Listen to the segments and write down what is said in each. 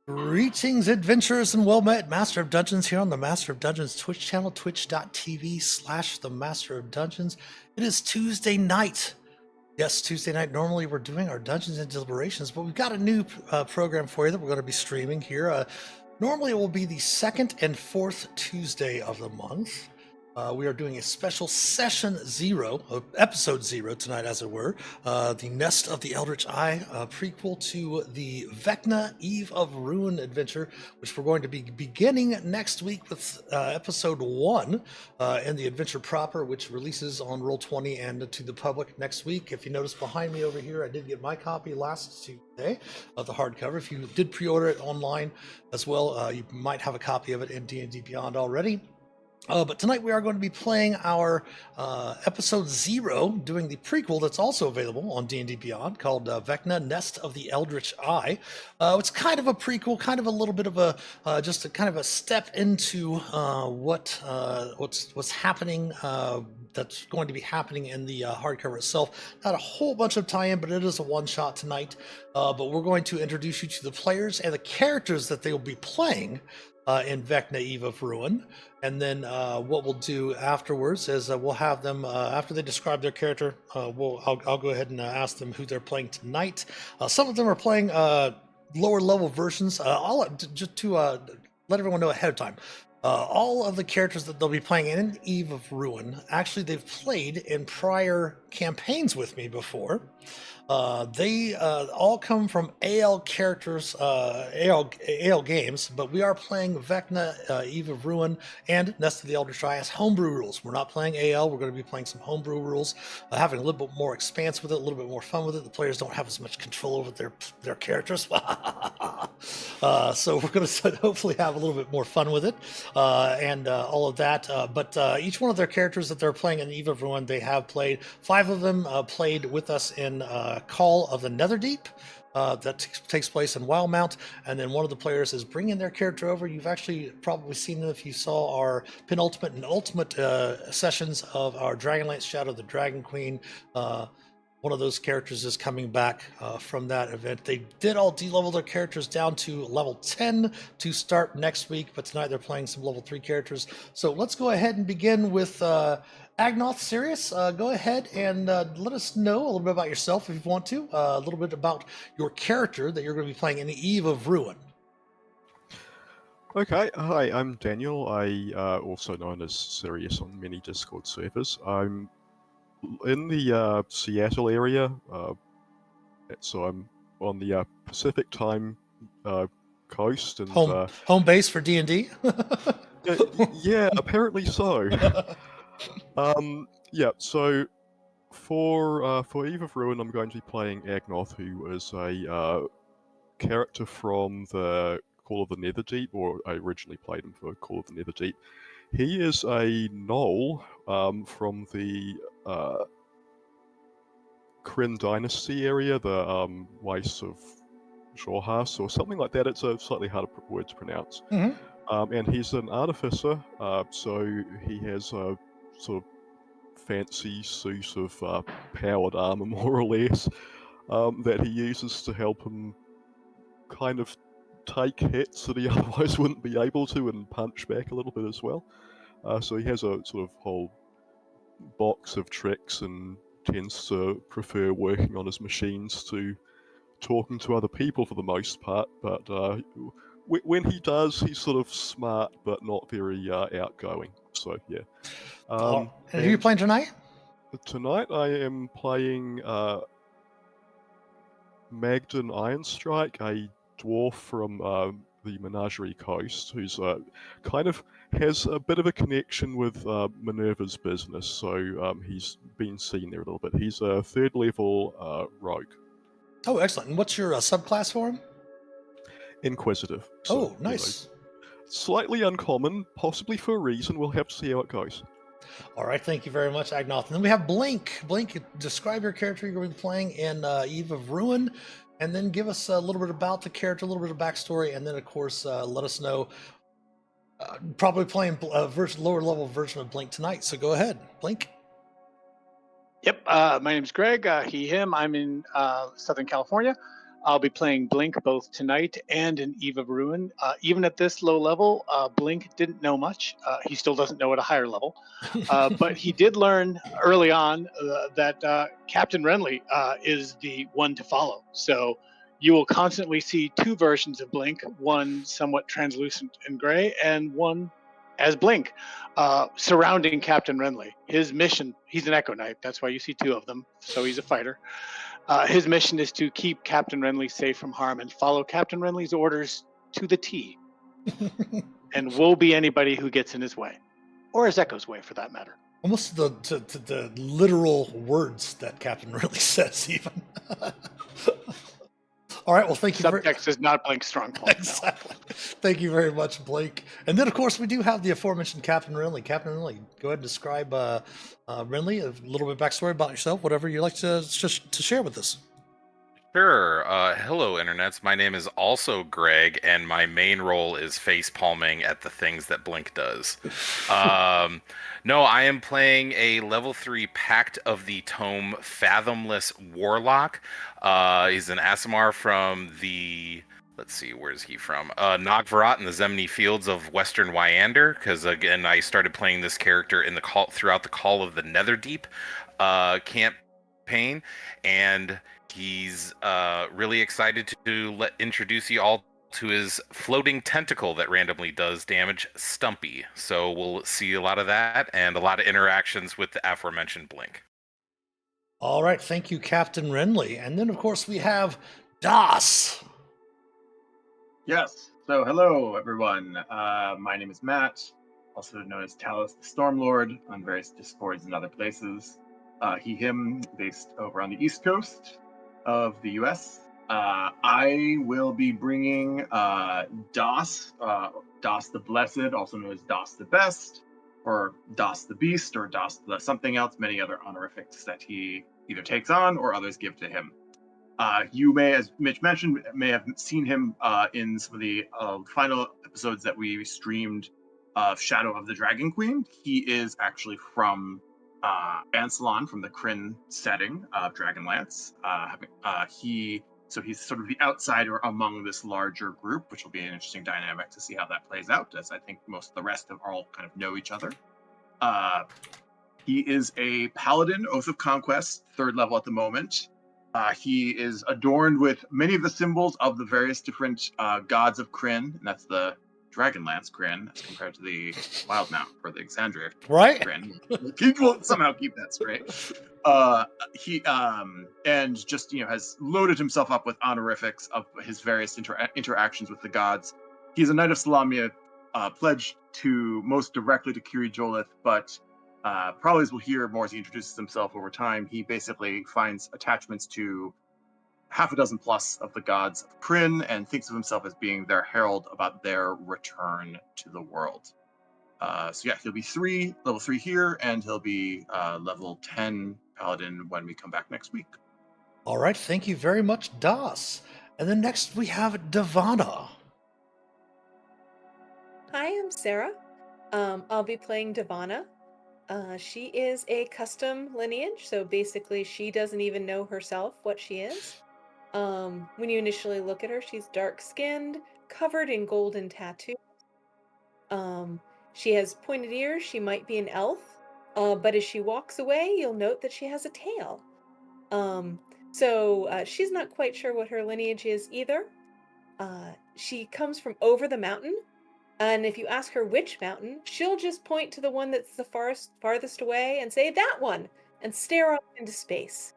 Greetings, adventurers, and well met, Master of Dungeons here on the Master of Dungeons Twitch channel, twitch.tv/the Master of Dungeons. It is Tuesday night. Yes, Tuesday night. Normally we're doing our Dungeons and Deliberations, but we've got a new program for you that we're going to be streaming here. Normally it will be the second and fourth Tuesday of the month. We are doing a special session 0, episode 0 tonight, as it were. The Nest of the Eldritch Eye, prequel to the Vecna Eve of Ruin adventure, which we're going to be beginning next week with episode 1 in the adventure proper, which releases on Roll20 and to the public next week. If you notice behind me over here, I did get my copy last Tuesday of the hardcover. If you did pre-order it online as well, you might have a copy of it in D&D Beyond already. But tonight we are going to be playing our episode 0, doing the prequel that's also available on D&D Beyond called Vecna, Nest of the Eldritch Eye. It's kind of a prequel, kind of a little bit of a just a kind of a step into what's happening. That's going to be happening in the hardcover itself. Not a whole bunch of tie-in, but it is a one-shot tonight. But we're going to introduce you to the players and the characters that they will be playing in Vecna Eve of Ruin. And then what we'll do afterwards is we'll have them, after they describe their character, I'll go ahead and ask them who they're playing tonight. Some of them are playing lower level versions. Just to let everyone know ahead of time. All of the characters that they'll be playing in Eve of Ruin, actually they've played in prior campaigns with me before. They all come from AL characters, AL games, but we are playing Vecna, Eve of Ruin, and Nest of the Eldritch Eye as homebrew rules. We're not playing AL, we're going to be playing some homebrew rules, having a little bit more expanse with it, a little bit more fun with it. The players don't have as much control over their characters. So we're going to hopefully have a little bit more fun with it and all of that. But each one of their characters that they're playing in Eve of Ruin, they have played. 5 of them played with us in Call of the Netherdeep. That takes place in Wildmount, and then one of the players is bringing their character over. You've actually probably seen them if you saw our penultimate and ultimate sessions of our Dragonlance Shadow, the Dragon Queen. One of those characters is coming back from that event. They did all de-level their characters down to level 10 to start next week, but tonight they're playing some level 3 characters. So let's go ahead and begin with Agnoth Sirius. Go ahead and let us know a little bit about yourself if you want to, a little bit about your character that you're going to be playing in the Eve of Ruin. Okay, hi, I'm Daniel. Also known as Sirius on many Discord servers. I'm in the Seattle area, so I'm on the Pacific time coast. And home base for D&D? Yeah, apparently so. Yeah, so for Eve of Ruin, I'm going to be playing Agnoth, who is a character from the Call of the Netherdeep, or I originally played him for Call of the Netherdeep. He is a gnoll from the Kryn Dynasty area, the Weiss of Jorhas, or something like that. It's a slightly harder word to pronounce. Mm-hmm. And he's an artificer, so he has a sort of fancy suit of powered armor, more or less, that he uses to help him kind of take hits that he otherwise wouldn't be able to, and punch back a little bit as well. So he has a sort of whole box of tricks and tends to prefer working on his machines to talking to other people for the most part. But when he does, he's sort of smart but not very outgoing. So yeah. And who are you playing tonight? Tonight I am playing Magden Ironstrike, a dwarf from the Menagerie Coast, who's kind of has a bit of a connection with Minerva's business, so he's been seen there a little bit. He's a 3rd level rogue. Oh, excellent. And what's your subclass for him? Inquisitive. So, nice. You know, slightly uncommon, possibly for a reason. We'll have to see how it goes. All right, thank you very much, Agnoth. And then we have Blink. Blink, describe your character you're going to be playing in Eve of Ruin, and then give us a little bit about the character, a little bit of backstory, and then, of course, let us know. Probably playing a lower level version of Blink tonight, so go ahead, Blink. Yep, my name's Greg, he, him. I'm in Southern California. I'll be playing Blink both tonight and in Eve of Ruin. Even at this low level, Blink didn't know much. He still doesn't know at a higher level. But he did learn early on that Captain Renly is the one to follow. So you will constantly see two versions of Blink, one somewhat translucent and gray, and one as Blink, surrounding Captain Renly. His mission, he's an Echo Knight, that's why you see two of them, so he's a fighter. His mission is to keep Captain Renly safe from harm and follow Captain Renly's orders to the T. And woe be anybody who gets in his way, or his Echo's way for that matter. Almost the literal words that Captain really says, even. All right, well, thank you. Subtext is not Blink's strong point. Exactly. No. Thank you very much, Blake. And then, of course, we do have the aforementioned Captain Renly. Captain Renly, go ahead and describe Renly, a little bit backstory about yourself, whatever you'd like to share with us. Sure. Hello, internets. My name is also Greg, and my main role is face palming at the things that Blink does. No, I am playing a level 3 Pact of the Tome Fathomless Warlock. He's an Aasimar from the... Let's see, where's he from? Nogvarat in the Zemni Fields of Western Wyander, because, again, I started playing this character in the throughout the Call of the Netherdeep campaign, and... He's really excited to introduce you all to his floating tentacle that randomly does damage, Stumpy. So we'll see a lot of that and a lot of interactions with the aforementioned Blink. All right, thank you, Captain Renly. And then, of course, we have Das. Yes. So, hello, everyone. My name is Matt, also known as Talos the Stormlord on various Discords and other places. Him, based over on the East Coast of the US. I will be bringing Das the Blessed, also known as Das the Best, or Das the Beast, or Das the something else, many other honorifics that he either takes on or others give to him. You may, as Mitch mentioned, may have seen him in some of the final episodes that we streamed of Shadow of the Dragon Queen. He is actually from Ansalon, from the Kryn setting of Dragonlance. He's sort of the outsider among this larger group, which will be an interesting dynamic to see how that plays out, as I think most of the rest of all kind of know each other. He is a paladin, Oath of Conquest, 3rd level at the moment. He is adorned with many of the symbols of the various different gods of Kryn, and that's the Dragonlance Kryn as compared to the Wildmount or the Exandria Kryn. We'll somehow keep that straight. He and just has loaded himself up with honorifics of his various interactions with the gods. He's a Knight of Salamia, pledged to most directly to Kiri Jolith, but probably as we'll hear more as he introduces himself over time, he basically finds attachments to half a dozen plus of the gods of Kryn and thinks of himself as being their herald about their return to the world. He'll be level 3 here, and he'll be level 10 paladin when we come back next week. All right, thank you very much, Das. And then next we have Devana. Hi, I'm Sarah. I'll be playing Devana. She is a custom lineage, so basically she doesn't even know herself what she is. When you initially look at her, she's dark-skinned, covered in golden tattoos. She has pointed ears. She might be an elf, but as she walks away, you'll note that she has a tail. She's not quite sure what her lineage is either. She comes from over the mountain, and if you ask her which mountain, she'll just point to the one that's the farthest away and say, "That one," and stare off into space.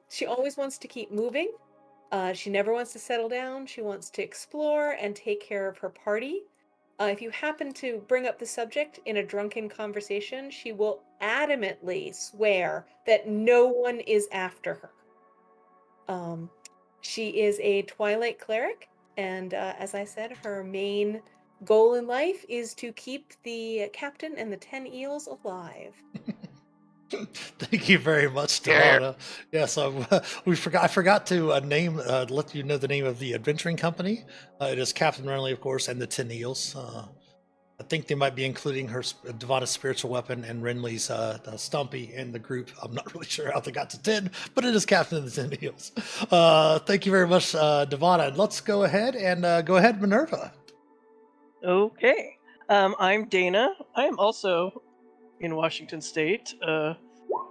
She always wants to keep moving. She never wants to settle down. She wants to explore and take care of her party. If you happen to bring up the subject in a drunken conversation, she will adamantly swear that no one is after her. She is a Twilight cleric, and as I said, her main goal in life is to keep the captain and the 10 eels alive. Thank you very much, Devana. Yes, I forgot to let you know the name of the adventuring company. It is Captain Renly, of course, and the 10 Eels. I think they might be including her Devada's spiritual weapon and Renly's Stumpy in the group. I'm not really sure how they got to 10, but it is Captain of the 10 Heels. Thank you very much, Devada. Let's go ahead and go ahead, Minerva. Okay. I'm Dana. I am also in Washington State,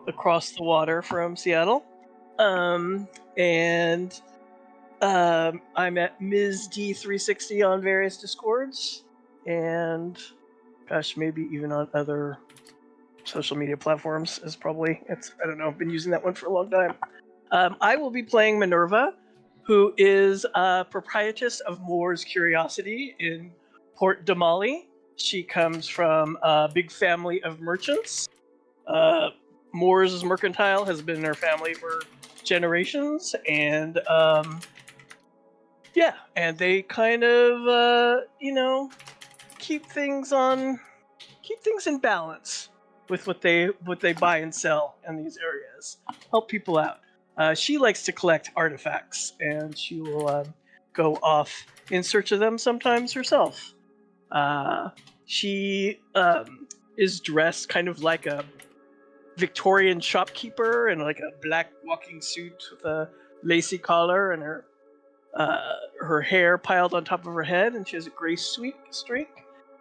across the water from Seattle. And I'm at Ms. D360 on various Discords, and gosh, maybe even on other social media platforms. I don't know. I've been using that one for a long time. I will be playing Minerva, who is a proprietress of Moore's Curiosity in Port Damali. She comes from a big family of merchants. Moore's Mercantile has been in her family for generations, and and they kind of keep things in balance with what they buy and sell in these areas. Help people out. She likes to collect artifacts, and she will go off in search of them sometimes herself. She is dressed kind of like a Victorian shopkeeper in like a black walking suit with a lacy collar, and her hair piled on top of her head, and she has a gray streak.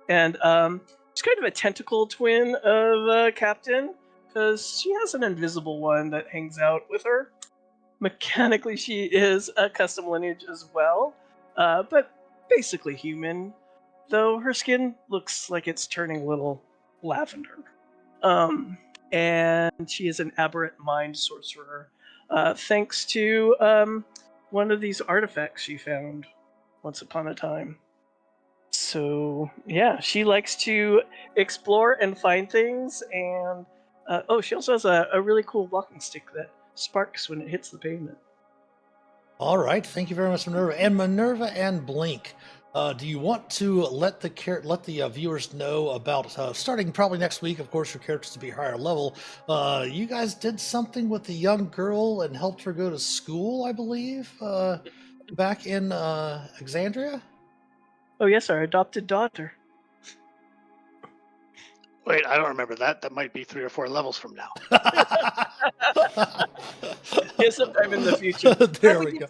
And she's kind of a tentacle twin of Captain, because she has an invisible one that hangs out with her. Mechanically, she is a custom lineage as well, but basically human, though her skin looks like it's turning a little lavender. And she is an aberrant mind sorcerer, thanks to one of these artifacts she found once upon a time. So yeah, she likes to explore and find things, and she also has a really cool walking stick that sparks when it hits the pavement. All right, thank you very much, Minerva. And Minerva and Blink, do you want to let the viewers know about starting probably next week? Of course, your characters to be higher level. You guys did something with the young girl and helped her go to school, I believe, back in Exandria. Oh yes, our adopted daughter. Wait, I don't remember that. That might be 3 or 4 levels from now. Yeah, sometime in the future. There we go.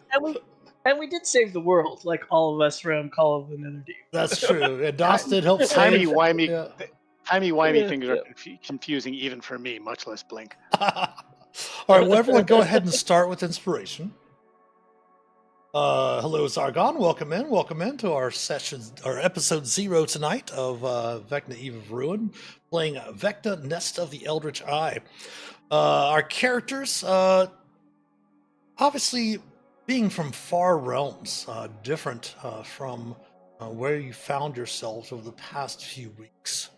And we did save the world, like all of us from Call of the Nether Deep. That's true. And Doss did help save. Timey-wimey things are confusing even for me, much less Blink. All right, well, everyone go ahead and start with inspiration. Hello, Zargon. Welcome in to our episode 0 tonight of Vecna, Eve of Ruin, playing Vecna, Nest of the Eldritch Eye. Our characters, obviously, being from far realms, different from where you found yourselves over the past few weeks.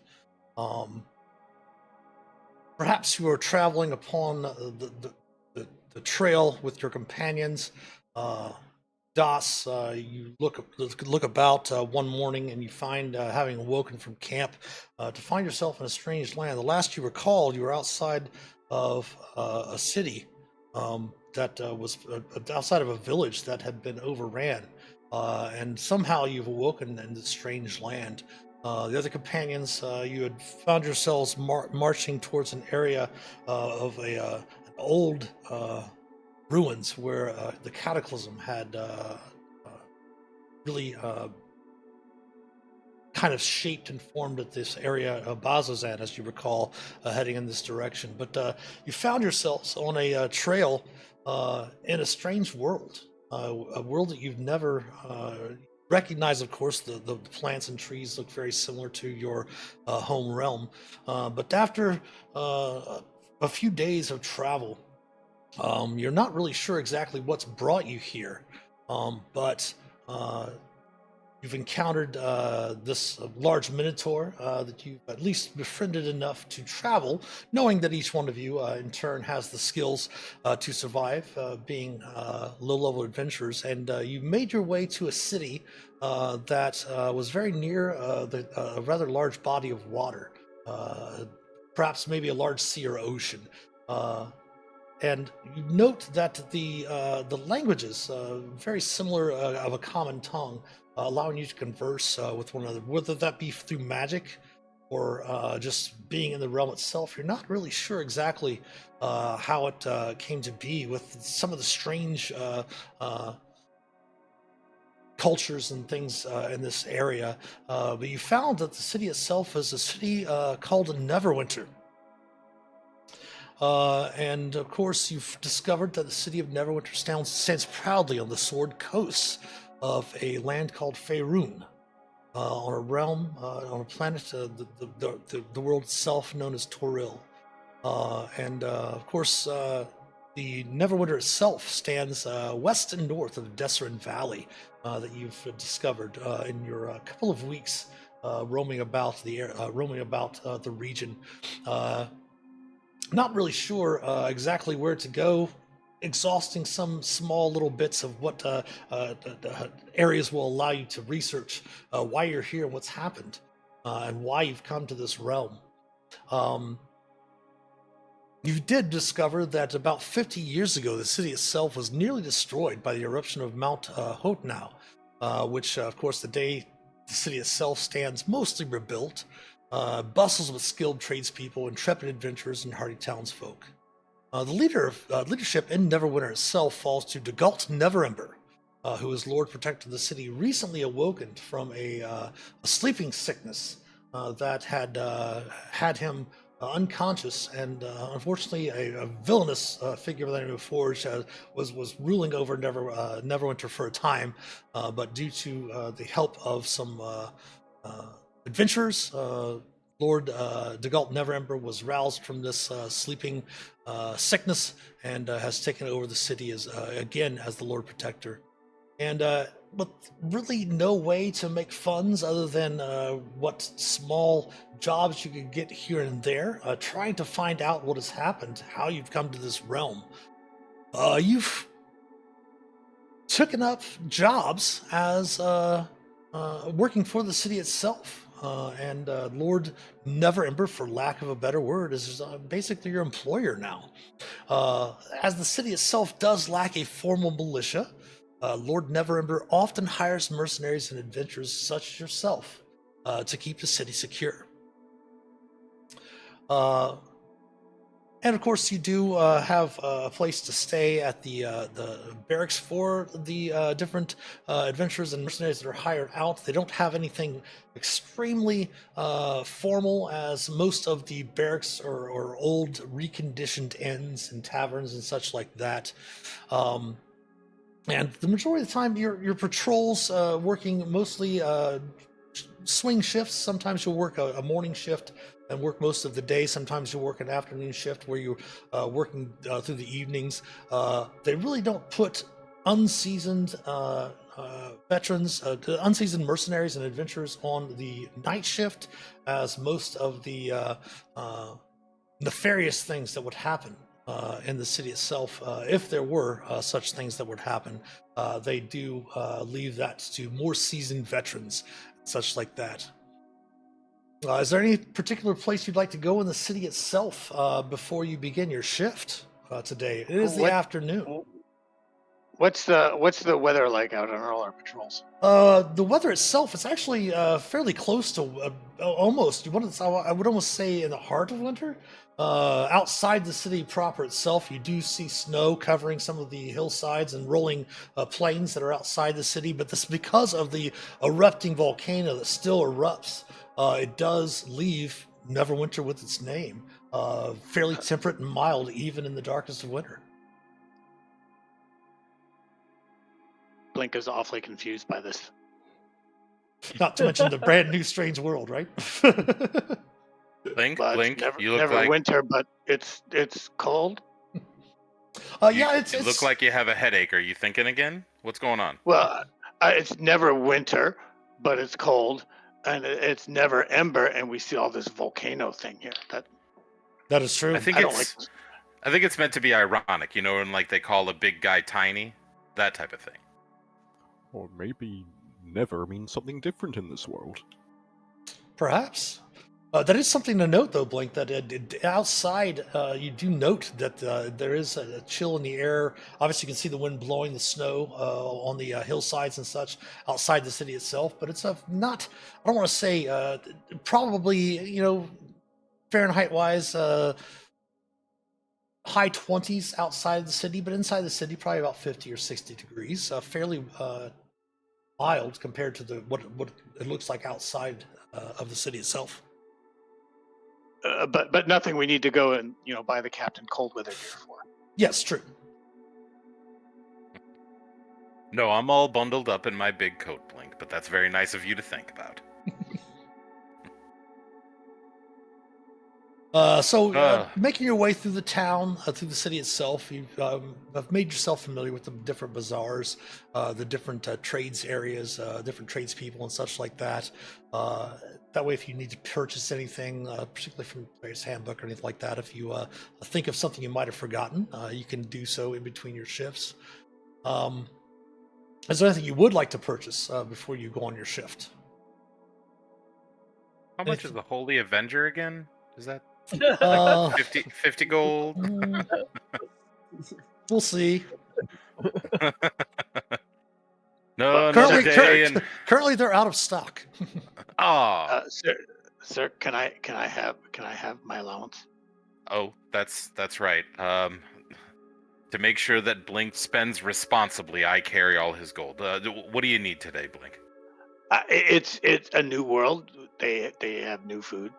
Perhaps you are traveling upon the trail with your companions. Doss, you look about one morning, and you find, having awoken from camp, to find yourself in a strange land. The last you recall, you were outside of a city that was outside of a village that had been overran, and somehow you've awoken in this strange land. The other companions, you had found yourselves marching towards an area of an old ruins where the cataclysm had really kind of shaped and formed at this area of Bazazan, as you recall, heading in this direction. But you found yourselves on a trail in a strange world, a world that you've never recognized. Of course, the plants and trees look very similar to your home realm. But after a few days of travel, you're not really sure exactly what's brought you here, but you've encountered this large minotaur that you've at least befriended enough to travel, knowing that each one of you in turn has the skills to survive, being low-level adventurers. And you made your way to a city that was very near a rather large body of water, perhaps maybe a large sea or ocean. and you note that the languages very similar of a common tongue, allowing you to converse with one another, whether that be through magic or just being in the realm itself. You're not really sure exactly how it came to be with some of the strange cultures and things in this area, but you found that the city itself is a city called Neverwinter. And of course, you've discovered that the city of Neverwinter stands proudly on the Sword Coast of a land called Faerun, on a realm, on a planet, the world itself known as Toril. And of course, the Neverwinter itself stands west and north of Desserin Valley, that you've discovered in your couple of weeks roaming about the region. Not really sure exactly where to go, exhausting some small little bits of what areas will allow you to research why you're here and what's happened, and why you've come to this realm. You did discover that about 50 years ago, the city itself was nearly destroyed by the eruption of Mount Hotnau, which, of course, the city itself stands mostly rebuilt, bustles with skilled tradespeople, intrepid adventurers, and hardy townsfolk. The leadership in Neverwinter itself falls to Dagalt Neverember, who is Lord Protector of the city, recently awoken from a sleeping sickness that had him unconscious, and unfortunately a villainous figure by the name of Forge was ruling over Neverwinter for a time, but due to the help of some adventurers, Lord Dagalt Neverember was roused from this sleeping sickness and has taken over the city as the Lord Protector. And with really no way to make funds other than what small jobs you could get here and there, trying to find out what has happened, how you've come to this realm. You've taken up jobs as working for the city itself. And Lord Neverember, for lack of a better word, is basically your employer now. As the city itself does lack a formal militia, Lord Neverember often hires mercenaries and adventurers such as yourself to keep the city secure. And of course, you do have a place to stay at the barracks for the different adventurers and mercenaries that are hired out. They don't have anything extremely formal, as most of the barracks are old, reconditioned inns and taverns and such like that. And the majority of the time, your patrols working mostly swing shifts. Sometimes you'll work a morning shift and work most of the day. Sometimes you'll work an afternoon shift where you're working through the evenings. They really don't put unseasoned veterans, unseasoned mercenaries and adventurers on the night shift, as most of the nefarious things that would happen in the city itself, if there were such things that would happen, they do leave that to more seasoned veterans, such like that. Is there any particular place you'd like to go in the city itself before you begin your shift today? It is the afternoon. What's the weather like out on all our patrols? The weather itself is actually fairly close to almost. I would almost say in the heart of winter. Outside the city proper itself, you do see snow covering some of the hillsides and rolling plains that are outside the city. But this, because of the erupting volcano that still erupts, it does leave Neverwinter with its name fairly temperate and mild, even in the darkest of winter. Blink is awfully confused by this. Not to mention the brand new strange world, right? Blink, But Blink, never, you look never like winter, but it's cold. Yeah, you look like you have a headache. Are you thinking again? What's going on? Well, it's never winter, but it's cold, and it's never ember, and we see all this volcano thing here. That is true. I think it's meant to be ironic, when like they call a big guy tiny, that type of thing. Or maybe never means something different in this world. Perhaps. That is something to note, though, Blink, that outside you do note that there is a chill in the air. Obviously, you can see the wind blowing the snow on the hillsides and such outside the city itself, but it's not, I don't want to say, probably, Fahrenheit-wise, high 20s outside the city, but inside the city, probably about 50 or 60 degrees, fairly mild compared to what it looks like outside of the city itself. But nothing we need to go and buy the captain cold weather gear for. Yes, true. No, I'm all bundled up in my big coat, Blink, but that's very nice of you to think about. Making your way through the town, through the city itself, you've have made yourself familiar with the different bazaars, the different trades areas, different tradespeople and such like that. That way, if you need to purchase anything, particularly from Player's Handbook or anything like that, if you think of something you might have forgotten, you can do so in between your shifts. Is there anything you would like to purchase before you go on your shift? How much is the Holy Avenger again? Is that 50 gold? We'll see. No, another day. Currently, they're out of stock. Sir, can I have my allowance? Oh, that's right. To make sure that Blink spends responsibly, I carry all his gold. What do you need today, Blink? It's a new world. They have new food,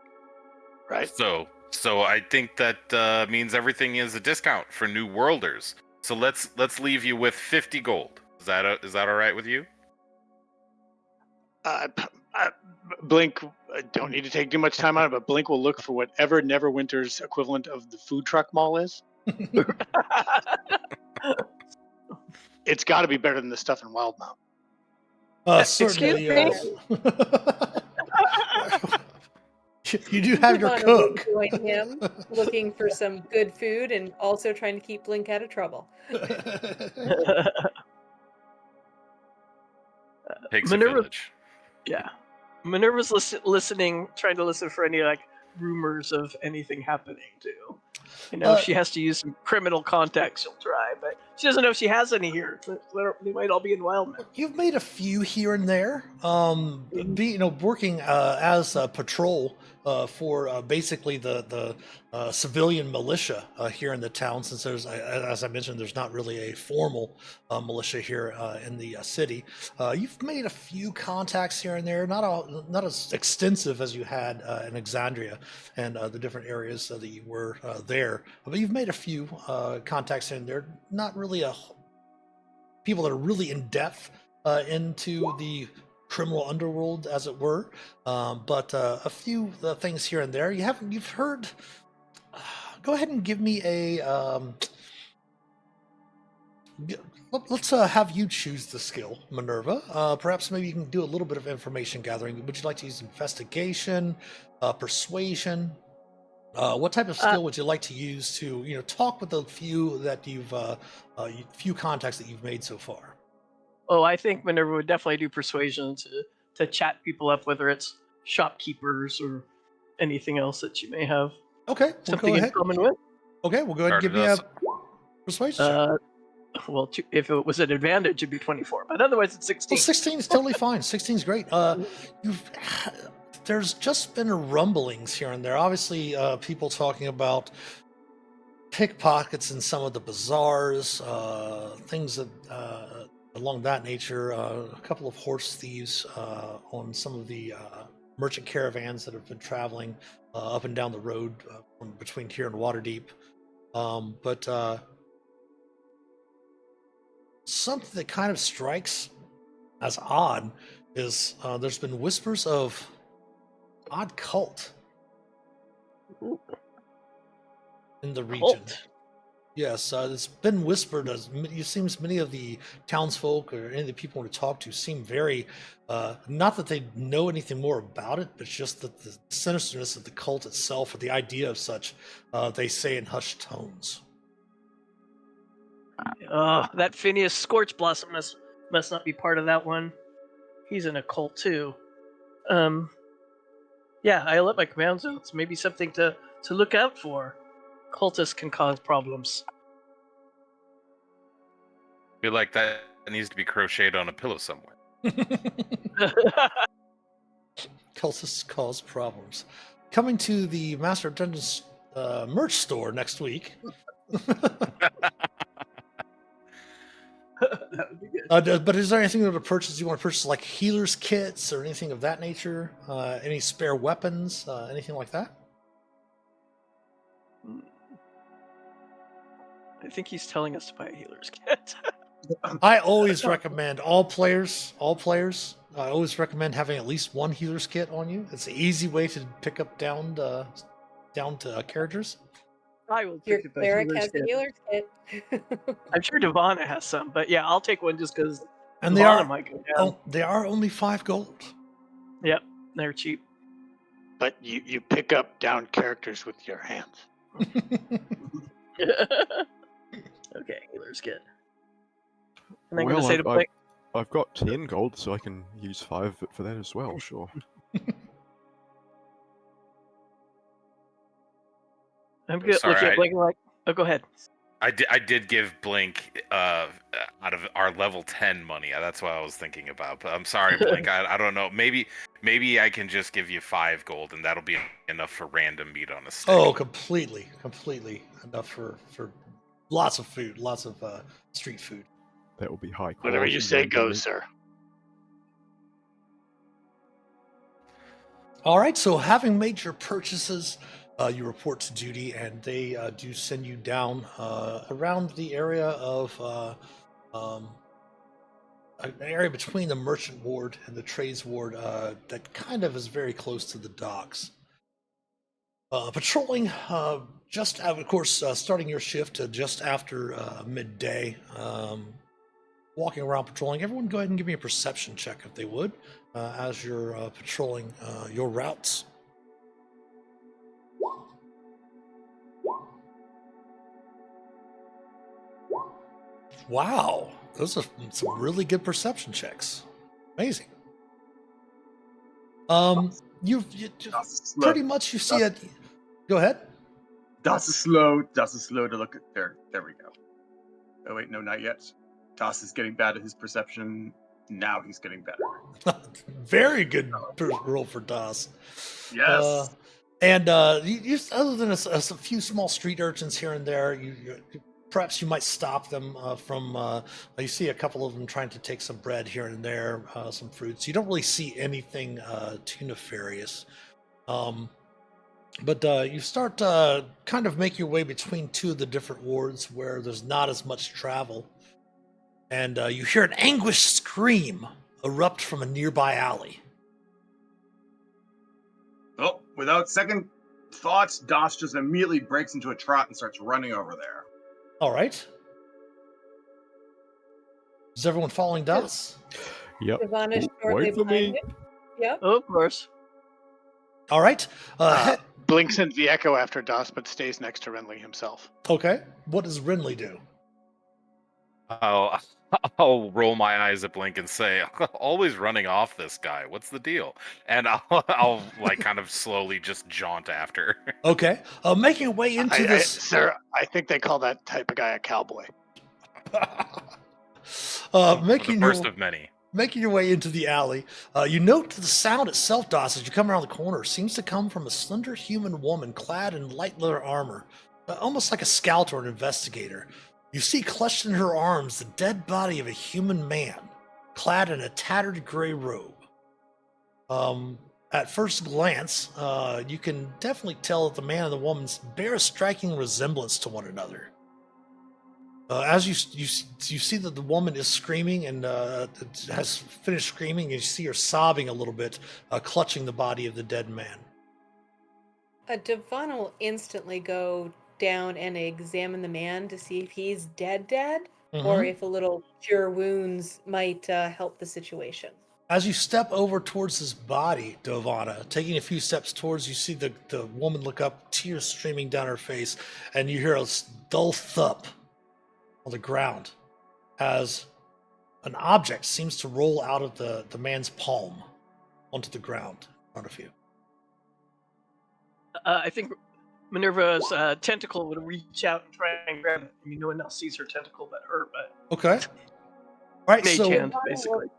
right? So I think that means everything is a discount for new worlders. So let's leave you with 50 gold. Is that all right with you? Blink, don't need to take too much time on it, but Blink will look for whatever Neverwinter's equivalent of the food truck mall is. It's got to be better than the stuff in Wildmount. Certainly. Excuse me? You do have your cook. Join him, looking for some good food and also trying to keep Blink out of trouble. Takes a village. Yeah. Minerva's listening, trying to listen for any rumors of anything happening too. If she has to use some criminal contacts, she'll try, but she doesn't know if she has any here. They might all be in Wildman. You've made a few here and there. Working as a patrol for basically the civilian militia here in the town, since there's, as I mentioned, there's not really a formal militia here in the city. You've made a few contacts here and there, not as extensive as you had in Exandria and the different areas that you were there, but you've made a few contacts here and there. Not really people that are really in depth into the criminal underworld, as it were, but a few things here and there. You've heard. Go ahead and give me a. Let's have you choose the skill, Minerva. Perhaps maybe you can do a little bit of information gathering. Would you like to use investigation, persuasion? What type of skill would you like to use to, talk with the few that few contacts that you've made so far? Oh, I think Minerva would definitely do persuasion to chat people up, whether it's shopkeepers or anything else that you may have. Okay, something in common with. Okay, we'll go ahead and give me a persuasion check. Well, if it was an advantage, it'd be 24, but otherwise it's 16. Well, 16 is totally fine. 16 is great. There's just been rumblings here and there. Obviously, people talking about pickpockets in some of the bazaars, things that along that nature. A couple of horse thieves on some of the merchant caravans that have been traveling up and down the road from between here and Waterdeep. But something that kind of strikes as odd is there's been whispers of odd cult in the region. Yes, it's been whispered. It seems many of the townsfolk or any of the people we talk to seem very, not that they know anything more about it, but just that the sinisterness of the cult itself, or the idea of such, they say in hushed tones. That Phineas Scorchblossom must not be part of that one. He's in a cult too. Yeah, I let my command zones. Maybe something to look out for. Cultists can cause problems. Feel like that needs to be crocheted on a pillow somewhere. Cultists cause problems. Coming to the Master of Dungeons merch store next week. That would be good. But is there anything to purchase? You want to purchase like healers kits or anything of that nature? Any spare weapons? Anything like that? I think he's telling us to buy a healer's kit. I always recommend all players. I always recommend having at least one healer's kit on you. It's an easy way to pick up downed characters. I will Your take the cleric healer's has a kit. healer's kit. I'm sure Devana has some, but yeah, I'll take one just because And Devana might go down. oh, they are only 5 gold. Yep, they're cheap. But you pick up down characters with your hands. Okay, healer's kit. And I'm Well, gonna say to Blake, I've got 10 gold, so I can use 5 of it for that as well, sure. I'm good. Sorry, Looking at Blake like, oh, go ahead. I did give Blink out of our level 10 money. That's what I was thinking about. But I'm sorry, Blink. I don't know. Maybe I can just give you 5 gold, and that'll be enough for random meat on a stick. Oh, completely enough for lots of food, lots of street food. That will be high quality. Whatever you say random goes, meat. sir. All right, so having made your purchases, you report to duty, and they do send you down around the area of an area between the merchant ward and the trades ward that kind of is very close to the docks. Patrolling just of course, starting your shift just after midday. Walking around patrolling. Everyone, go ahead and give me a perception check if they would, as you're patrolling your routes. Wow, those are some really good perception checks. Amazing. You pretty much you see it. Go ahead. Das is slow to look at there. There we go. Oh wait, no, not yet. Das is getting bad at his perception. Now he's getting better. Very good roll for Das. Yes. And you other than a few small street urchins here and there, perhaps you might stop them from. You see a couple of them trying to take some bread here and there, some fruits. You don't really see anything too nefarious. But you start kind of make your way between two of the different wards where there's not as much travel. And you hear an anguished scream erupt from a nearby alley. Oh, without second thoughts, Das just immediately breaks into a trot and starts running over there. All right. Is everyone following Das? Yep. Ivana Oh, shortly wait for behind me. him. Yep. Oh, of course. All right. Blink sends the echo after Das, but stays next to Renly himself. Okay. What does Renly do? I'll roll my eyes at Blink and say, "Always running off this guy. What's the deal?" And I'll like kind of slowly just jaunt after. Okay. Making your way into this. Sir, I think they call that type of guy a cowboy. Making The first of many. Making your way into the alley, you note the sound itself, Das, as you come around the corner, seems to come from a slender human woman clad in light leather armor, almost like a scout or an investigator. You see clutched in her arms the dead body of a human man, clad in a tattered gray robe. At first glance, you can definitely tell that the man and the woman bear a striking resemblance to one another. As you see that the woman is screaming and has finished screaming, and you see her sobbing a little bit, clutching the body of the dead man. Devon will instantly go down and examine the man to see if he's dead, or if a little cure wounds might help the situation. As you step over towards his body, Dovana, taking a few steps towards, you see the woman look up, tears streaming down her face, and you hear a dull thump on the ground as an object seems to roll out of the man's palm onto the ground in front of you. I think Minerva's tentacle would reach out and try and grab it. I mean, no one else sees her tentacle but her, but Okay. All right. mage So hand, Ivana basically. will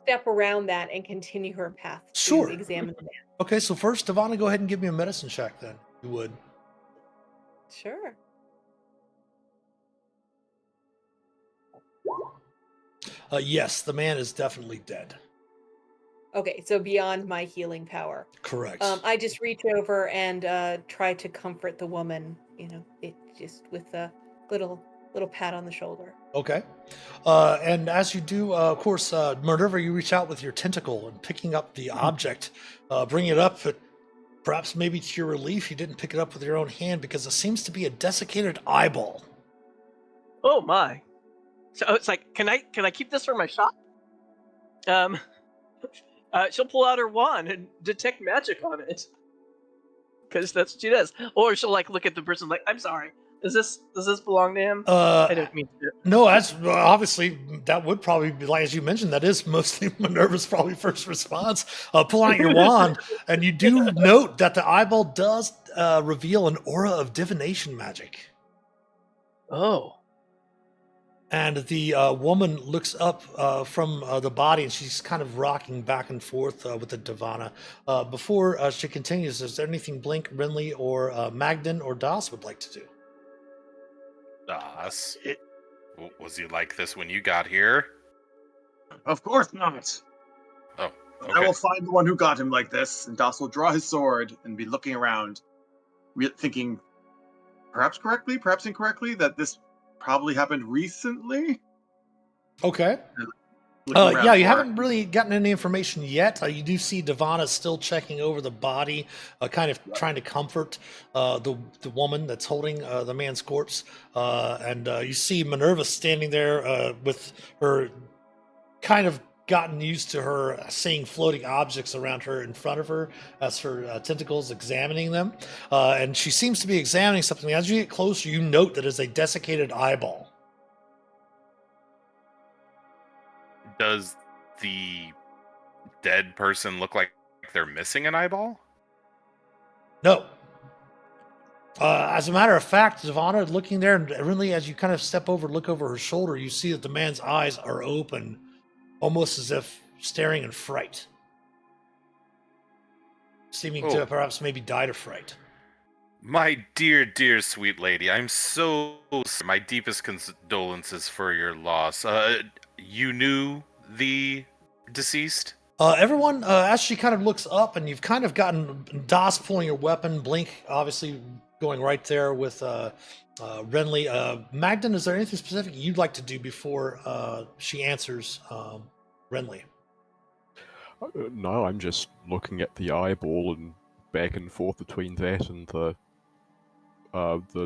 step around that and continue her path to Sure. examine the man. okay. So first, Devonna, go ahead and give me a medicine check. Then you would. Sure. Yes, the man is definitely dead. Okay, so beyond my healing power. Correct. I just reach over and try to comfort the woman. It just with a little pat on the shoulder. Okay. And as you do, of course, Minerva, you reach out with your tentacle and picking up the object, bring it up. But perhaps maybe to your relief, you didn't pick it up with your own hand because it seems to be a desiccated eyeball. Oh my! So it's like, can I keep this for my shop? She'll pull out her wand and detect magic on it, because that's what she does. Or she'll like look at the person like, I'm sorry, does this belong to him? I didn't mean to. No, that's obviously that would probably be like as you mentioned. That is mostly Minerva's probably first response. Pulling out your wand, and you do note that the eyeball does reveal an aura of divination magic. Oh. And the woman looks up from the body, and she's kind of rocking back and forth with the Devana. Before she continues, is there anything Blink, Renly, or Magden, or Das would like to do? Das, was he like this when you got here? Of course not. Oh, I okay. will find the one who got him like this, and Das will draw his sword and be looking around, thinking, perhaps correctly, perhaps incorrectly, that this probably happened recently. Okay. Looking around Yeah, you for- haven't really gotten any information yet. You do see Devana still checking over the body, kind of trying to comfort the woman that's holding the man's corpse. And you see Minerva standing there with her kind of gotten used to her seeing floating objects around her in front of her as her tentacles examining them. And she seems to be examining something. As you get closer, you note that it's a desiccated eyeball. Does the dead person look like they're missing an eyeball? No. As a matter of fact, Devana looking there, and really as you kind of look over her shoulder, you see that the man's eyes are open, almost as if staring in fright. Seeming to perhaps maybe died of fright. My dear, dear sweet lady, I'm so sorry. My deepest condolences for your loss. You knew the deceased? Everyone, as she kind of looks up, and you've kind of gotten Das pulling your weapon, Blink obviously going right there with Renly. Magden, is there anything specific you'd like to do before she answers Renly? No, I'm just looking at the eyeball and back and forth between that and the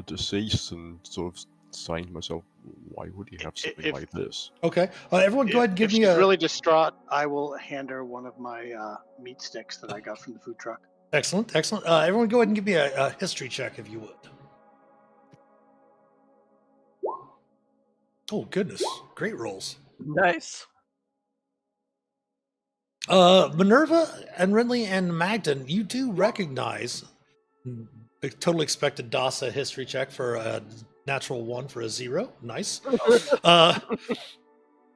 deceased, and sort of saying to myself, why would he have something like this? Okay, everyone, go ahead and give if me she's a. really distraught, I will hand her one of my meat sticks that I got from the food truck. Excellent. Everyone, go ahead and give me a history check if you would. Oh goodness, great rolls. Nice. Minerva and Renly and Magden, you do recognize. I totally expected Das a history check for a natural 1 for a 0. Nice.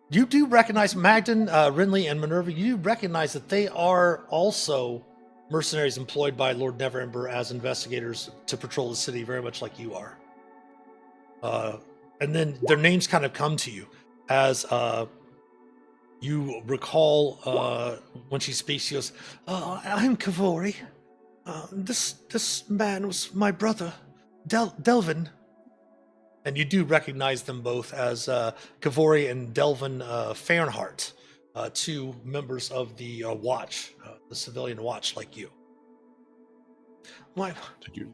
You do recognize Magden, Renly, and Minerva. You do recognize that they are also mercenaries employed by Lord Neverember as investigators to patrol the city, very much like you are. And then their names kind of come to you as you recall when she speaks. She goes, "I'm Kavori. This man was my brother, Delvin." And you do recognize them both as Kavori and Delvin Fernhart, two members of the Watch, the civilian Watch, like you. Did you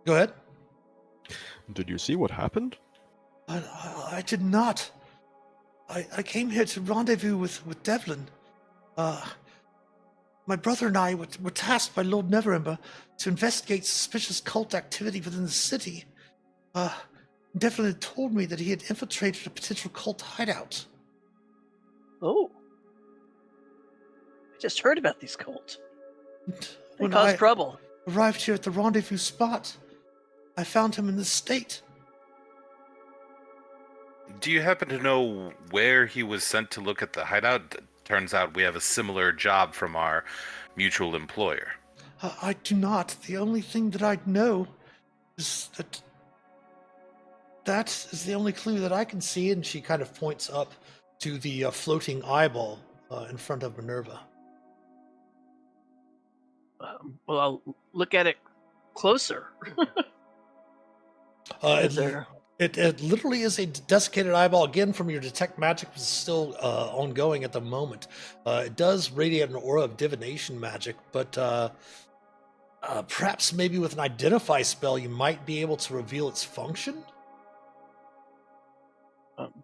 Go ahead. Did you see what happened? I did not. I came here to rendezvous with Devlin. My brother and I were tasked by Lord Neverember to investigate suspicious cult activity within the city. Devlin had told me that he had infiltrated a potential cult hideout. Oh. I just heard about these cults. They When cause trouble. arrived here at the rendezvous spot. I found him in this state. Do you happen to know where he was sent to look at the hideout? Turns out we have a similar job from our mutual employer. I do not. The only thing that I know is that is the only clue that I can see. And she kind of points up to the floating eyeball in front of Minerva. Well, I'll look at it closer. It literally is a desiccated eyeball. Again, from your detect magic, is still ongoing at the moment. It does radiate an aura of divination magic, but perhaps maybe with an identify spell, you might be able to reveal its function.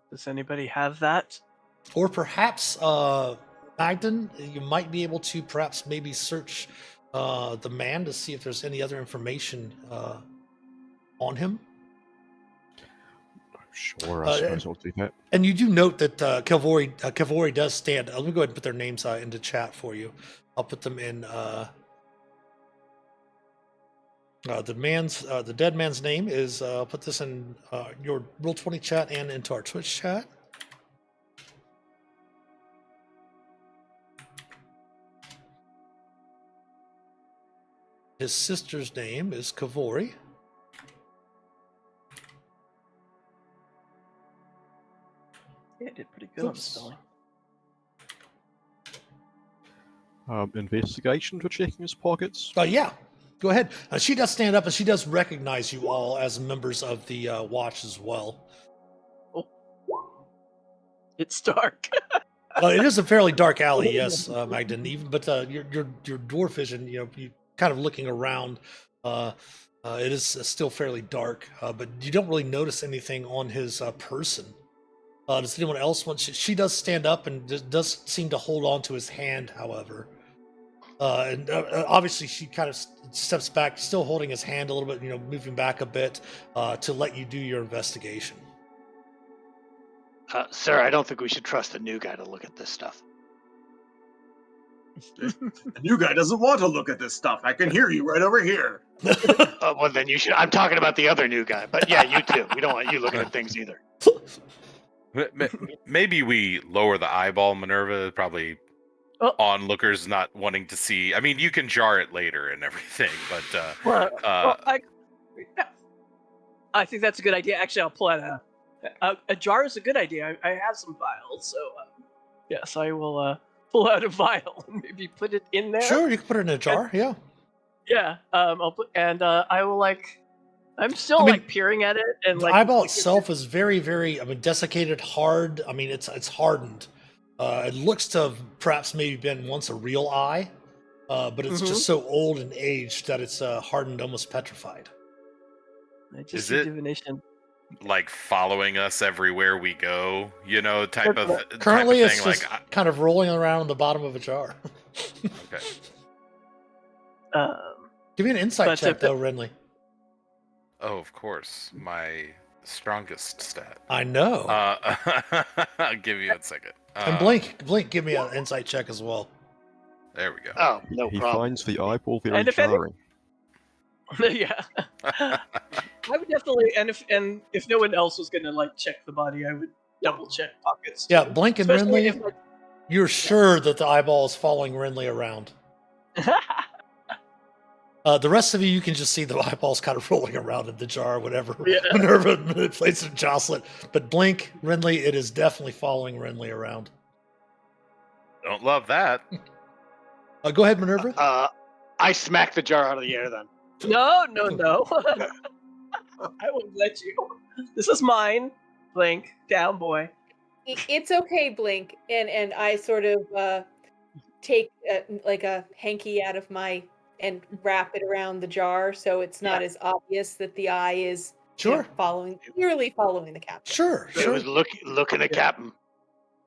Does anybody have that? Or perhaps, Magden, you might be able to perhaps maybe search the man to see if there's any other information on him. Sure, I suppose I'll do that. And you do note that Kavori does stand. Let me go ahead and put their names into chat for you. I'll put them in. The dead man's name is. I'll put this in your Roll20 chat and into our Twitch chat. His sister's name is Kavori. Yeah, I did pretty good on the spelling. Investigation for checking his pockets. Yeah, go ahead. She does stand up and she does recognize you all as members of the watch as well. Oh. It's dark. It is a fairly dark alley, yes, Magden. Even, but your dwarf vision, you kind of looking around. It is still fairly dark, but you don't really notice anything on his person. Does anyone else want? She does stand up and does seem to hold on to his hand, however. And obviously she kind of steps back, still holding his hand a little bit, moving back a bit to let you do your investigation. Sir, I don't think we should trust the new guy to look at this stuff. The new guy doesn't want to look at this stuff. I can hear you right over here. Well, then you should. I'm talking about the other new guy. But yeah, you too. We don't want you looking at things either. Maybe we lower the eyeball, Minerva. Probably onlookers not wanting to see. I mean, you can jar it later and everything, but I think that's a good idea. Actually, I'll pull out a jar is a good idea. I have some vials, so yes, I will pull out a vial and maybe put it in there. Sure, you can put it in a jar. Yeah. Yeah. I'll put I will I'm still peering at it, and the eyeball itself is very, very, desiccated, hard. It's hardened. It looks to have perhaps maybe been once a real eye, but it's just so old and aged that it's hardened, almost petrified. Is it divination? Like following us everywhere we go, type of currently type of it's thing, just kind of rolling around on the bottom of a jar. Okay. Give me an insight check, though, Renly. Oh, of course, my strongest stat. I know. I'll give you a second. And Blink, give me an insight check as well. There we go. Oh, no He problem. finds the eyeball very jarring. Yeah. I would definitely, and if no one else was gonna check the body, I would double check pockets. Yeah, Blink and Especially Renly, you're sure that the eyeball is following Renly around. The rest of you can just see the eyeballs kind of rolling around in the jar, whatever. Yeah. Minerva manipulates and jostle it. But Blink, Renly, it is definitely following Renly around. Don't love that. Go ahead, Minerva. I smack the jar out of the air then. No. I won't let you. This is mine. Blink, down, boy. It's okay, Blink. And I sort of take a hanky out of my and wrap it around the jar so it's not as obvious that the eye is clearly following the captain. Sure. It was looking at Captain.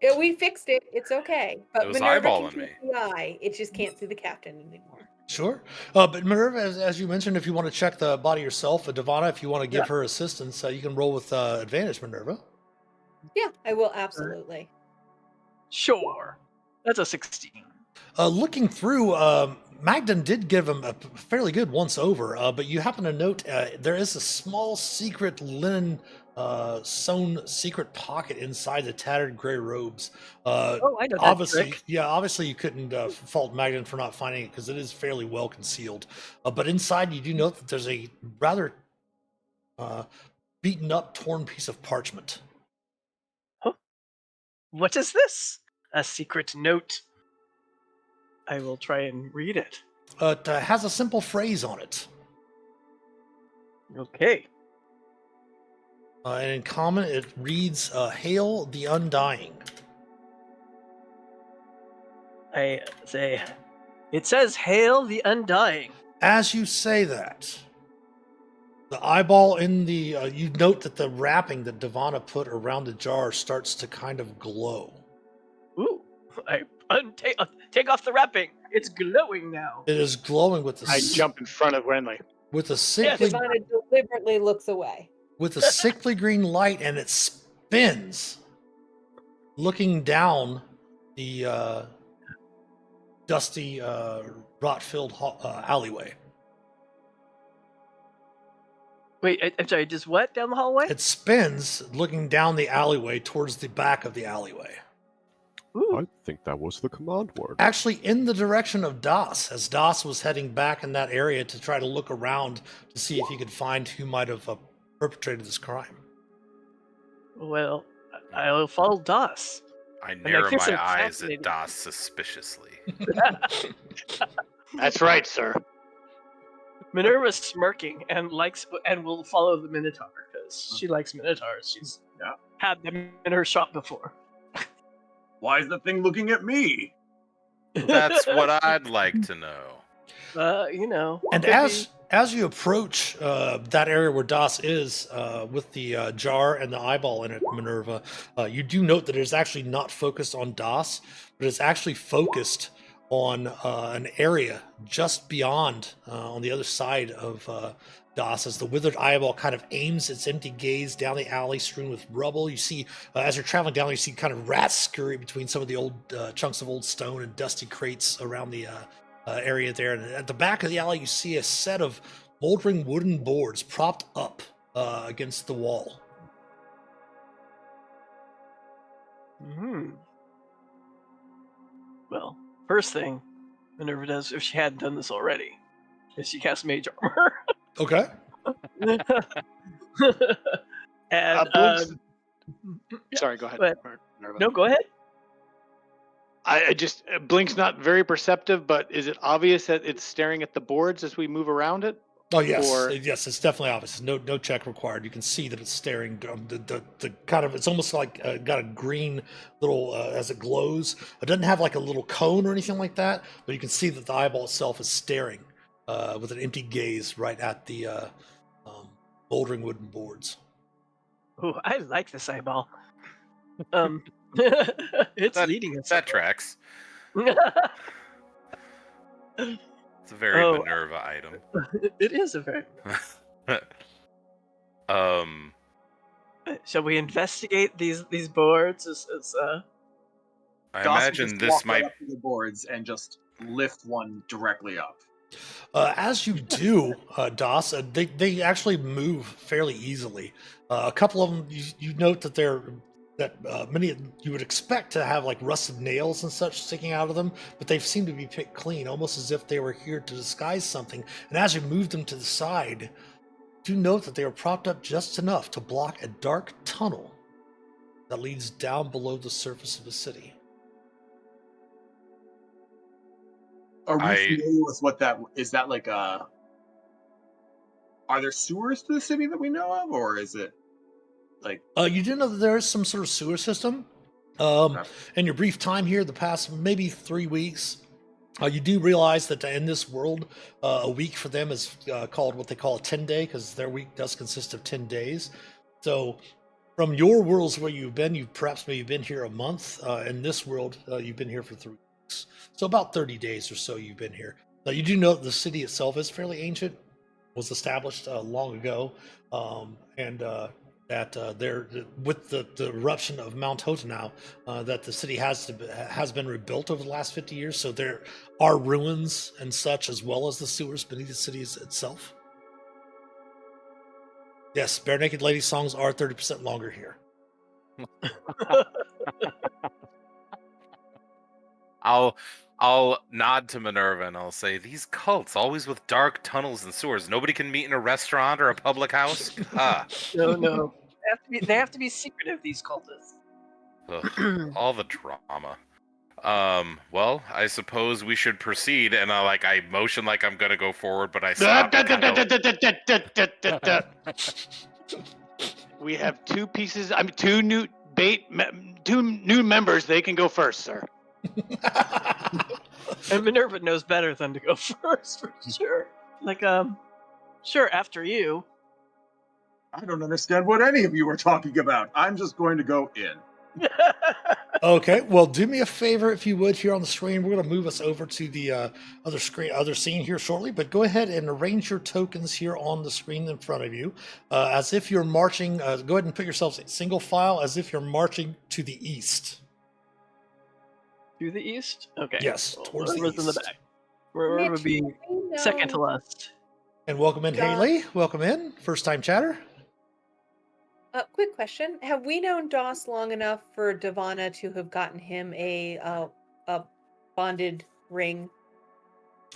Yeah, we fixed it. It's okay. But it was Minerva eyeballing can me. see the eye. It just can't see the captain anymore. Sure. But Minerva, as you mentioned, if you want to check the body yourself, Devana, if you want to give her assistance, you can roll with advantage, Minerva. Yeah, I will absolutely. Sure. That's a 16. Looking through, Magdan did give him a fairly good once over, but you happen to note there is a small secret linen sewn secret pocket inside the tattered gray robes. Oh, I know that Obviously, trick. yeah, obviously you couldn't fault Magdan for not finding it because it is fairly well concealed. But inside, you do note that there's a rather beaten up, torn piece of parchment. What is this? A secret note. I will try and read it. It has a simple phrase on it. Okay. And in common, it reads, Hail the Undying. I say, it says, Hail the Undying. As you say that, the eyeball in the, you note that the wrapping that Devana put around the jar starts to kind of glow. Ooh, take off the wrapping. It's glowing now. It is glowing with I the jump in front of Renly. with a sickly Savannah deliberately looks away. with a sickly green light, and it spins, looking down the dusty, rot-filled alleyway. Wait, I'm sorry, just what? Down the hallway? It spins, looking down the alleyway towards the back of the alleyway. Ooh. I think that was the command word. Actually, in the direction of Das, as Das was heading back in that area to try to look around to see if he could find who might have perpetrated this crime. Well, I'll follow Das. I narrow guess my I'm eyes at fascinated. Das suspiciously. That's right, sir. Minerva's smirking and will follow the Minotaur because she likes Minotaurs. She's had them in her shop before. Why is the thing looking at me? That's what I'd like to know. You know. And could as you approach that area where Das is, with the jar and the eyeball in it, Minerva, you do note that it is actually not focused on Das, but it's actually focused on an area just beyond, on the other side of Das, as the withered eyeball kind of aims its empty gaze down the alley strewn with rubble. You see, as you're traveling down, you see kind of rats scurry between some of the old chunks of old stone and dusty crates around the area there. And at the back of the alley, you see a set of moldering wooden boards propped up against the wall. Well, first thing Minerva does, if she hadn't done this already, is she casts Mage Armor. Okay. And Blink's- Sorry, go ahead. Go ahead. Minerva. no, go ahead. I just Blink's not very perceptive, but is it obvious that it's staring at the boards as we move around it? Oh yes, Or- yes, it's definitely obvious. No check required. You can see that it's staring. The kind of, it's almost like got a green little as it glows. It doesn't have like a little cone or anything like that, but you can see that the eyeball itself is staring with an empty gaze right at the moldering wooden boards. Oh, I like this eyeball. It's leading us. That tracks. It's a very Oh. Minerva item. It is a very. Shall we investigate these boards? I Dawson imagine just this walked might. right up to the boards and just lift one directly up. As you do, Das, they actually move fairly easily. A couple of them, you note that many you would expect to have like rusted nails and such sticking out of them, but they seem to be picked clean, almost as if they were here to disguise something. And as you move them to the side, do note that they are propped up just enough to block a dark tunnel that leads down below the surface of the city. Are we I- familiar with what that is? That like are there sewers to the city that we know of, or is it like? You do know that there is some sort of sewer system. In your brief time here, the past maybe 3 weeks, you do realize that in this world, a week for them is called what they call a 10-day, because their week does consist of 10 days. So from your worlds where you've been, you've perhaps maybe been here a month. In this world, you've been here for 3 weeks. So about 30 days or so you've been here. Now, you do know that the city itself is fairly ancient, was established long ago, and that there with the eruption of Mount Hotanau, that the city has been rebuilt over the last 50 years. So there are ruins and such, as well as the sewers beneath the city itself. Yes, Bare Naked Lady songs are 30% longer here. I'll nod to Minerva and I'll say, these cults, always with dark tunnels and sewers. Nobody can meet in a restaurant or a public house? Ah, No. They have to be secretive, these cultists. ugh, all the drama. Well, I suppose we should proceed, and I motion like I'm gonna go forward, but I stop. We have two new members. They can go first, sir. And Minerva knows better than to go first, for sure. Sure, after you. I don't understand what any of you are talking about. I'm just going to go in. Okay, well, do me a favor if you would here on the screen. We're going to move us over to the other scene here shortly, but go ahead and arrange your tokens here on the screen in front of you, as if you're marching. Go ahead and put yourselves in single file, as if you're marching to the east. To the east? Okay. Yes, towards the Minerva's in the east. back. Minerva would be second to last. And welcome in, John. Haley. Welcome in, first time chatter. Quick question: have we known Doss long enough for Devana to have gotten him a bonded ring?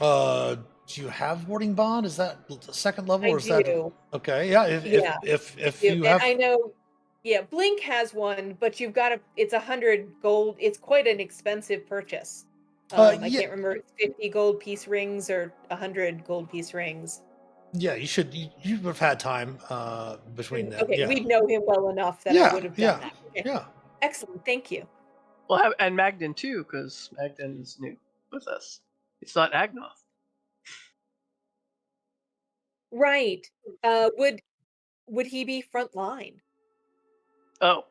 Do you have warding bond? Is that the second level, I or is that do. okay? Yeah, if you And have, I know, yeah, Blink has one, but you've got it's 100 gold. It's quite an expensive purchase. I yeah. can't remember. It's 50 gold piece rings or 100 gold piece rings. Yeah, you should. You would have had time between them. Okay, Yeah, we'd know him well enough that I would have done that. Okay. yeah. Excellent, thank you. Well, and Magden too, because Magden is new with us. It's not Agnoth. Right. Would he be front line? Oh.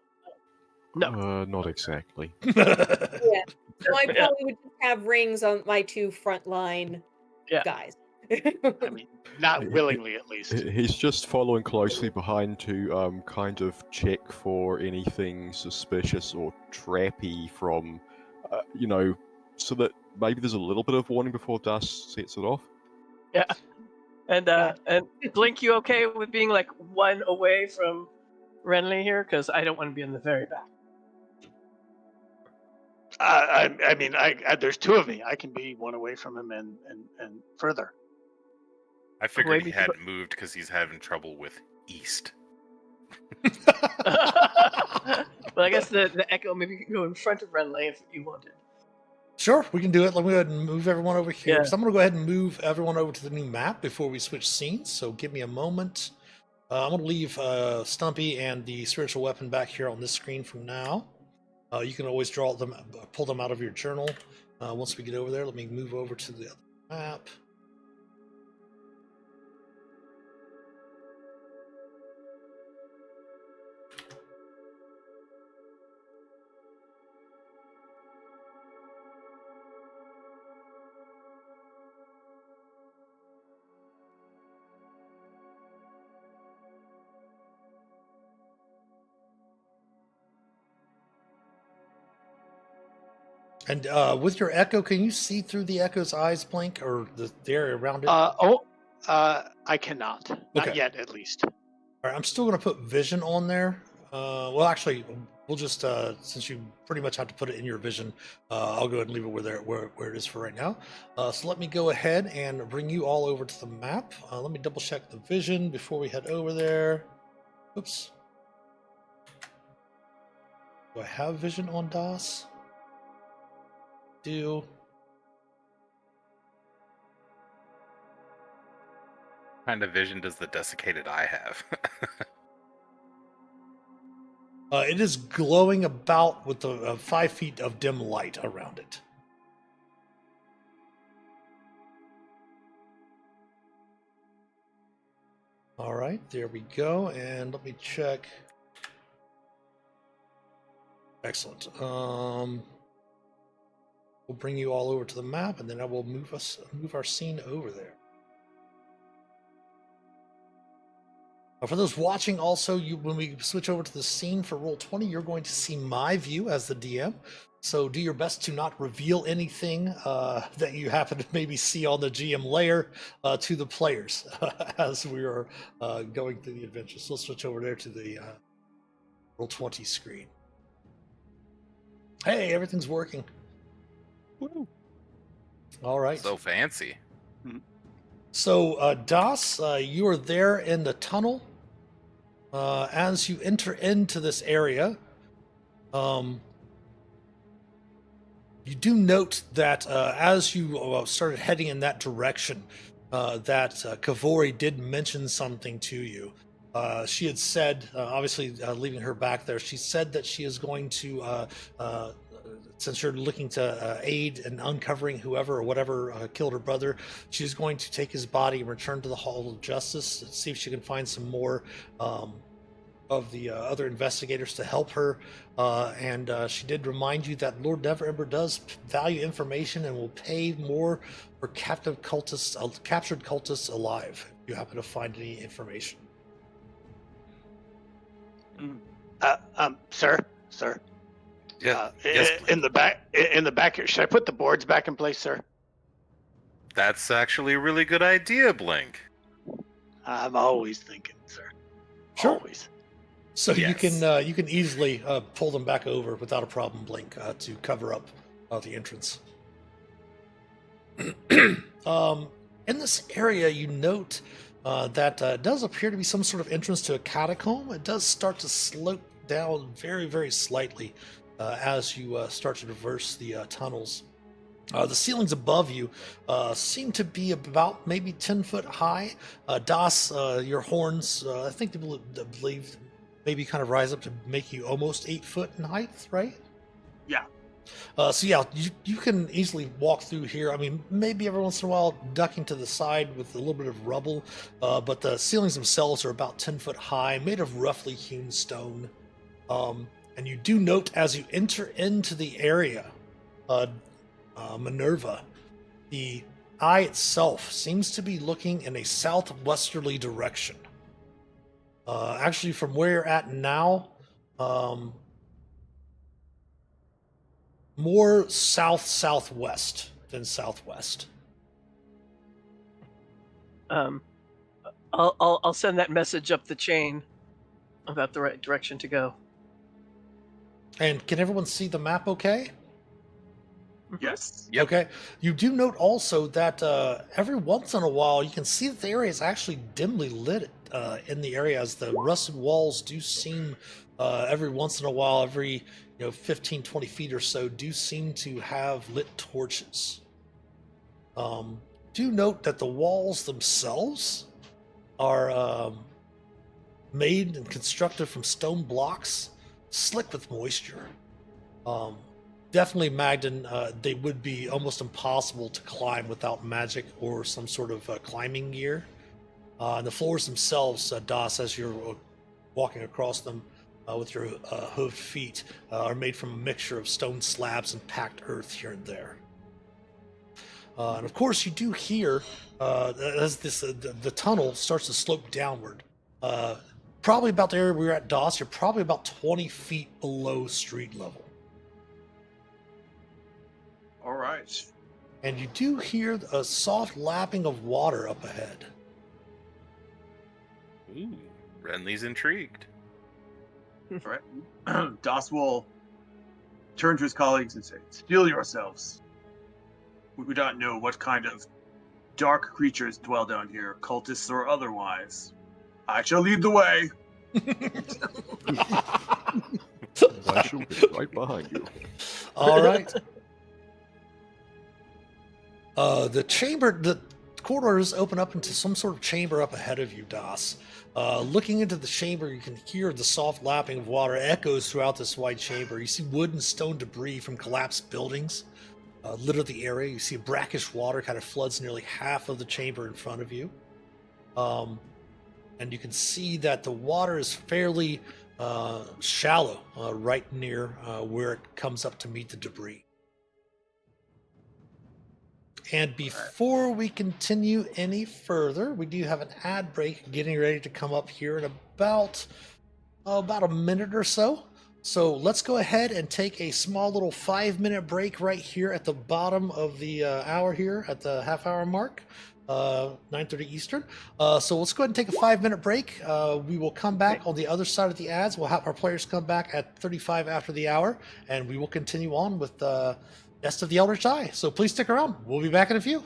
No. Not exactly. Yeah. So I Yeah. probably would just have rings on my two front line Yeah. guys. I mean, not willingly, at least. He's just following closely behind to kind of check for anything suspicious or trappy from, so that maybe there's a little bit of warning before Dust sets it off. Yeah. And Gotcha. and Blink, you okay with being like one away from Renly here? Because I don't want to be in the very back. I mean, there's two of me. I can be one away from him and further. I figured he Maybe- hadn't moved because he's having trouble with east. Well, I guess the echo maybe can go in front of Renly if you wanted. Sure, we can do it. Let me go ahead and move everyone over here. Yeah. So I'm going to go ahead and move everyone over to the new map before we switch scenes. So give me a moment. I'm going to leave Stumpy and the spiritual weapon back here on this screen from now. You can always pull them out of your journal. Once we get over there, let me move over to the other map. And with your echo, can you see through the echo's eyes, Blink, or the area around it? I cannot. Not Okay. yet, at least. All right, I'm still going to put vision on there. Well, actually, we'll just since you pretty much have to put it in your vision, I'll go ahead and leave it where it is for right now. So let me go ahead and bring you all over to the map. Let me double check the vision before we head over there. Oops. Do I have vision on DOS? Do. What kind of vision does the desiccated eye have? It is glowing about with the 5 feet of dim light around it. All right, there we go. And let me check. Excellent. We'll bring you all over to the map, and then I will move our scene over there. For those watching, also, when we switch over to the scene for Roll20, you're going to see my view as the DM. So do your best to not reveal anything that you happen to maybe see on the GM layer to the players as we are going through the adventure. So we'll switch over there to the Roll20 screen. Hey, everything's working. Woo. All right. So fancy. So, Das, you are there in the tunnel. As you enter into this area, you do note that as you started heading in that direction, that Kavori did mention something to you. She had said, obviously leaving her back there, she said that she is going to, since you're looking to aid in uncovering whoever or whatever killed her brother, she's going to take his body and return to the Hall of Justice and see if she can find some more of the other investigators to help her. And she did remind you that Lord Neverember does value information and will pay more for captured cultists alive if you happen to find any information. Sir. Yeah. Yes, In the back here. Should I put the boards back in place, sir? that's actually a really good idea, Blink. I'm always thinking, sir. Sure. Always. So Yes. you can easily pull them back over without a problem, Blink, to cover up the entrance. In this area, you note that it does appear to be some sort of entrance to a catacomb. It does start to slope down very, very slightly as you start to traverse the tunnels. The ceilings above you seem to be about maybe 10 foot high. Das, your horns, I think they believe maybe kind of rise up to make you almost 8 foot in height, right? Yeah. So yeah, you can easily walk through here. I mean, maybe every once in a while ducking to the side with a little bit of rubble, but the ceilings themselves are about 10 foot high, made of roughly hewn stone. And you do note as you enter into the area, Minerva, the eye itself seems to be looking in a southwesterly direction. Actually, from where you're at now, more southwest than southwest. I'll send that message up the chain about the right direction to go. And can everyone see the map okay? Yes. Yep. Okay. You do note also that every once in a while you can see that the area is actually dimly lit in the area, as the rusted walls do seem every once in a while, every 15, 20 feet or so, do seem to have lit torches. Do note that the walls themselves are made and constructed from stone blocks, slick with moisture. Definitely, Magden, they would be almost impossible to climb without magic or some sort of climbing gear. And the floors themselves, Das, as you're walking across them with your hooved feet, are made from a mixture of stone slabs and packed earth here and there. And of course, you do hear as the tunnel starts to slope downward. Probably about the area we were at, Das, you're probably about 20 feet below street level. All right. And you do hear a soft lapping of water up ahead. Ooh, Renly's intrigued. All right. Das will turn to his colleagues and say, "Steel yourselves. We do not know what kind of dark creatures dwell down here, cultists or otherwise. I shall lead the way." I shall be right behind you. All right. The corridors open up into some sort of chamber up ahead of you, Das. Looking into the chamber, you can hear the soft lapping of water echoes throughout this wide chamber. You see wood and stone debris from collapsed buildings litter the area. You see brackish water kind of floods nearly half of the chamber in front of you. And you can see that the water is fairly shallow right near where it comes up to meet the debris. And before we continue any further, we do have an ad break getting ready to come up here in about a minute or so. So let's go ahead and take a small little 5-minute break right here at the bottom of the hour here at the half-hour mark, 9:30 Eastern. So let's go ahead and take a 5-minute break. We will come back on the other side of the ads. We'll have our players come back at 35 after the hour, and we will continue on with Nest of the Eldritch Eye. So please stick around. We'll be back in a few.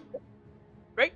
Great.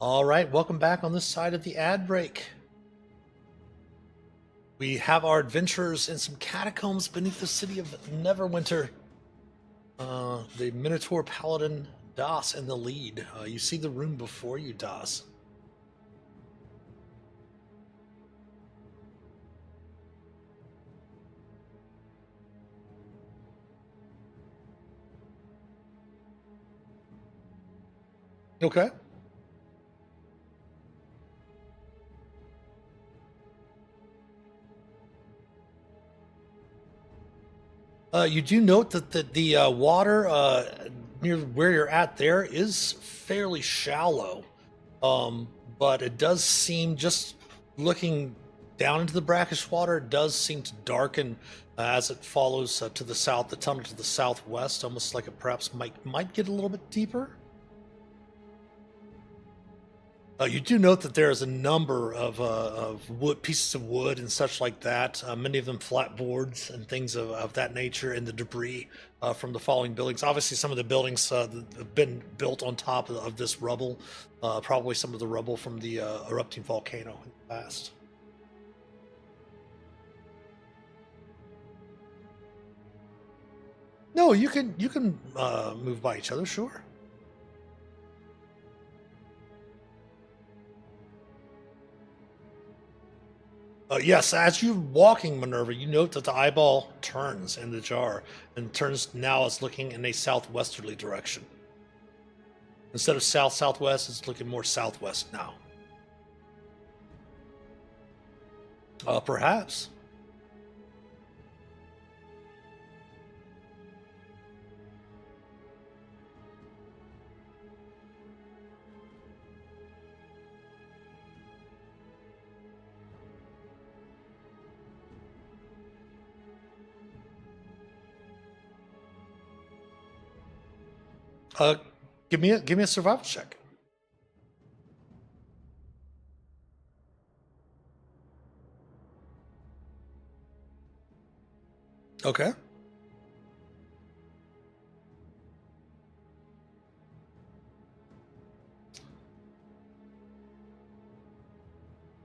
All right, welcome back on this side of the ad break. We have our adventurers in some catacombs beneath the city of Neverwinter. The Minotaur Paladin Das in the lead. You see the room before you, Das. Okay. You do note that the water near where you're at there is fairly shallow, but it does seem, just looking down into the brackish water, it does seem to darken as it follows to the south, the tunnel to the southwest, almost like it perhaps might get a little bit deeper. You do note that there is a number of wood, pieces of wood and such like that, many of them flat boards and things of that nature, and the debris from the falling buildings. Obviously, some of the buildings have been built on top of this rubble, probably some of the rubble from the erupting volcano in the past. No, you can move by each other, sure. Yes, as you're walking, Minerva, you note that the eyeball turns in the jar and turns now as looking in a southwesterly direction. Instead of south-southwest, it's looking more southwest now. Perhaps. Give me a survival check. Okay.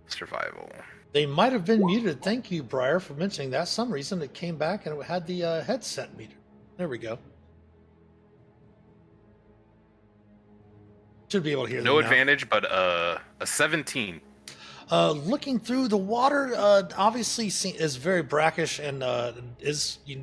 Survival. They might have been muted. Thank you, Briar, for mentioning that. Some reason it came back and it had the headset meter. There we go. Should be able to hear them No now. advantage, but a 17. Looking through the water, obviously is very brackish and is you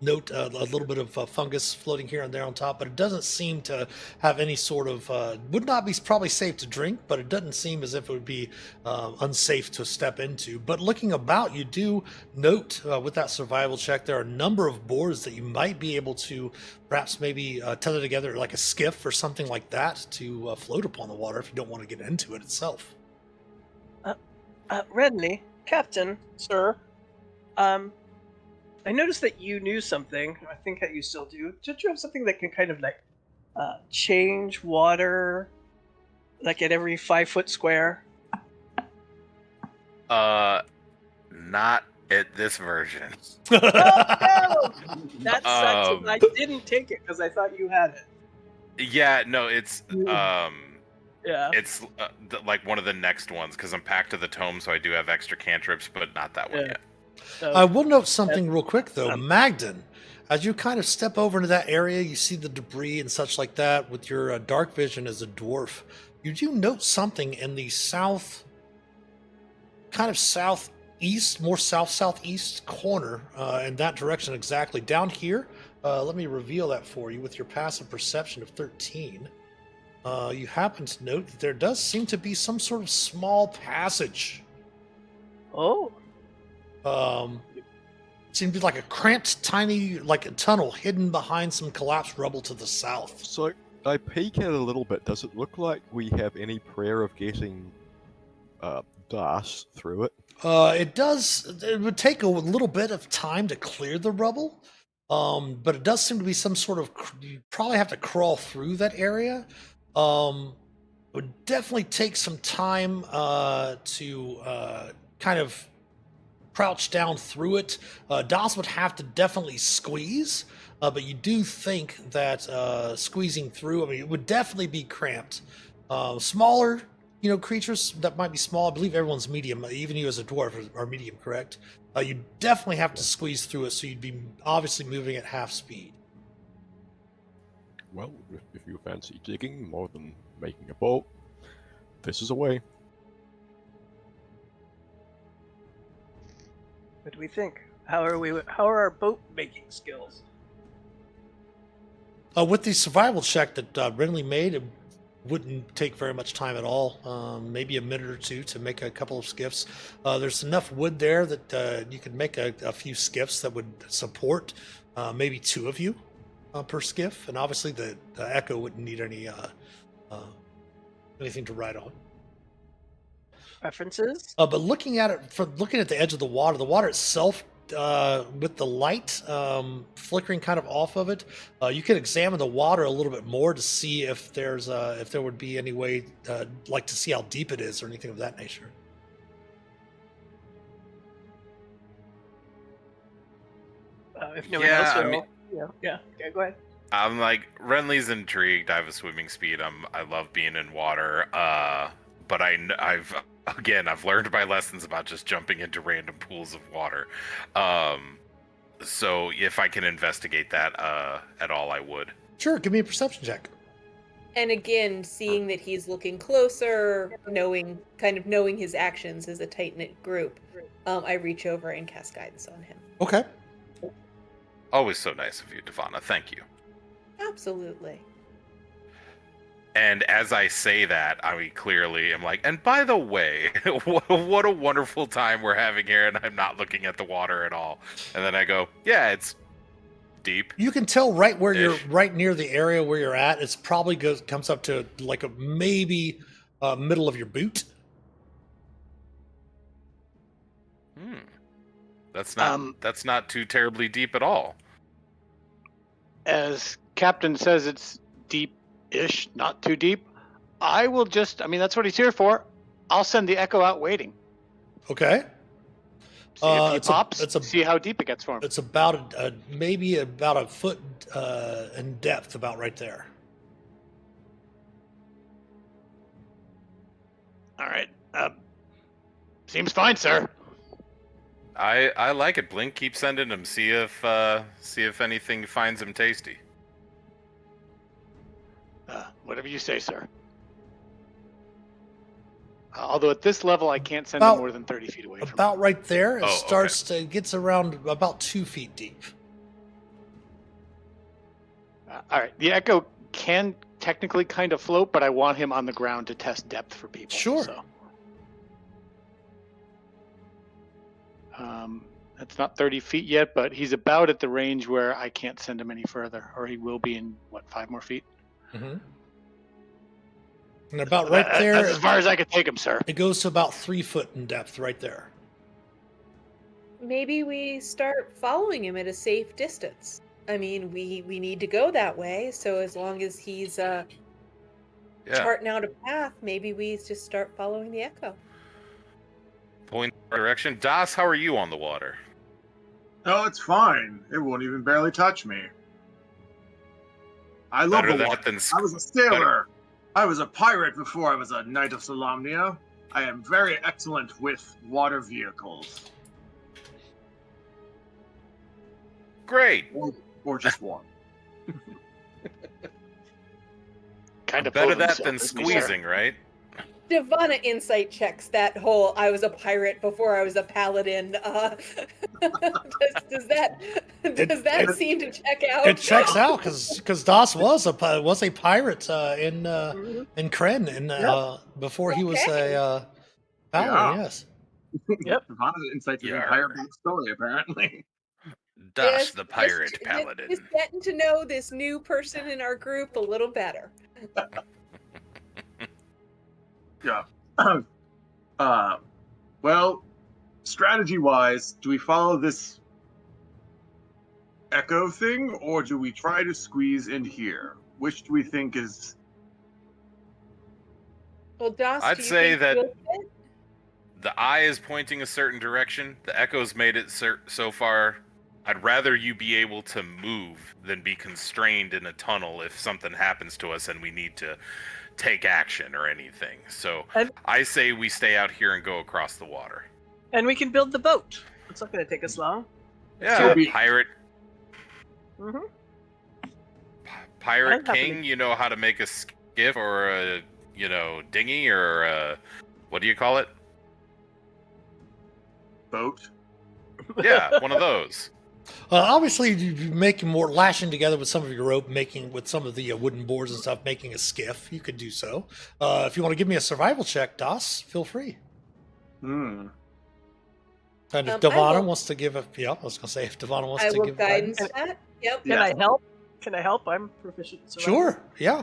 note a little bit of fungus floating here and there on top, but it doesn't seem to have any sort of would not be probably safe to drink, but it doesn't seem as if it would be unsafe to step into. But looking about, you do note with that survival check, there are a number of boards that you might be able to perhaps maybe tether together like a skiff or something like that to float upon the water if you don't want to get into it itself. Redney, Captain, sir, I noticed that you knew something. I think that you still do. Did you have something that can kind of like change water, like at every 5 foot square? Not at this version. Oh no! That sucks. I didn't take it because I thought you had it. Yeah, no, it's Yeah. it's like one of the next ones because I'm packed to the tome, so I do have extra cantrips, but not that one Yeah. yet. I will note something real quick, though. Magden, as you kind of step over into that area, you see the debris and such like that with your dark vision as a dwarf. You do note something in the south, kind of southeast, more south-southeast corner in that direction exactly. Down here, let me reveal that for you with your passive perception of 13. You happen to note that there does seem to be some sort of small passage. Oh. It seemed to be like a cramped, tiny, like a tunnel hidden behind some collapsed rubble to the south. So I peek at it a little bit. Does it look like we have any prayer of getting Das through it? It does. It would take a little bit of time to clear the rubble, but it does seem to be some sort of. You probably have to crawl through that area. It would definitely take some time to kind of crouch down through it. Das would have to definitely squeeze, but you do think that squeezing through, I mean, it would definitely be cramped. Smaller, creatures that might be small. I believe everyone's medium. Even you as a dwarf are medium, correct? You definitely have to squeeze through it, so you'd be obviously moving at half speed. Well, if you fancy digging more than making a boat, this is a way. What do we think? How are our boat making skills? With the survival check that Renly made, it wouldn't take very much time at all. Maybe a minute or two to make a couple of skiffs. There's enough wood there that you could make a few skiffs that would support maybe 2 of you per skiff, and obviously the Echo wouldn't need anything to ride on. References? But looking at the edge of the water itself, with the light flickering kind of off of it, you can examine the water a little bit more to see if there would be any way, like to see how deep it is or anything of that nature. If no one else I will. mean- Yeah, go ahead. I'm like, Renly's intrigued. I have a swimming speed. I love being in water. But I've learned my lessons about just jumping into random pools of water. So if I can investigate that at all, I would. Sure, give me a perception check. And again, seeing that he's looking closer, knowing his actions as a tight-knit group, I reach over and cast guidance on him. Okay. Always so nice of you, Devana. Thank you. Absolutely. And as I say that, I clearly am like, and by the way, what a wonderful time we're having here, and I'm not looking at the water at all. And then I go, yeah, it's deep. You can tell right where you're, right near the area where you're at. It's probably comes up to like a maybe middle of your boot. That's not too terribly deep at all. As Captain says, it's deep-ish, not too deep. I will that's what he's here for. I'll send the Echo out waiting. Okay. See if he pops, see how deep it gets for him. It's about maybe about a foot in depth, about right there. All right. Seems fine, sir. I like it. Blink, keep sending him. See if anything finds him tasty. Whatever you say, sir. Although at this level, I can't send him more than 30 feet away from him. About right there. It okay. Gets around about 2 feet deep. All right. The Echo can technically kind of float, but I want him on the ground to test depth for people. Sure. So. That's not 30 feet yet, but he's about at the range where I can't send him any further, or he will be in, 5 more feet? Mm-hmm. And about right there. That's as far as I could take him, sir. It goes to about 3 foot in depth right there. Maybe we start following him at a safe distance. I mean, we need to go that way, so as long as he's charting out a path, maybe we just start following the Echo. Point direction. Das, how are you on the water? Oh, it's fine. It won't even barely touch me. I love the water. I was a sailor. I was a pirate before I was a Knight of Solamnia. I am very excellent with water vehicles. Great. Or just one. Kind of better that than squeezing, right? Devana insight checks that whole I was a pirate before I was a paladin. Does that seem to check out? It checks out because Das was a pirate in Kren before he was a paladin. Yes. Yep. Devana's insight to the entire story apparently. Das, the pirate paladin. Just getting to know this new person in our group a little better. Yeah. Well, strategy-wise, do we follow this Echo thing, or do we try to squeeze in here? Which do we think is... Well, Das, I'd say that the eye is pointing a certain direction. The Echo's made it so far I'd rather you be able to move than be constrained in a tunnel if something happens to us and we need to take action or anything. So And- I say we stay out here and go across the water. And we can build the boat. It's not going to take us long. Yeah, be- pirate Mm-hmm. Pirate I'm happy King, you know how to make a skiff or a, dinghy or what do you call it? Boat. Yeah, one of those. Obviously, you making more lashing together with some of your rope, making with some of the wooden boards and stuff, making a skiff. You could do so. If you want to give me a survival check, Das, feel free. Hmm. And if I Devana will- wants to give a, I was gonna say if Devana wants I to will give guidance guidance. that. Yep. Can Yes. I help? Can I help? I'm proficient in survival. Sure, yeah,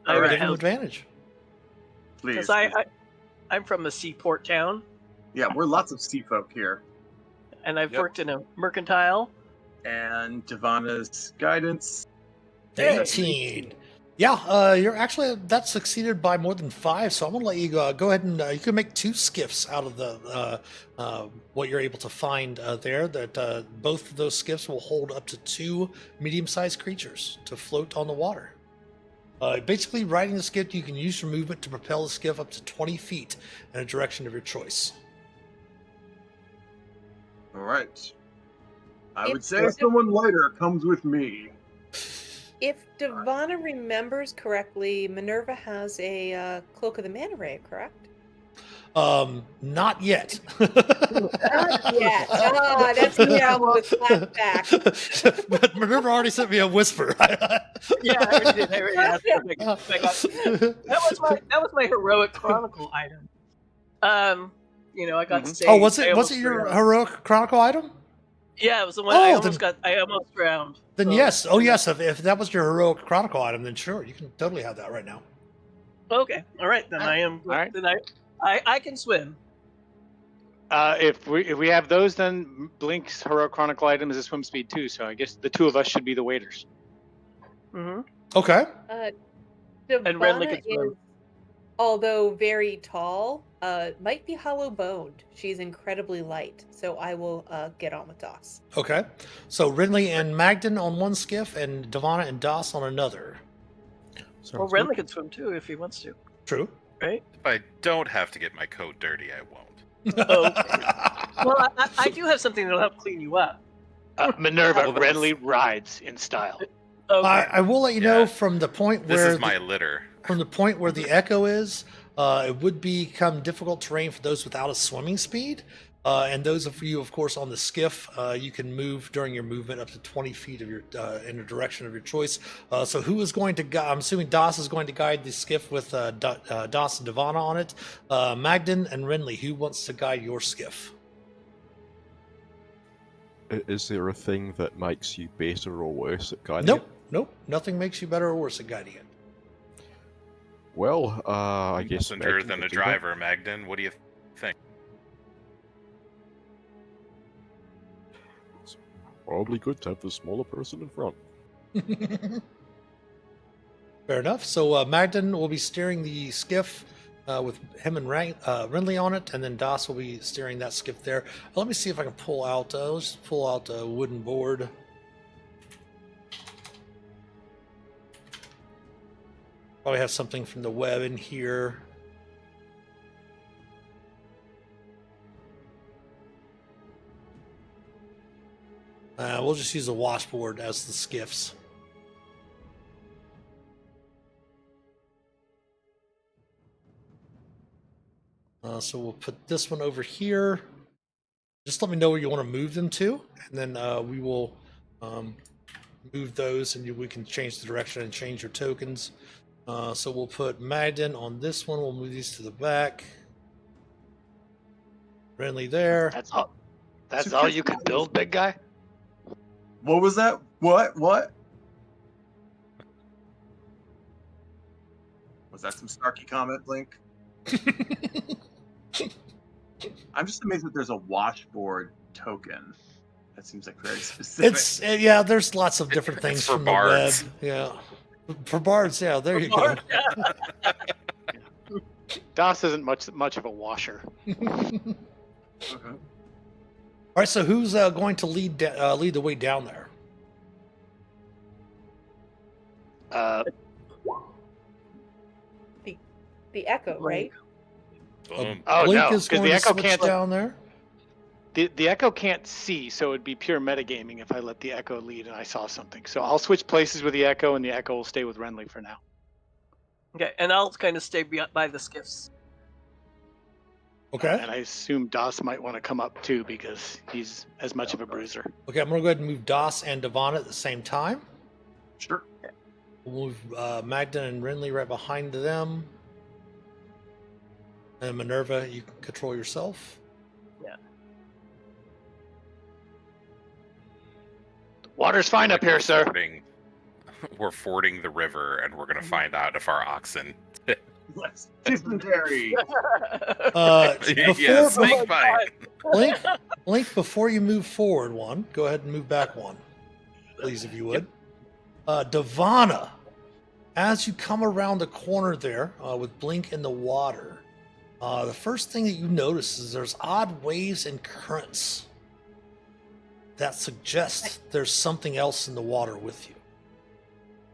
I All right. give him help. advantage. Please. Because I'm from a seaport town, Yeah, we're lots of sea folk here. and I've Yep. worked in a mercantile. And Devana's guidance. 18. Yeah, you're actually that's succeeded by more than 5. So I'm gonna let you go ahead and you can make 2 skiffs out of the what you're able to find there. That both of those skiffs will hold up to 2 medium-sized creatures to float on the water. Basically, riding the skiff, you can use your movement to propel the skiff up to 20 feet in a direction of your choice. All right. I If would say there's a- someone lighter comes with me. If Devana remembers correctly, Minerva has a Cloak of the Manta Ray, correct? Not yet. Not yet. Ah, that's down with flashback. But Minerva already sent me a whisper. Yeah, I already did. I already asked. That was my heroic chronicle item. I got saved. Oh, was I it almost your drowned. heroic chronicle item? Yeah, it was the one Oh, I then- almost drowned. Then So- yes. Oh yes. If that was your heroic chronicle item, then sure, you can totally have that right now. Okay. All right. Then I am. All right. Then I can swim. If we have those, then Blink's heroic chronicle item is a swim speed too. So I guess the 2 of us should be the waiters. Mm-hmm. Okay. And Renly Devana can swim. is, although very tall, might be hollow boned. She's incredibly light, so I will get on with Das. Okay. So Rinley and Magden on one skiff, and Devana and Das on another. Well, Sounds good. Renly can swim too if he wants to. True. Right? If I don't have to get my coat dirty, I won't. Well, I do have something that'll help clean you up. Minerva Well, that's- Renly rides in style. Okay. I will let you know Yeah. from the point This where is my litter. from the point where the echo is, it would become difficult terrain for those without a swimming speed. And those of you, of course, on the skiff, you can move during your movement up to 20 feet of your in the direction of your choice. So who is going to guide? I'm assuming Das is going to guide the skiff with Das and Devana on it. Magden and Renly, who wants to guide your skiff? Is there a thing that makes you better or worse at guiding Nope, it? nope. Nothing makes you better or worse at guiding it. Well, I guess Messenger Magden than could a do that. driver, Magden. What do you think? It's probably good to have the smaller person in front. Fair enough. So Magden will be steering the skiff with him and Renly on it, and then Das will be steering that skiff there. Let me see if I can pull out. Let's just pull out a wooden board. Probably have something from the web in here. We'll just use a washboard as the skiffs. So we'll put this one over here. Just let me know where you want to move them to, and then we will move those, and we can change the direction and change your tokens. So we'll put Magden on this one. We'll move these to the back. Renly there. That's all. That's all you can build, big guy. What was that? What? Was that some snarky comment, Blink? I'm just amazed that there's a washboard token. That seems like very specific. It's yeah. There's lots of different It's things for from bards. the web. Yeah, for bards. Yeah, there you go. Das isn't much of a washer. Okay. right, so who's going to lead the way down there? The echo, right? Boom. Oh Blink no, is because going the to echo switch can't. down there. The echo can't see, so it'd be pure metagaming if I let the echo lead and I saw something. So I'll switch places with the echo, and the echo will stay with Renly for now. Okay, and I'll kind of stay by the skiffs. Okay. And I assume Das might want to come up too because he's as much of a bruiser. Okay, I'm going to go ahead and move Das and Devon at the same time. Sure. We'll move Magda and Renly right behind them. And Minerva, you can control yourself. Yeah. Water's fine up here, sir. We're fording the river, and we're going to find out if our oxen. Yes. Dysentery. Yeah, snake bite. Blink, before you move forward one, go ahead and move back one, please, if you would. Devana, as you come around the corner there with Blink in the water, the first thing that you notice is there's odd waves and currents that suggest there's something else in the water with you.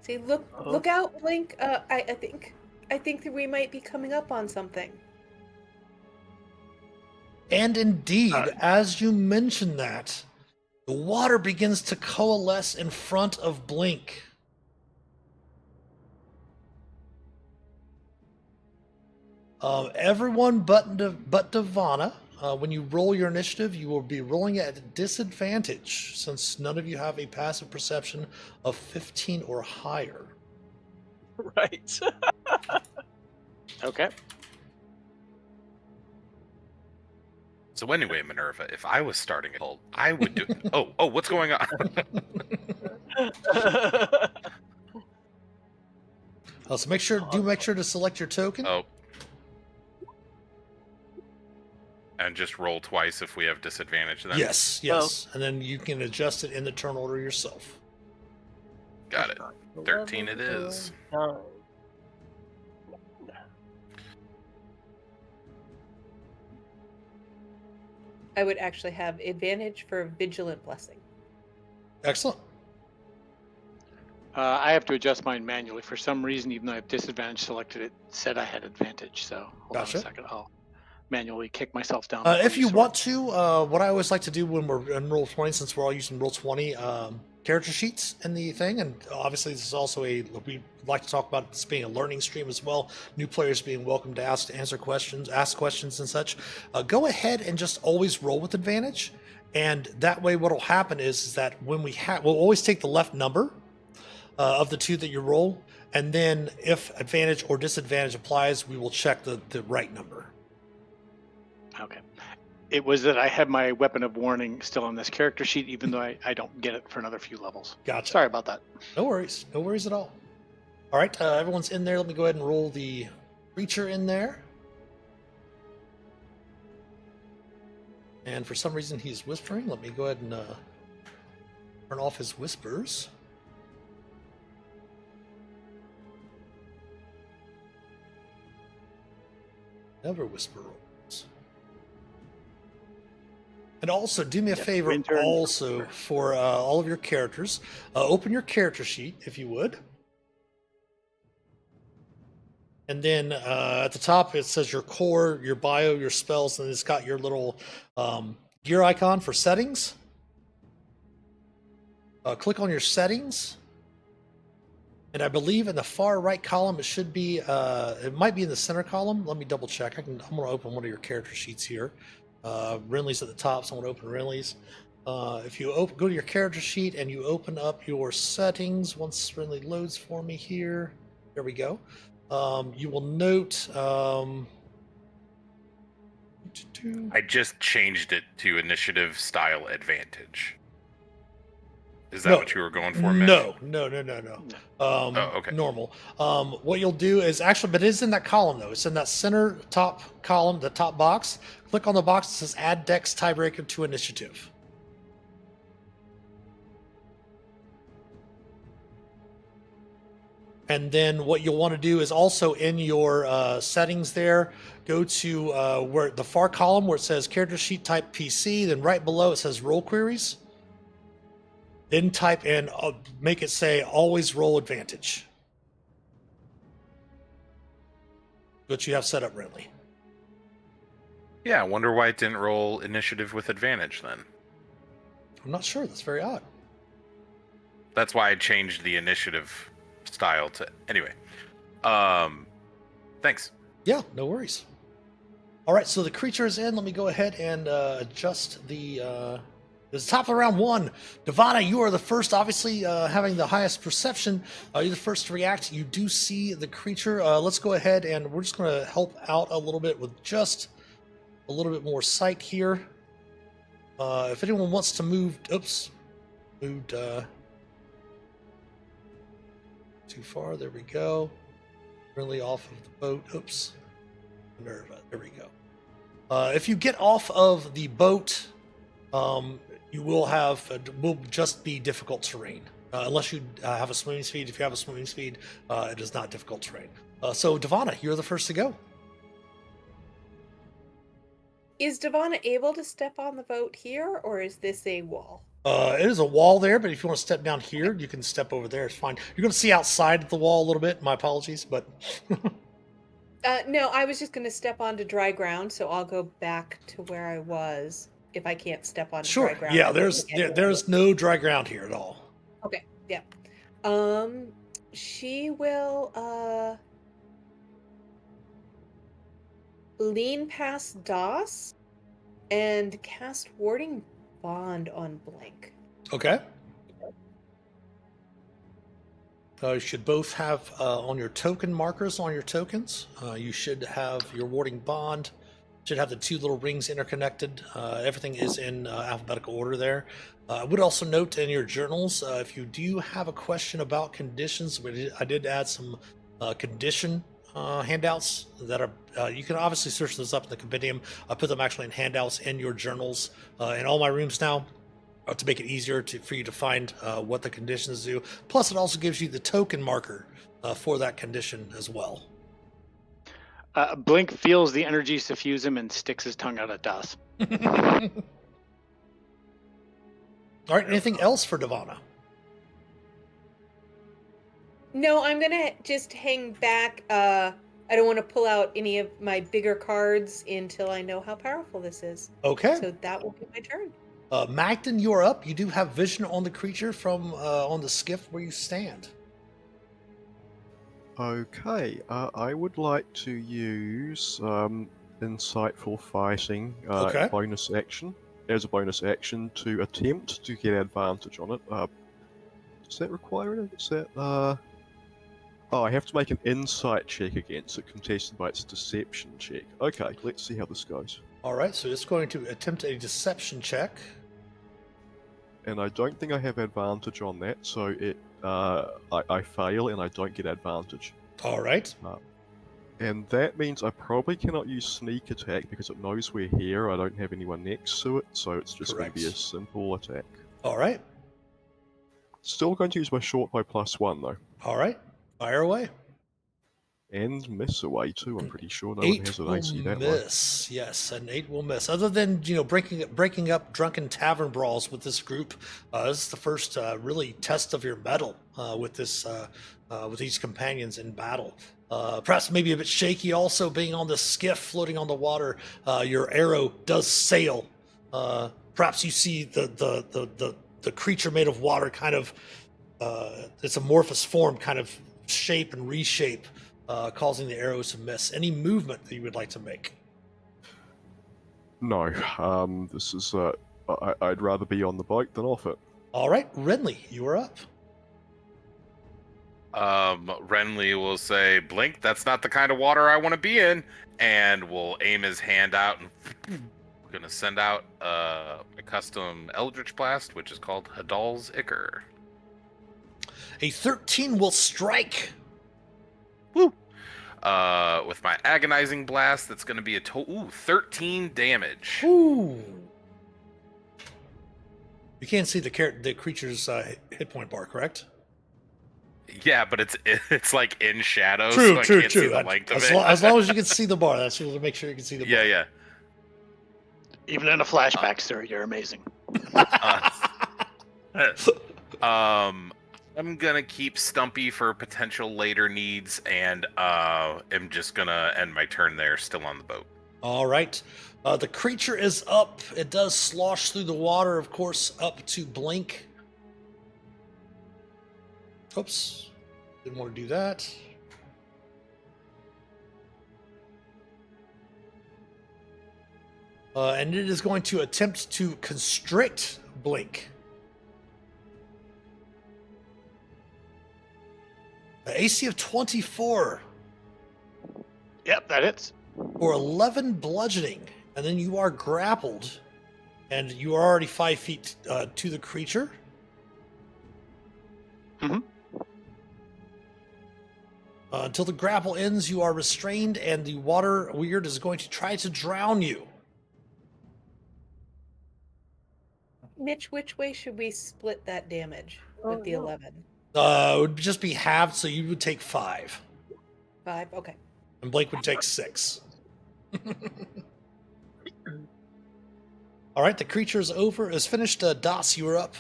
See, look out, Blink. I think that we might be coming up on something. And indeed, as you mention that, the water begins to coalesce in front of Blink. Everyone but Devana, when you roll your initiative, you will be rolling at a disadvantage since none of you have a passive perception of 15 or higher. Right. Okay. So anyway, Minerva, if I was starting a cult, I would do. Oh, what's going on? So make sure to select your token. Oh. And just roll twice if we have disadvantage then? Yes. And then you can adjust it in the turn order yourself. Got it. 13 it is. I would actually have advantage for Vigilant Blessing. Excellent. I have to adjust mine manually. For some reason, even though I have disadvantage selected, it said I had advantage. So hold on a second. I'll manually kick myself down. If you want to, what I always like to do when we're in Roll20, since we're all using Roll20 character sheets in the thing, and obviously this is also we like to talk about this being a learning stream as well, new players being welcome to ask questions and such. Go ahead and just always roll with advantage, and that way what will happen is that when we'll always take the left number of the two that you roll, and then if advantage or disadvantage applies, we will check the right number. Okay. It was that I had my weapon of warning still on this character sheet, even though I don't get it for another few levels. Gotcha. Sorry about that. No worries at all. All right, everyone's in there. Let me go ahead and roll the creature in there. And for some reason he's whispering. Let me go ahead and turn off his whispers. Never whisper rolls. And also, do me a favor, also, for all of your characters, open your character sheet, if you would. And then at the top, it says your core, your bio, your spells, and it's got your little gear icon for settings. Click on your settings. And I believe in the far right column, it should be, it might be in the center column. Let me double check. I'm going to open one of your character sheets here. Renly's at the top, so I'm going to open Renly's. If you go to your character sheet and you open up your settings, once Renly loads for me here, there we go. You will note. I just changed it to initiative style advantage. Is that what you were going for, Mitch? No. Okay. Normal. What you'll do is actually, but it is in that column though. It's in that center top column, the top box. Click on the box that says Add Dex Tiebreaker to Initiative. And then what you'll want to do is also in your settings there, go to where the far column where it says character sheet type PC, then right below it says roll queries. Then type in, make it say always roll advantage. What you have set up, Renly. Yeah, I wonder why it didn't roll initiative with advantage then. I'm not sure. That's very odd. That's why I changed the initiative style to anyway. Thanks. Yeah, no worries. All right, so the creature is in. Let me go ahead and adjust the. This is top of round one. Devana, you are the first, obviously having the highest perception. You're the first to react. You do see the creature. Let's go ahead and we're just going to help out a little bit with just a little bit more sight here. If anyone wants to move, moved too far. There we go. Really off of the boat. Oops. Minerva. There we go. If you get off of the boat, you will have will just be difficult terrain unless you have a swimming speed. If you have a swimming speed, it is not difficult terrain. So Devana, you're the first to go. Is Devana able to step on the boat here, or is this a wall? It is a wall there, but if you want to step down here, you can step over there. It's fine. You're going to see outside the wall a little bit. My apologies, but no, I was just going to step onto dry ground, so I'll go back to where I was if I can't step onto sure. dry ground. Yeah, there's no dry ground here at all. Okay. Yeah. She will lean past Doss and cast Warding Bond on Blink. Okay. You should both have on your token markers on your tokens. You should have your Warding Bond. Should have the two little rings interconnected. Everything is in alphabetical order there. I would also note in your journals, if you do have a question about conditions, I did add some condition handouts that are, you can obviously search those up in the compendium. I put them actually in handouts in your journals in all my rooms now to make it easier for you to find what the conditions do. Plus, it also gives you the token marker for that condition as well. Blink feels the energy suffuse him and sticks his tongue out at Doss. All right, anything else for Devana? No, I'm gonna just hang back. I don't want to pull out any of my bigger cards until I know how powerful this is. Okay. So that will be my turn. Magden, you're up. You do have vision on the creature from on the skiff where you stand. Okay, I would like to use insightful fighting Okay. bonus action as a bonus action to attempt to get advantage on it. Does that require it? Is that Oh, I have to make an insight check against it, contested by its deception check. Okay, let's see how this goes. All right, so it's going to attempt a deception check. And I don't think I have advantage on that, so I fail and I don't get advantage. All right. And that means I probably cannot use sneak attack because it knows we're here. I don't have anyone next to it, so it's just going to be a simple attack. All right. Still going to use my short bow +1 though. All right. Fire away. And miss away too. I'm pretty sure no 8 one has an will AC that miss. Yes, an 8 will miss. Other than breaking up drunken tavern brawls with this group, this is the first really test of your mettle with these companions in battle. Perhaps maybe a bit shaky. Also, being on the skiff floating on the water, your arrow does sail. Perhaps you see the creature made of water kind of its amorphous form kind of shape and reshape. Causing the arrows to miss. Any movement that you would like to make? No. This is. I'd rather be on the boat than off it. All right, Renly, you are up. Renly will say, "Blink, that's not the kind of water I want to be in," and will aim his hand out and gonna send out a custom Eldritch Blast, which is called Hadal's Ichor. A 13 will strike. Woo! With my agonizing blast, that's going to be a 13 damage. Ooh. You can't see the creature's hit point bar, correct? Yeah, but it's like in shadow, True, so I true, can't see true. the length of As, it. as long as you can see the bar, that's to make sure you can see the bar. Yeah, Even in a flashback, sir, you're amazing. yeah. I'm gonna keep Stumpy for potential later needs, and am just gonna end my turn there, still on the boat. All right. The creature is up. It does slosh through the water, of course, up to Blink. Oops. Didn't want to do that. And it is going to attempt to constrict Blink. The AC of 24 Yep, that hits. for 11 bludgeoning. And then you are grappled. And you are already 5 feet to the creature. Mhm. Until the grapple ends, you are restrained, and the water weird is going to try to drown you. Mitch, which way should we split that damage with the 11? It would just be halved, so you would take 5. 5? Okay. And Blake would take 6. All right, the creature is finished. Das, you are up.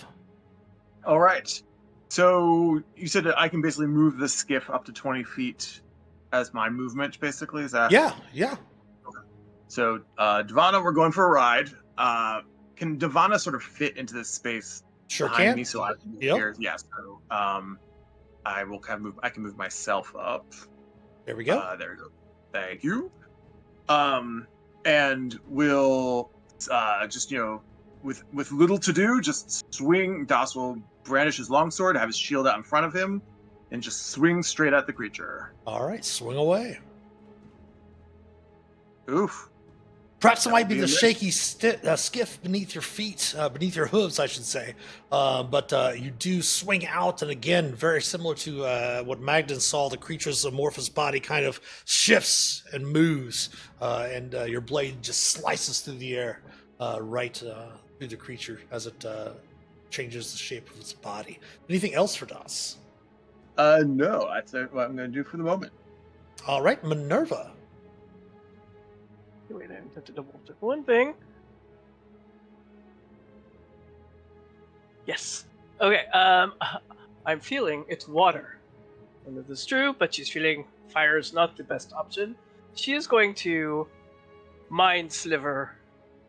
All right. So you said that I can basically move the skiff up to 20 feet as my movement, basically? Is that? Yeah. So, Devana, we're going for a ride. Can Devana sort of fit into this space Sure behind can. me so I can move Yep. here? Yeah, so I will kind of move. I can move myself up. There we go. There we go. Thank you. And we'll just with little to do, just swing. Das will brandish his longsword, have his shield out in front of him, and just swing straight at the creature. All right, swing away. Oof. Perhaps it That might would be be the a miss. shaky skiff beneath your feet, beneath your hooves, I should say. But you do swing out, and again, very similar to what Magden saw, the creature's amorphous body kind of shifts and moves, and your blade just slices through the air, right through the creature as it changes the shape of its body. Anything else for Das? No, that's what I'm going to do for the moment. All right, Minerva. Wait, I have to double check one thing. Yes. Okay. I'm feeling it's water. And this is true, but she's feeling fire is not the best option. She is going to mind sliver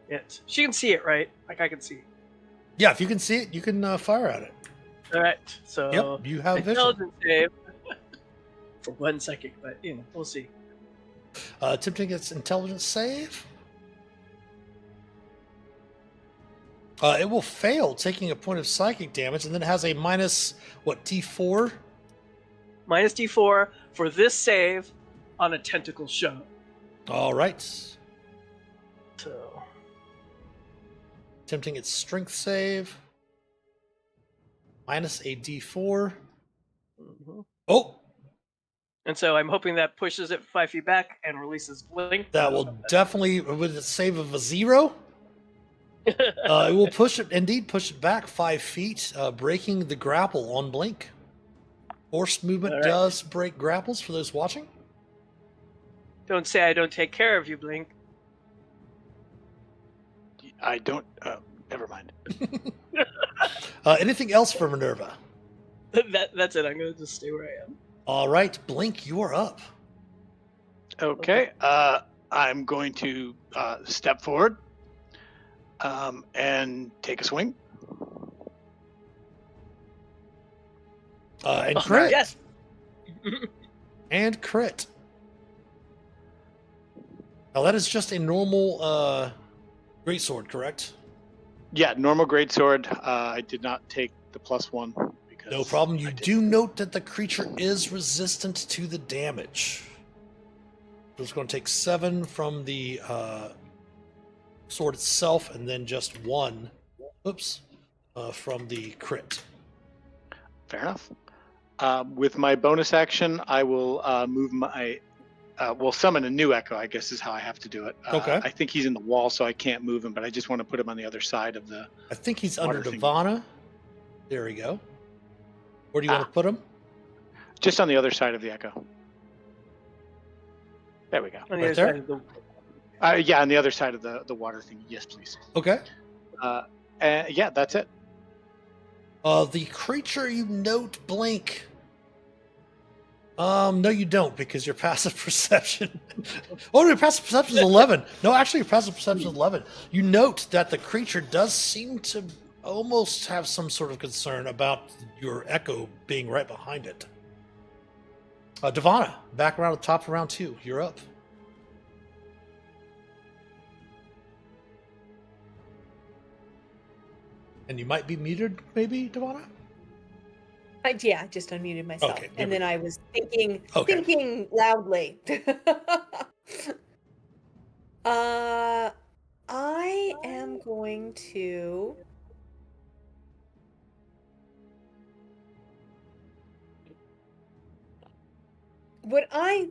it. She can see it, right? Like I can see. Yeah, if you can see it, you can fire at it. All right. So Yep, you have vision. intelligence save for 1 second, but we'll see. Attempting its intelligence save. It will fail, taking a point of psychic damage, and then it has a minus, D4? Minus D4 for this save on a tentacle show. All right. So Attempting its strength save. Minus a D4. mhm. Oh, And so I'm hoping that pushes it 5 feet back and releases Blink. that will definitely, with a save of a 0, it will push it back 5 feet, breaking the grapple on Blink. Forced movement All right. does break grapples for those watching. Don't say I don't take care of you, Blink. I don't. Never mind. Anything else for Minerva? That's it. I'm going to just stay where I am. All right, Blink, you are up. Okay. I'm going to step forward and take a swing. And Oh, crit. yes. And crit. Now that is just a normal greatsword, correct? Yeah, normal greatsword. I did not take the +1 because No problem. You I didn't- do note that the creature is resistant to the damage. So it's going to take 7 from the sword itself, and then just 1. Oops, from the crit. Fair enough. With my bonus action, I will move my. Well, summon a new echo, I guess is how I have to do it. Okay. I think he's in the wall, so I can't move him, but I just want to put him on the other side of the. I think he's Water under thing. Devana. There we go. Where do you want to put him? Just on the other side of the echo. There we go. On the Right other there? side of the Yeah, on the other side of the water thing. Yes, please. Okay. Yeah, that's it. The creature you note, Blink. No, you don't, because your passive perception. Oh, your passive perception is 11. No, actually, your passive perception is 11. You note that the creature does seem to almost have some sort of concern about your echo being right behind it. Devana, back around the top of round 2. You're up. And you might be muted, maybe, Devana? Yeah, I just unmuted myself. Okay, there And we then I was thinking Okay. thinking loudly. I am going to I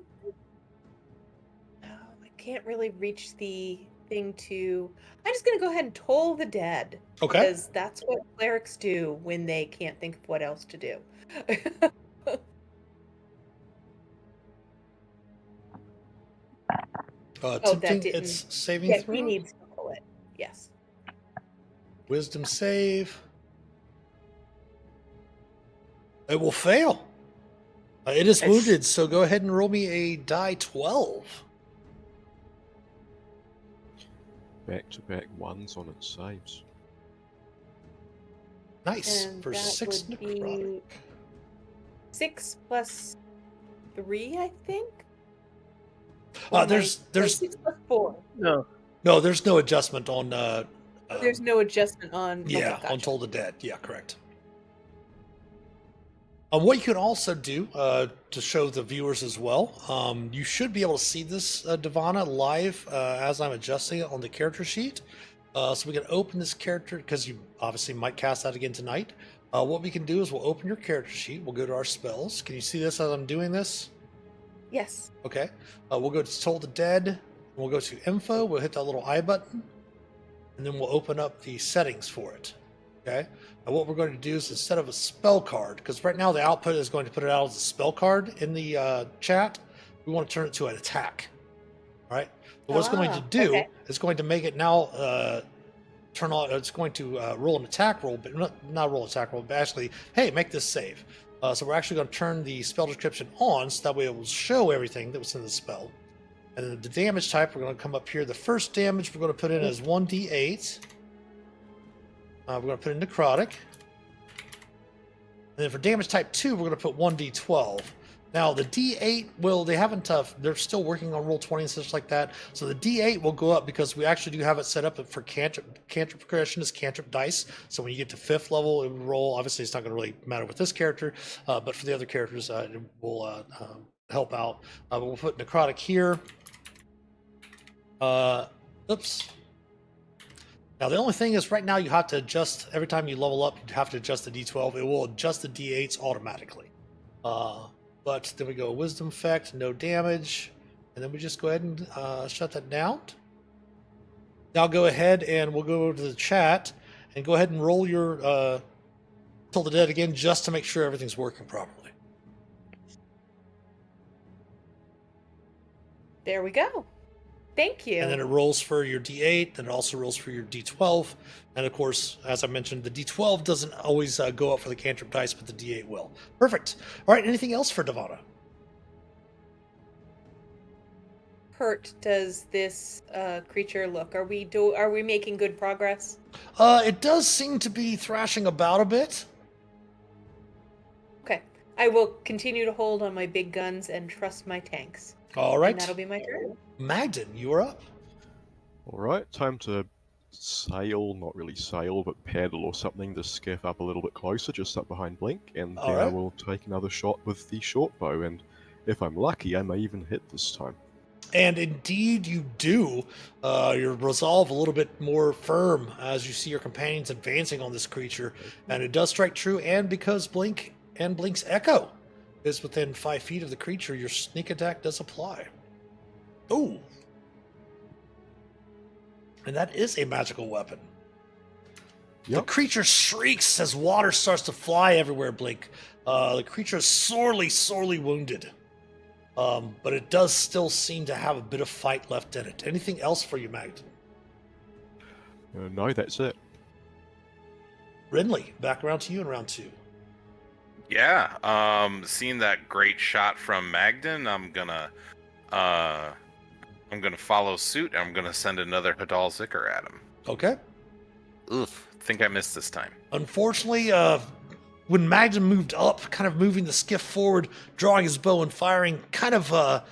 can't really reach the thing to I'm just gonna go ahead and toll the dead. Okay. Because that's what clerics do when they can't think of what else to do. that Attempting didn't. its saving Yeah, throw. he needs to pull it. Yes. Wisdom save. It will fail. It is Nice. wounded, so go ahead and roll me a die 12. Back-to-back ones on its saves. Nice. And For that 6 would necrotic. be 6 plus 3, I think. Or There's 6 plus 4. no. no, there's no adjustment on There's no adjustment on. yeah, okay, on gotcha. Toll the Dead. Yeah, correct. What you can also do to show the viewers as well, you should be able to see this Devana live as I'm adjusting it on the character sheet. So we can open this character because you obviously might cast that again tonight. What we can do is we'll open your character sheet. We'll go to our spells. Can you see this as I'm doing this? Yes. Okay. We'll go to Toll the Dead. We'll go to Info. We'll hit that little I button. And then we'll open up the settings for it. Okay. Now what we're going to do is instead of a spell card, because right now the output is going to put it out as a spell card in the chat, we want to turn it to an attack. All right. But what it's going to do is going to make it now turn on. It's going to roll an attack roll, but not roll an attack roll, but actually, hey, make this save. So we're actually going to turn the spell description on, so that way it will show everything that was in the spell. And then the damage type, we're going to come up here. The first damage we're going to put in is 1d8. We're going to put in necrotic. And then for damage type 2, we're going to put 1d12. Now the d8 they haven't, they're still working on roll 20 and such like that. So the d8 will go up because we actually do have it set up for cantrip progression is cantrip dice. So when you get to 5th level, it will roll. Obviously, it's not going to really matter with this character, but for the other characters, it will help out. But we'll put necrotic here. Oops. Now, the only thing is right now you have to adjust, every time you level up, you have to adjust the d12. It will adjust the d8s automatically. But then we go wisdom effect, no damage. And then we just go ahead and shut that down. Now go ahead and we'll go to the chat and go ahead and roll your Toll the Dead again just to make sure everything's working properly. There we go. Thank you. And then it rolls for your D8, then it also rolls for your D12. And of course, as I mentioned, the D12 doesn't always go up for the cantrip dice, but the D8 will. Perfect. All right, anything else for Devana? Hurt does this creature look? Are we making good progress? It does seem to be thrashing about a bit. Okay. I will continue to hold on my big guns and trust my tanks. All right. And that'll be my turn. Magden, you are up. Alright, time to sail, not really sail, but paddle or something to skiff up a little bit closer, just up behind Blink, and then I Alright. will take another shot with the short bow, and if I'm lucky, I may even hit this time. And indeed you do. Your resolve a little bit more firm as you see your companions advancing on this creature. And it does strike true, and because Blink and Blink's Echo is within 5 feet of the creature, your sneak attack does apply. Ooh. And that is a magical weapon. The Yep. creature shrieks as water starts to fly everywhere, Blink. The creature is sorely wounded. But it does still seem to have a bit of fight left in it. Anything else for you, Magden? No, that's it. Rinley, back around to you in round 2. Yeah. Seeing that great shot from Magden, I'm gonna follow suit, and I'm gonna send another Hadal Zikr at him. Okay. Oof. Think I missed this time. Unfortunately, when Magden moved up, kind of moving the skiff forward, drawing his bow and firing, kind of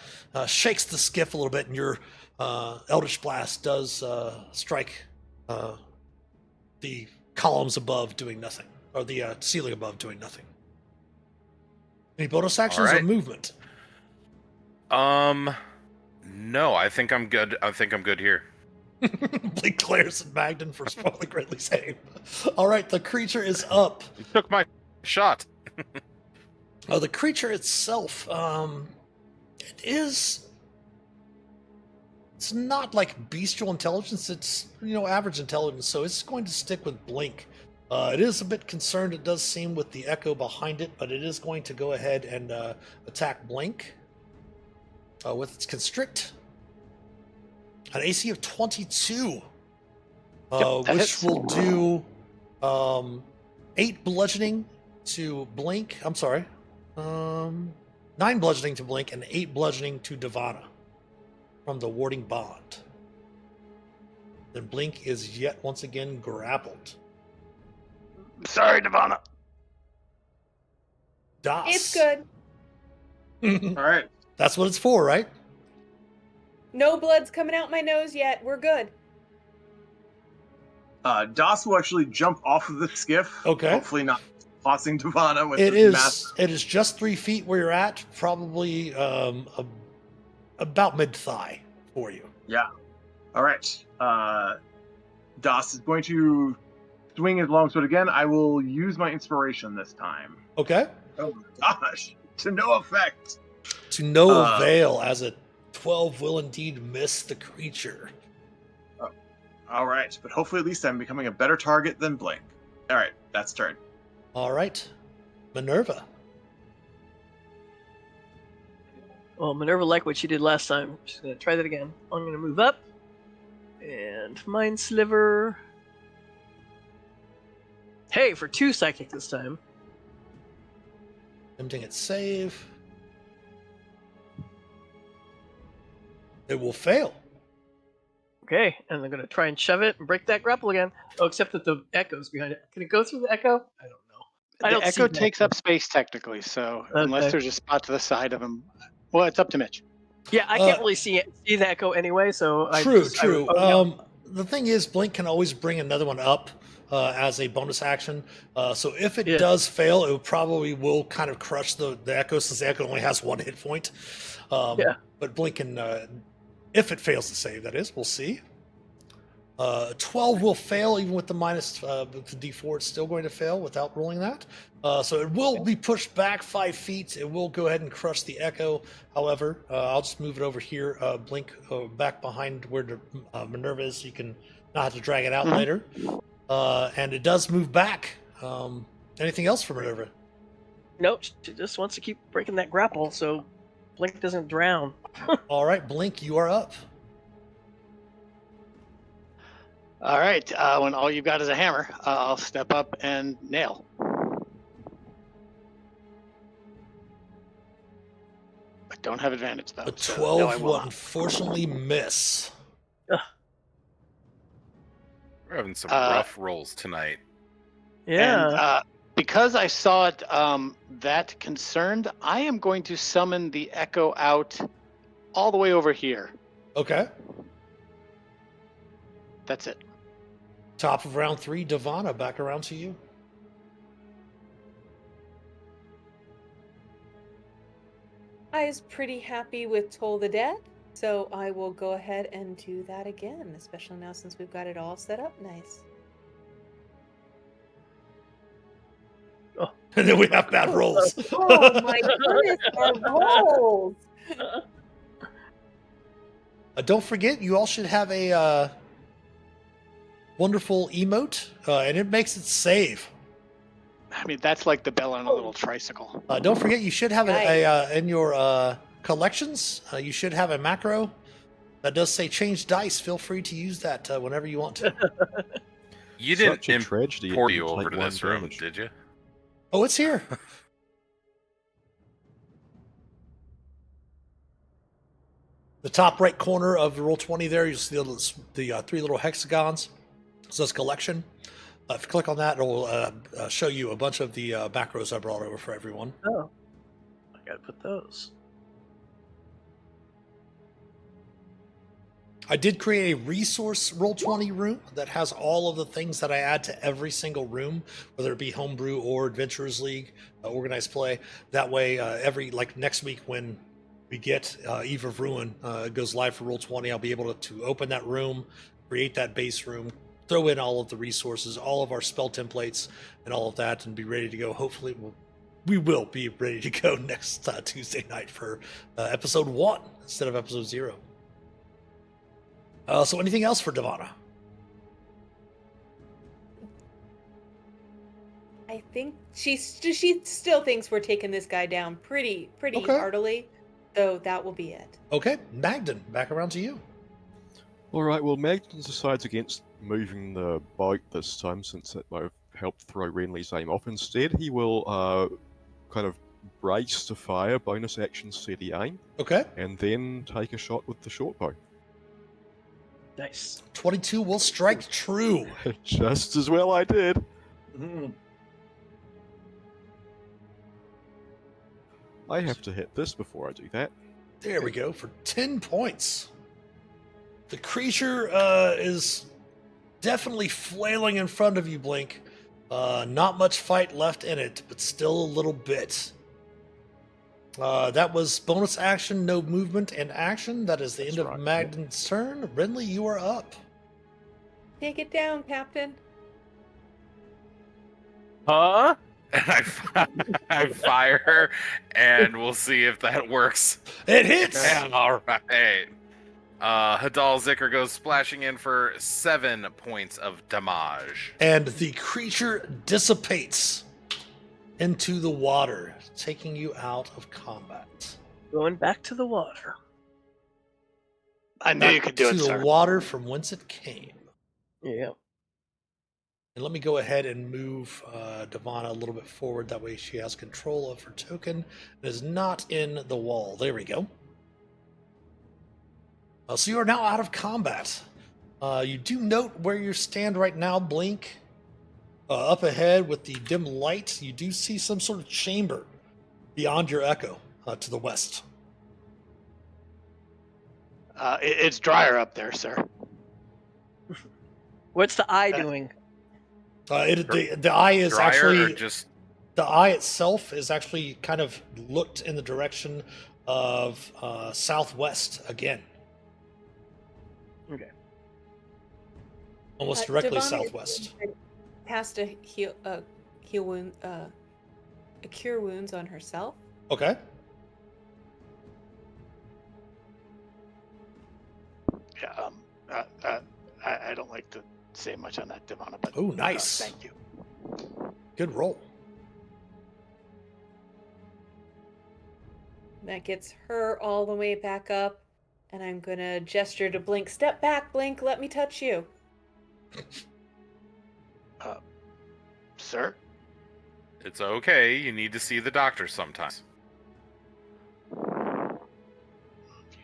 shakes the skiff a little bit, and your Eldritch Blast does strike the columns above, doing nothing, or the ceiling above, doing nothing. Any bonus actions or right. movement? No, I think I'm good. I think I'm good here. Blink glares at Magden for spoiling Ridley's aim. All right, the creature is up. You took my shot. The creature itself, it's not like bestial intelligence. It's, average intelligence, so it's going to stick with Blink. It is a bit concerned, it does seem, with the echo behind it, but it is going to go ahead and attack Blink with its Constrict. An AC of 22, which hits. will do 8 bludgeoning to Blink. I'm sorry. 9 bludgeoning to Blink and 8 bludgeoning to Devana from the warding bond. Then Blink is yet once again grappled. Sorry, Devana. Das. It's good. All right. That's what it's for, right? No blood's coming out my nose yet. We're good. Das will actually jump off of the skiff. Okay. Hopefully not tossing Devana with It this is. massive. It is just 3 feet where you're at, probably about mid thigh for you. Yeah. All right. Das is going to swing his longsword again. I will use my inspiration this time. Okay. Oh my gosh! To no effect. To no avail, as a 12 will indeed miss the creature. All right, but hopefully at least I'm becoming a better target than Blink. All right, that's turn. All right, Minerva. Well, Minerva liked what she did last time. She's going to try that again. I'm going to move up. And Mind Sliver. Hey, for 2 psychic this time. Attempting its save. It will fail. Okay, and I'm going to try and shove it and break that grapple again. Oh, except that the echo's behind it. Can it go through the echo? I don't know. I The don't see echo the takes up space technically, so unless Okay. there's a spot to the side of him, well, it's up to Mitch. Yeah, I can't really see the echo anyway, so True. The thing is, Blink can always bring another one up as a bonus action. So if it does fail, it probably will kind of crush the echo, since the echo only has 1 hit point. But Blink can, if it fails to save, that is, we'll see. 12 will fail, even with the minus the D4. It's still going to fail without rolling that. So it will be pushed back 5 feet. It will go ahead and crush the echo. However, I'll just move it over here, Blink back behind where Minerva is, so you can not have to drag it out later. And it does move back. Anything else for Minerva? Nope, she just wants to keep breaking that grapple so Blink doesn't drown. All right, Blink, you are up. All right, when all you've got is a hammer, I'll step up and nail. I don't have advantage though. A so 12 no, I will will not. unfortunately miss. We're having some rough rolls tonight. Yeah. And because I saw it that concerned, I am going to summon the echo out all the way over here. Okay. That's it. Top of round 3, Devana, back around to you. I was pretty happy with Toll the Dead, so I will go ahead and do that again, especially now since we've got it all set up nice. And then we have bad rolls. Oh my goodness, our rolls! Don't forget, you all should have a wonderful emote, and it makes it save. I mean, that's like the bell on a little tricycle. Don't forget, you should have Nice. in your collections. You should have a macro that does say change dice. Feel free to use that whenever you want to. You didn't Such a tragedy. import it you can over take to one this room, damage. did you? Oh, it's here. The top right corner of the Roll20 there, you see the three little hexagons. It says collection. If you click on that, it'll show you a bunch of the macros I brought over for everyone. Oh, I gotta put those. I did create a resource Roll20 room that has all of the things that I add to every single room, whether it be homebrew or Adventurers League, organized play. That way, next week when we get Eve of Ruin goes live for Roll20, I'll be able to open that room, create that base room, throw in all of the resources, all of our spell templates, and all of that, and be ready to go. Hopefully, we will be ready to go next Tuesday night for episode 1 instead of episode 0. So anything else for Devana? I think she still thinks we're taking this guy down pretty Okay. heartily. So that will be it. Okay, Magden, back around to you. Alright, well, Magden decides against moving the boat this time, since that might have helped throw Renly's aim off. Instead, he will kind of brace to fire, bonus action steady aim, Okay, and then take a shot with the short bow. Nice. 22 will strike true. Just as well I did. I have to hit this before I do that. There we go for 10 points. The creature is definitely flailing in front of you, Blink. Not much fight left in it, but still a little bit. That was bonus action, no movement, and action. That is the That's end of right. Magden's turn. Renly, you are up. Take it down, Captain. Huh? And I fire, and we'll see if that works. It hits! Yeah, all right. Hadal Zikr goes splashing in for 7 points of damage. And the creature dissipates into the water, taking you out of combat. Going back to the water. I knew you could do it, To sir. the water from whence it came. Yeah. And let me go ahead and move Devana a little bit forward. That way she has control of her token. It is not in the wall. There we go. So you are now out of combat. You do note where you stand right now, Blink. Up ahead with the dim light, you do see some sort of chamber beyond your echo to the west. It's drier up there, sir. What's the eye doing? The eye is Dryer actually or just the eye itself is actually kind of looked in the direction of southwest again, Okay. almost directly Devon is southwest. Cast a heal wound, a cure wounds on herself. Okay. Yeah. I don't like to say much on that, Devana, but Oh, nice. thank you. Good roll. That gets her all the way back up, and I'm gonna gesture to Blink. Step back, Blink. Let me touch you. Sir? it's okay. You need to see the doctor sometimes. If you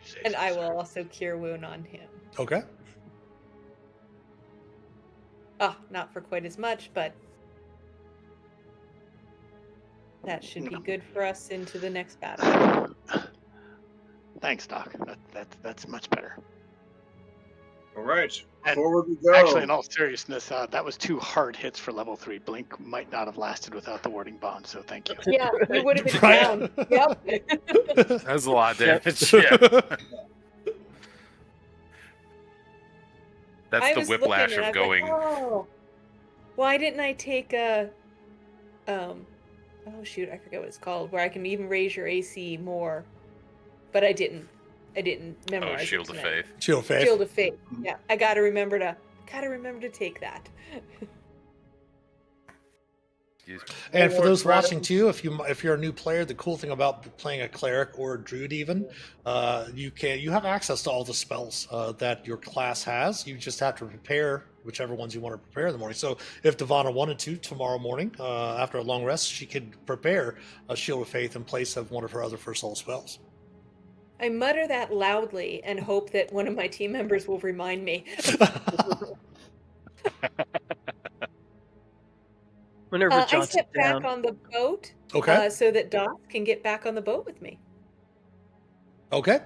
say And so, I sir. will also cure wound on him. Okay. Not for quite as much, but that should be No. good for us into the next battle. Thanks, Doc. That's much better. All right, And forward we go. Actually, in all seriousness, that was 2 hard hits for level 3. Blink might not have lasted without the warding bond, so thank you. Yeah, we would have been Right. down. Yep. That's a lot of Yep. damage. Yeah. That's I the was whiplash looking and of I was like, going. oh, why didn't I take a oh shoot, I forget what it's called, where I can even raise your AC more. But I didn't memorize it Shield of tonight. Faith. Shield of Faith. Shield of Faith. Yeah, I gotta remember to take that. And for Or those watching rather- too, if you're a new player, the cool thing about playing a cleric or a druid even, you have access to all the spells that your class has. You just have to prepare whichever ones you want to prepare in the morning. So if Devana wanted to tomorrow morning, after a long rest, she could prepare a Shield of Faith in place of one of her other first level spells. I mutter that loudly and hope that one of my team members will remind me. Minerva I jots step it down. back on the boat Okay. so that Doc can get back on the boat with me. Okay.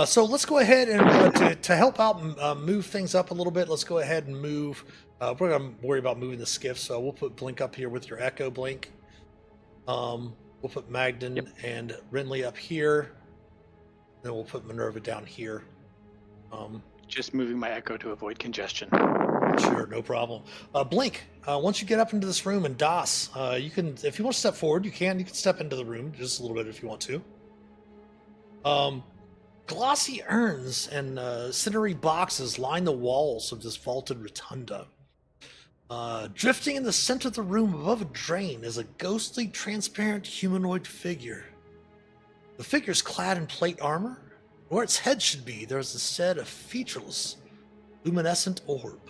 So let's go ahead and to help out move things up a little bit, let's go ahead and move. We're going to worry about moving the skiff, so we'll put Blink up here with your Echo Blink. We'll put Magden and Renly up here. Then we'll put Minerva down here. Just moving my echo to avoid congestion. Sure, no problem. Blink, once you get up into this room, and Das, you can, if you want to step forward, you can step into the room just a little bit if you want to. Glossy urns and cindery boxes line the walls of this vaulted rotunda. Drifting in the center of the room above a drain is a ghostly, transparent humanoid figure. The figure's clad in plate armor. Where its head should be, there is instead a featureless, luminescent orb.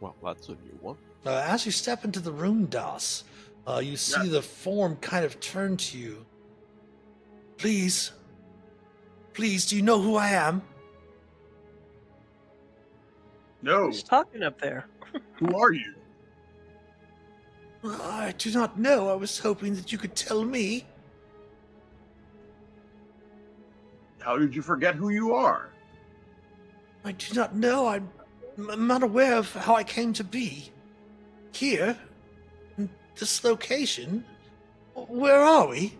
Well, that's a new one. As you step into the room, Das, you see the form kind of turn to you. Please, do you know who I am? No. Who's talking up there? Who are you? I do not know. I was hoping that you could tell me. How did you forget who you are? I do not know. I'm not aware of how I came to be here, in this location. Where are we?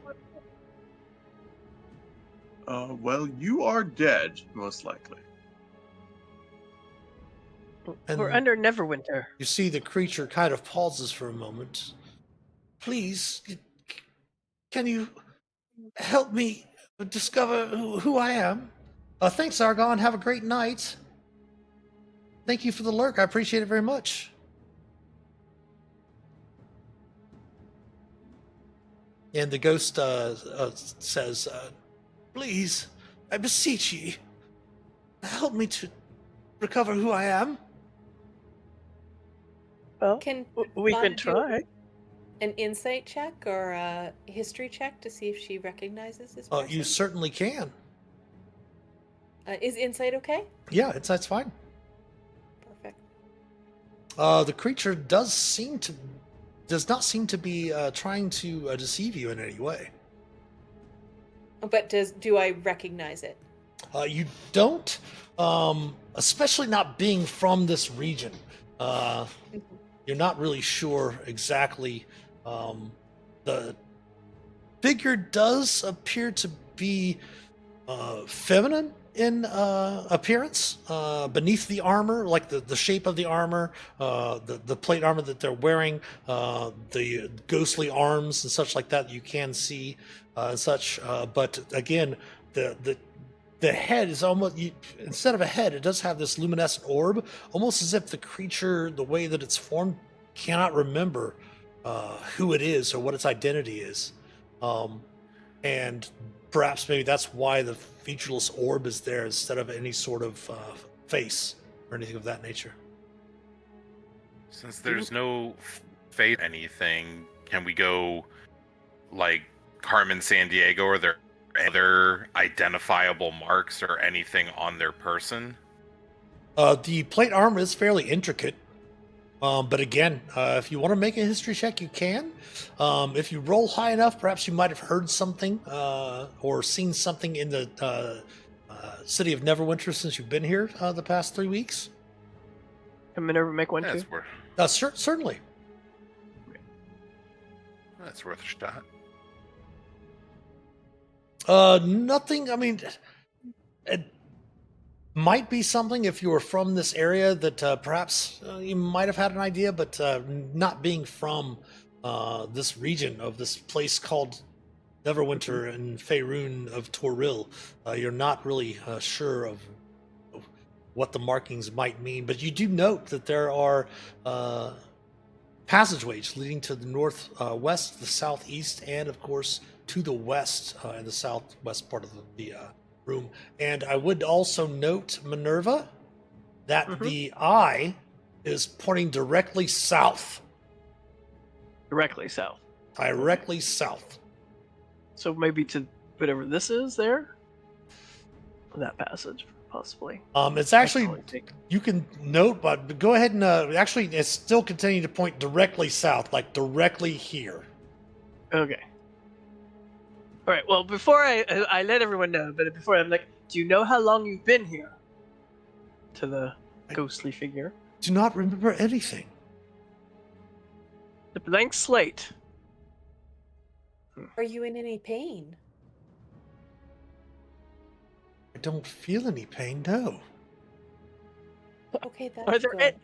Well, you are dead, most likely. And We're under Neverwinter. you see the creature kind of pauses for a moment. Please, can you help me discover who I am? Thanks, Argon. Have a great night. Thank you for the lurk. I appreciate it very much. And the ghost says, please, I beseech ye, help me to recover who I am. Well, Can we Vana can do try. an insight check or a history check to see if she recognizes this person? You certainly can. Is insight okay? Yeah, it's fine. Perfect. The creature does not seem to be trying to deceive you in any way. But do I recognize it? You don't, especially not being from this region. You're not really sure exactly. The figure does appear to be feminine in appearance, beneath the armor, like the shape of the armor, the plate armor that they're wearing, the ghostly arms and such like that you can see and such. But again, the head is almost, instead of a head, it does have this luminescent orb, almost as if the creature, the way that it's formed, cannot remember who it is or what its identity is. And perhaps maybe that's why the featureless orb is there instead of any sort of face or anything of that nature. Since there's no fate anything, can we go like Carmen San Diego? Are there other identifiable marks or anything on their person? The plate armor is fairly intricate. But again, if you want to make a history check, you can. If you roll high enough, perhaps you might have heard something or seen something in the city of Neverwinter since you've been here the past 3 weeks. Can Minerva make one That's too? worth. Certainly. That's worth a shot. Nothing. I mean, it might be something if you were from this area that perhaps you might have had an idea, but not being from this region of this place called Neverwinter and Faerun of Toril, you're not really sure of what the markings might mean, but you do note that there are passageways leading to the northwest, the southeast, and of course to the west in the southwest part of the room. And I would also note, Minerva, that the eye is pointing directly south. Directly south. Directly south. So maybe to whatever this is there? That passage, possibly. It's actually, you can note, but go ahead and actually, it's still continuing to point directly south, like directly here. Okay. All right. Well, before I let everyone know, but before I'm like, do you know how long you've been here? To the ghostly figure. Do not remember anything. The blank slate. Are you in any pain? I don't feel any pain, no. Okay, that's good.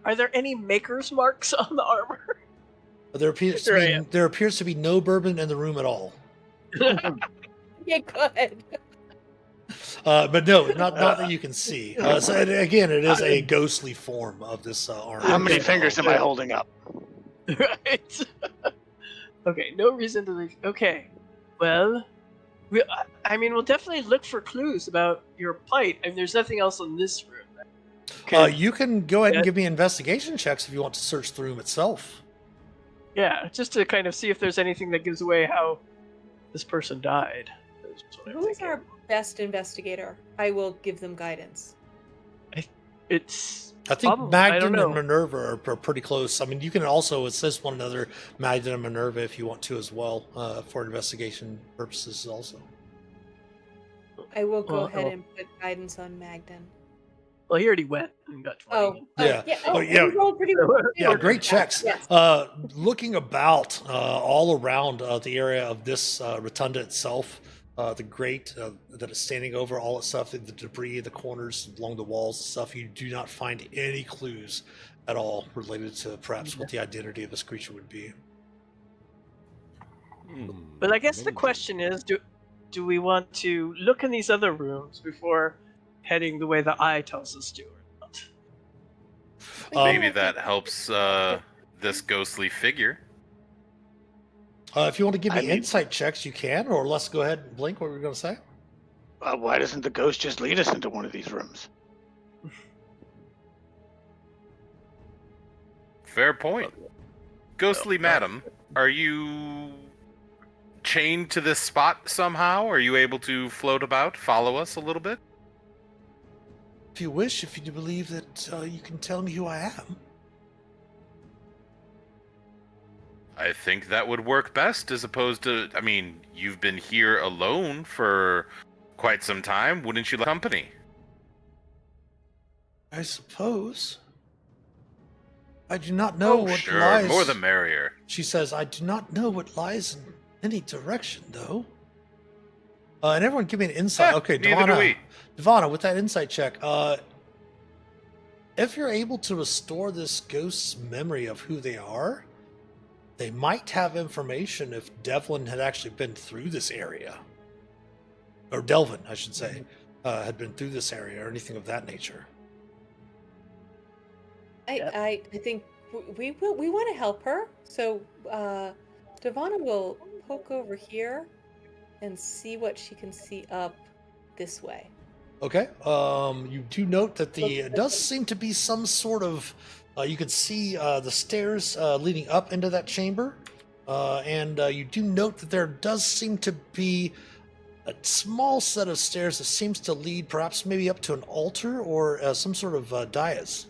Are there any maker's marks on the armor? There appears to be no bourbon in the room at all. Yeah, good. But no, not that you can see. So again, it is a ghostly form of this armor. How many fingers am I holding up? Right. Okay, no reason to leave. Okay, well, we'll definitely look for clues about your plight. I mean, there's nothing else in this room. Okay. You can go ahead and give me investigation checks if you want to search the room itself. Yeah, just to kind of see if there's anything that gives away how this person died. Who's our best investigator? I will give them guidance. I think Magden and Minerva are pretty close. I mean, you can also assist one another, Magden and Minerva, if you want to as well, for investigation purposes also. I will go ahead and put guidance on Magden. Well, he already went and got 20. Yeah, rolled pretty well. Yeah, great checks. Yes. Looking about all around the area of this rotunda itself, the grate that is standing over all its stuff, the debris, the corners along the walls and stuff, you do not find any clues at all related to perhaps what the identity of this creature would be. But I guess the question is, do we want to look in these other rooms before heading the way the eye tells us to or not? Maybe that helps this ghostly figure. If you want to give me insight checks, you can, or let's go ahead and blink. What were you going to say? Why doesn't the ghost just lead us into one of these rooms? Fair point. Ghostly madam, are you chained to this spot somehow? Are you able to float about, follow us a little bit? If you wish, if you believe that you can tell me who I am. I think that would work best as opposed to, I mean, you've been here alone for quite some time. Wouldn't you like company? I suppose. I do not know what sure. lies. More the merrier. She says, I do not know what lies in any direction, though. And everyone give me an insight. Okay, Devana, with that insight check, if you're able to restore this ghost's memory of who they are, they might have information if Devlin had actually been through this area. Or Delvin, I should say, had been through this area or anything of that nature. I think we want to help her. So Devana will poke over here and see what she can see up this way. Okay. You do note that it does seem to be some sort of. You can see the stairs leading up into that chamber, and you do note that there does seem to be a small set of stairs that seems to lead perhaps maybe up to an altar or some sort of dais.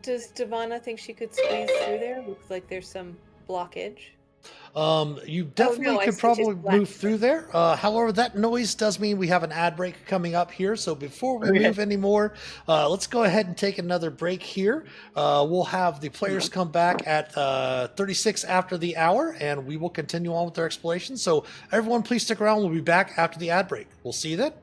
Does Devana think she could squeeze through there? Looks like there's some blockage. You definitely could probably move through there. However, that noise does mean we have an ad break coming up here. So before we move anymore, let's go ahead and take another break here. We'll have the players come back at 36 after the hour, and we will continue on with their exploration. So everyone, please stick around. We'll be back after the ad break. We'll see you then.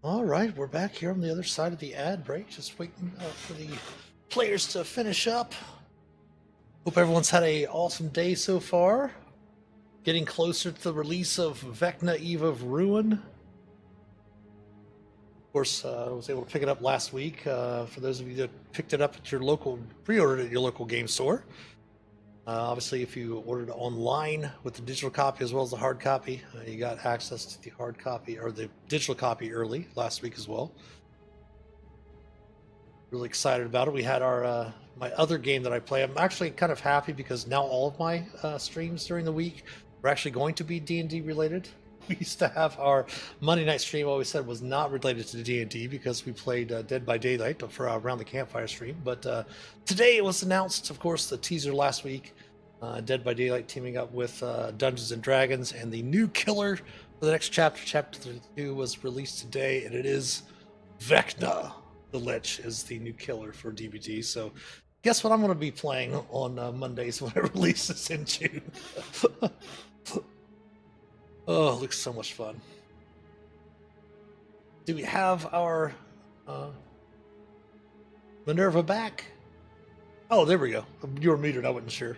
All right, we're back here on the other side of the ad break, just waiting for the players to finish up. Hope everyone's had a awesome day so far. Getting closer to the release of Vecna, Eve of Ruin. Of course, I was able to pick it up last week. For those of you that picked it up at your local, pre-ordered at your local game store. Obviously, if you ordered online with the digital copy as well as the hard copy, you got access to the hard copy or the digital copy early last week as well. Really excited about it. We had our my other game that I play. I'm actually kind of happy because now all of my streams during the week are actually going to be D&D related. We used to have our Monday night stream always said was not related to D&D because we played Dead by Daylight for around the campfire stream. But today it was announced, of course, the teaser last week, Dead by Daylight teaming up with Dungeons and Dragons, and the new killer for the next chapter, Chapter 32, was released today, and it is Vecna. The Lich is the new killer for DVD. So guess what I'm going to be playing on Mondays when it releases in June. Oh, it looks so much fun. Do we have our Minerva back? Oh, there we go. You were muted. I wasn't sure.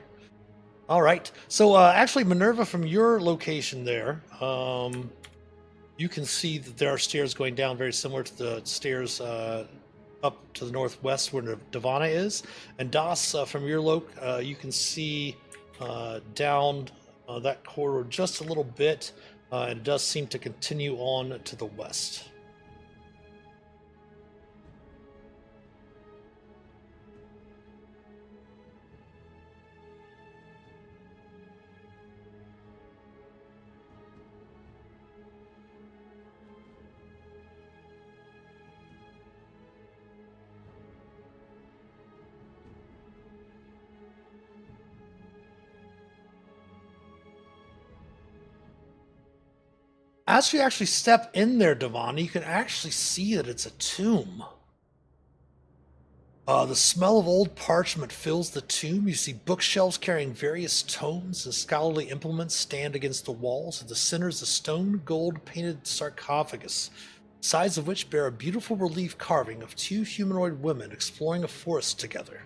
All right. So actually, Minerva, from your location there, you can see that there are stairs going down very similar to the stairs up to the northwest where Divana is. And Das, from your you can see down that corridor just a little bit, and it does seem to continue on to the west. As you actually step in there, Devon, you can actually see that it's a tomb. The smell of old parchment fills the tomb. You see bookshelves carrying various tomes and scholarly implements stand against the walls. At the center is a stone gold painted sarcophagus, sides of which bear a beautiful relief carving of two humanoid women exploring a forest together.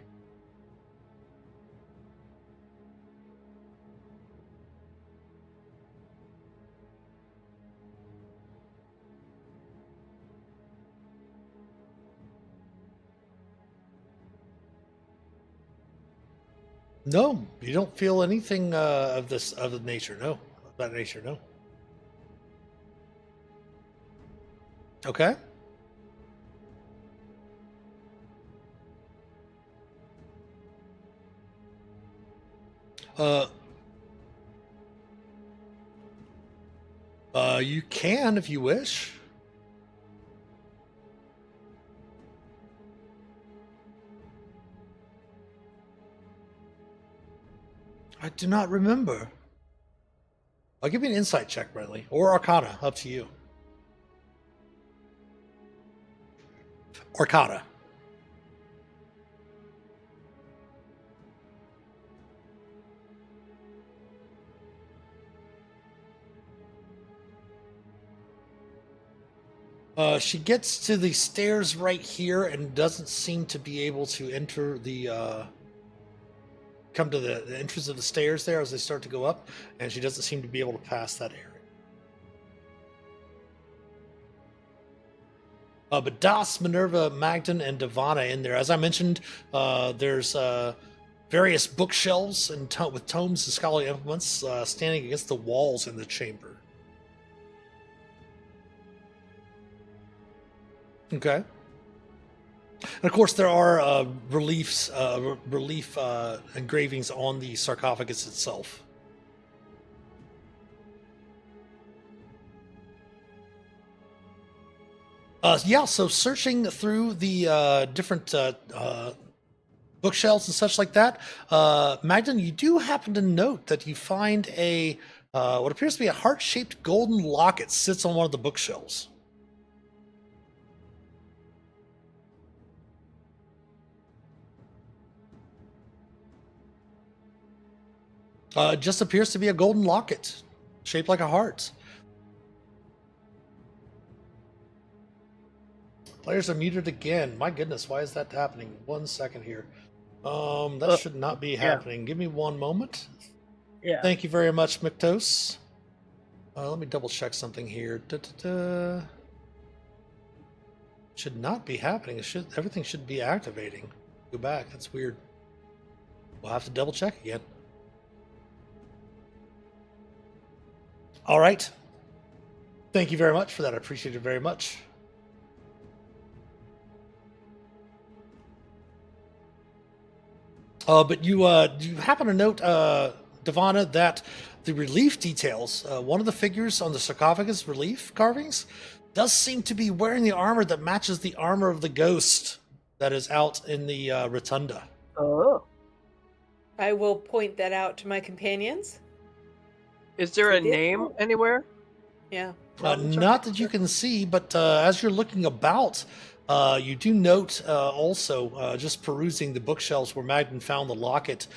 No, you don't feel anything of the nature. No, that nature. No. Okay. You can if you wish. I do not remember. I'll give you an insight check, Bradley, or Arcana, up to you. Arcana. She gets to the stairs right here and doesn't seem to be able to enter the come to the entrance of the stairs there as they start to go up, and she doesn't seem to be able to pass that area. But Das, Minerva, Magdan, and Divana in there. As I mentioned, there's various bookshelves and with tomes and scholarly implements standing against the walls in the chamber. Okay. And of course, there are relief engravings on the sarcophagus itself. Yeah, so searching through the different bookshelves and such like that, Magdan, you do happen to note that you find a what appears to be a heart-shaped golden locket sits on one of the bookshelves. It just appears to be a golden locket shaped like a heart. Players are muted again. My goodness, why is that happening? 1 second here. That should not be happening. Give me 1 moment. Yeah. Thank you very much, Mictos. Let me double check something here. Should not be happening. Everything should be activating. Go back. That's weird. We'll have to double check again. All right. Thank you very much for that. I appreciate it very much. But you happen to note, Devana, that the relief details, one of the figures on the sarcophagus relief carvings does seem to be wearing the armor that matches the armor of the ghost that is out in the rotunda. Oh. I will point that out to my companions. Is there a name anywhere? Yeah. Not that you can see, but as you're looking about, you do note also, just perusing the bookshelves where Magden found the locket,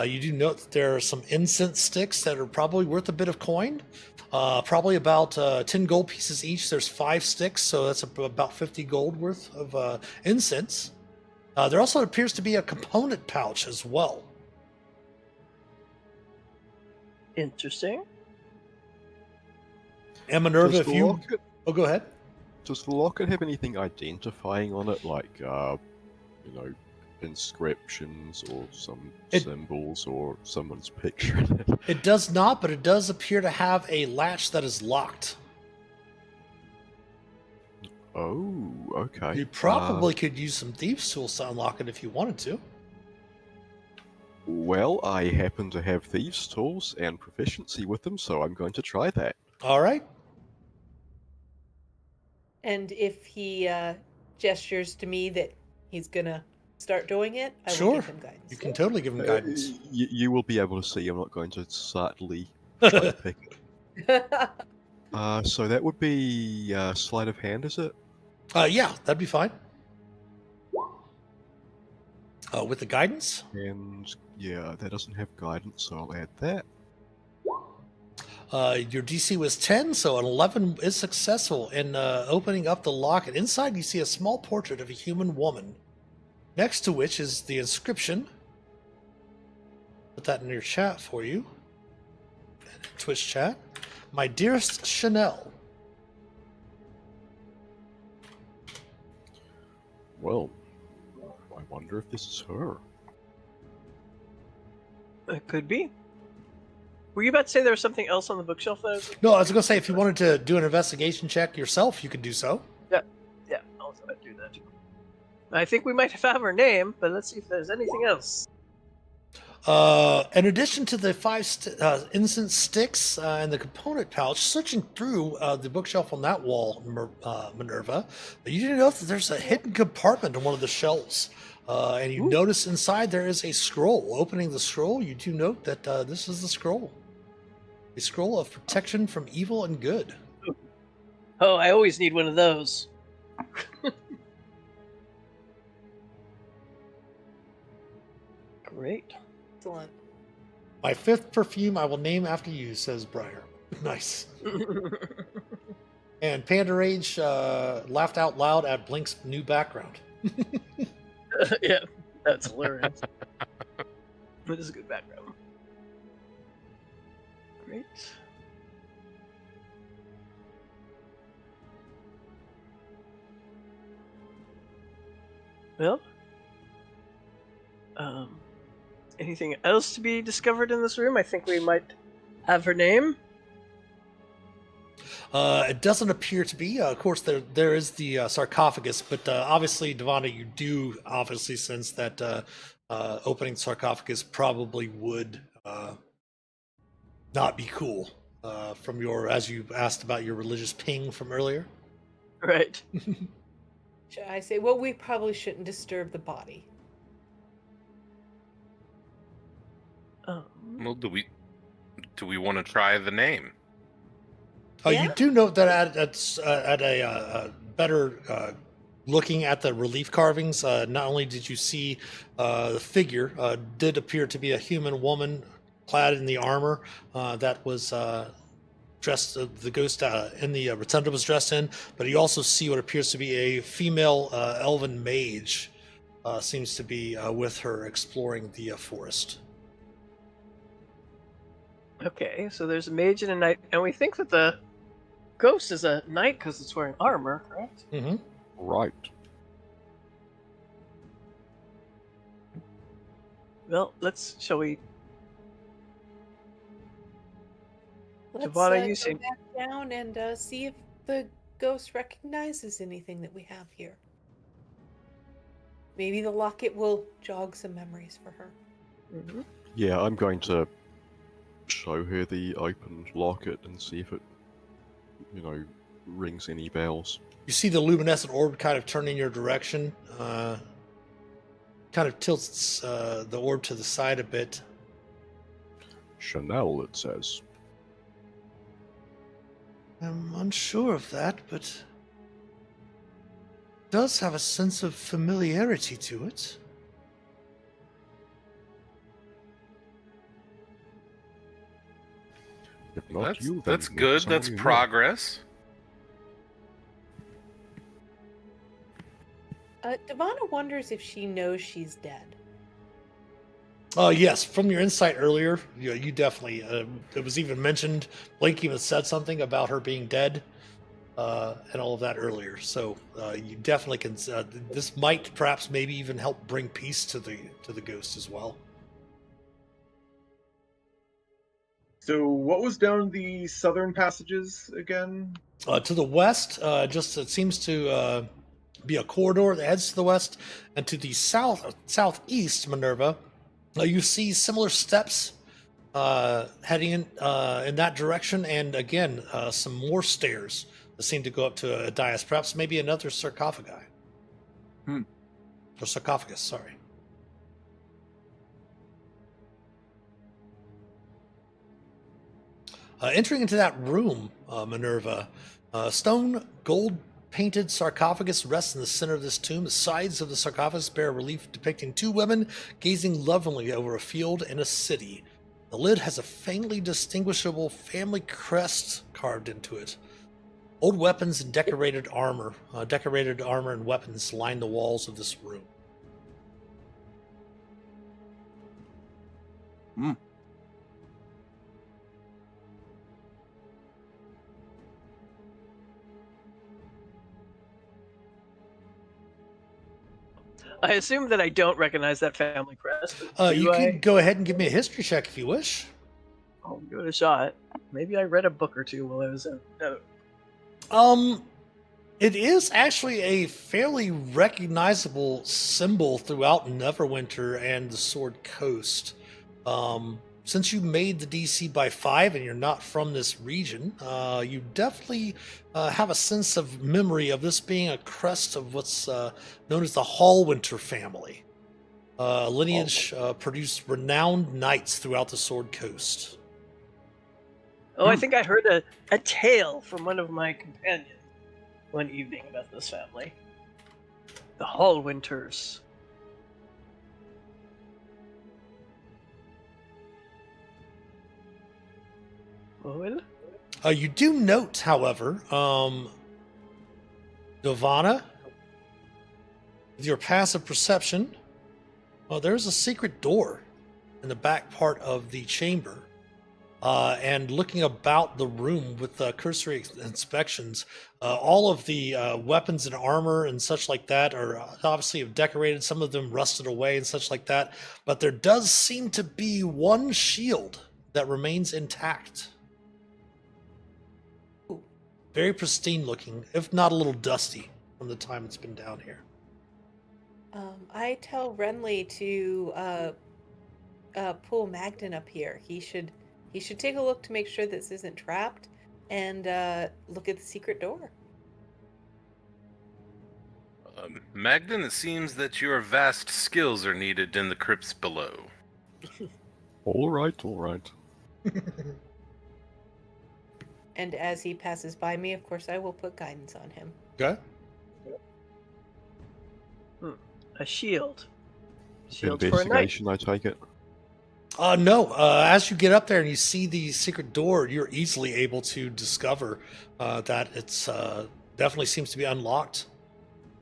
you do note that there are some incense sticks that are probably worth a bit of coin. Probably about 10 gold pieces each. There's 5 sticks, so that's about 50 gold worth of incense. There also appears to be a component pouch as well. Interesting. And Minerva, Does if the you... locket- Oh, go ahead. Does the locket have anything identifying on it, like, inscriptions or some symbols or someone's picture in it? It does not, but it does appear to have a latch that is locked. Oh, okay. You probably could use some thieves' tools to unlock it if you wanted to. Well, I happen to have thieves' tools and proficiency with them, so I'm going to try that. All right. And if he gestures to me that he's gonna start doing it, I will Sure. give him guidance. You can totally give him guidance. You will be able to see. I'm not going to subtly try to pick it. So that would be sleight of hand, is it? Yeah, that'd be fine. With the guidance? And yeah, that doesn't have guidance, so I'll add that. Your DC was 10, so an 11 is successful in opening up the lock. And inside you see a small portrait of a human woman, next to which is the inscription. Put that in your chat for you. Twitch chat. My dearest Chanel. Well, I wonder if this is her. It could be. Were you about to say there was something else on the bookshelf? No, I was going to say, if you wanted to do an investigation check yourself, you could do so. Yeah, I'll do that. I think we might have her name, but let's see if there's anything else. In addition to the 5 incense sticks and the component pouch, searching through the bookshelf on that wall, Minerva, you do note that there's a hidden compartment on one of the shelves. And you notice inside there is a scroll. Opening the scroll, you do note that this is the scroll. A scroll of protection from evil and good. Oh, I always need one of those. Great. Excellent. My 5th perfume I will name after you, says Briar. Nice. And Panda Rage laughed out loud at Blink's new background. Yeah, that's hilarious. That is a good background. Great. Well, anything else to be discovered in this room? I think we might have her name. It doesn't appear to be. Of course, there is the sarcophagus, but obviously, Devana, you do obviously sense that opening the sarcophagus probably would not be cool. From as you asked about your religious ping from earlier. Right. Should I say, well, we probably shouldn't disturb the body. Well, do we want to try the name? Yeah. You do note that at a better looking at the relief carvings, not only did you see the figure did appear to be a human woman clad in the armor that was dressed, the ghost in the rotunda was dressed in, but you also see what appears to be a female elven mage seems to be with her exploring the forest. Okay, so there's a mage and a knight, and we think that the ghost is a knight because it's wearing armor, correct? Mm-hmm. Right. Well, shall we? Let's Giovanna, you go seem. back down and see if the ghost recognizes anything that we have here. Maybe the locket will jog some memories for her. Mhm. Yeah, I'm going to show her the open locket and see if it, rings any bells. You see the luminescent orb kind of turn in your direction. Kind of tilts the orb to the side a bit. Chanel, it says. I'm unsure of that, but it does have a sense of familiarity to it. If not you, then That's maybe good. someone That's you know. progress. Devana wonders if she knows she's dead. Yes, from your insight earlier, you definitely, it was even mentioned, Blake even said something about her being dead, and all of that earlier. So you definitely can, this might perhaps maybe even help bring peace to the ghost as well. So what was down the southern passages again? To the west, just it seems to be a corridor that heads to the west, and to the southeast, Minerva, you see similar steps heading in that direction, and again some more stairs that seem to go up to a dais, perhaps maybe another sarcophagi. Or sarcophagus, sorry. Entering into that room, Minerva, stone gold painted sarcophagus rests in the center of this tomb. The sides of the sarcophagus bear a relief depicting two women gazing lovingly over a field and a city. The lid has a faintly distinguishable family crest carved into it. Old weapons and decorated armor and weapons line the walls of this room. I assume that I don't recognize that family crest. You can go ahead and give me a history check if you wish. I'll give it a shot. Maybe I read a book or two while I was in. It is actually a fairly recognizable symbol throughout Neverwinter and the Sword Coast. Since you made the DC by 5 and you're not from this region, you definitely have a sense of memory of this being a crest of what's known as the Hallwinter family. Lineage produced renowned knights throughout the Sword Coast. Oh, I think I heard a tale from one of my companions one evening about this family. The Hallwinters. Well, You do note, however, Giovanna, with your passive perception, there's a secret door in the back part of the chamber. And looking about the room with cursory inspections, all of the weapons and armor and such like that are obviously decorated. Some of them rusted away and such like that. But there does seem to be one shield that remains intact. Very pristine looking, if not a little dusty from the time it's been down here. I tell Renly to pull Magden up here. He should take a look to make sure this isn't trapped, and look at the secret door. Magden, it seems that your vast skills are needed in the crypts below. All right. And as he passes by me, of course, I will put guidance on him. Okay. A shield. Shield for a knight. Investigation, I take it. No. As you get up there and you see the secret door, you're easily able to discover that it's definitely seems to be unlocked,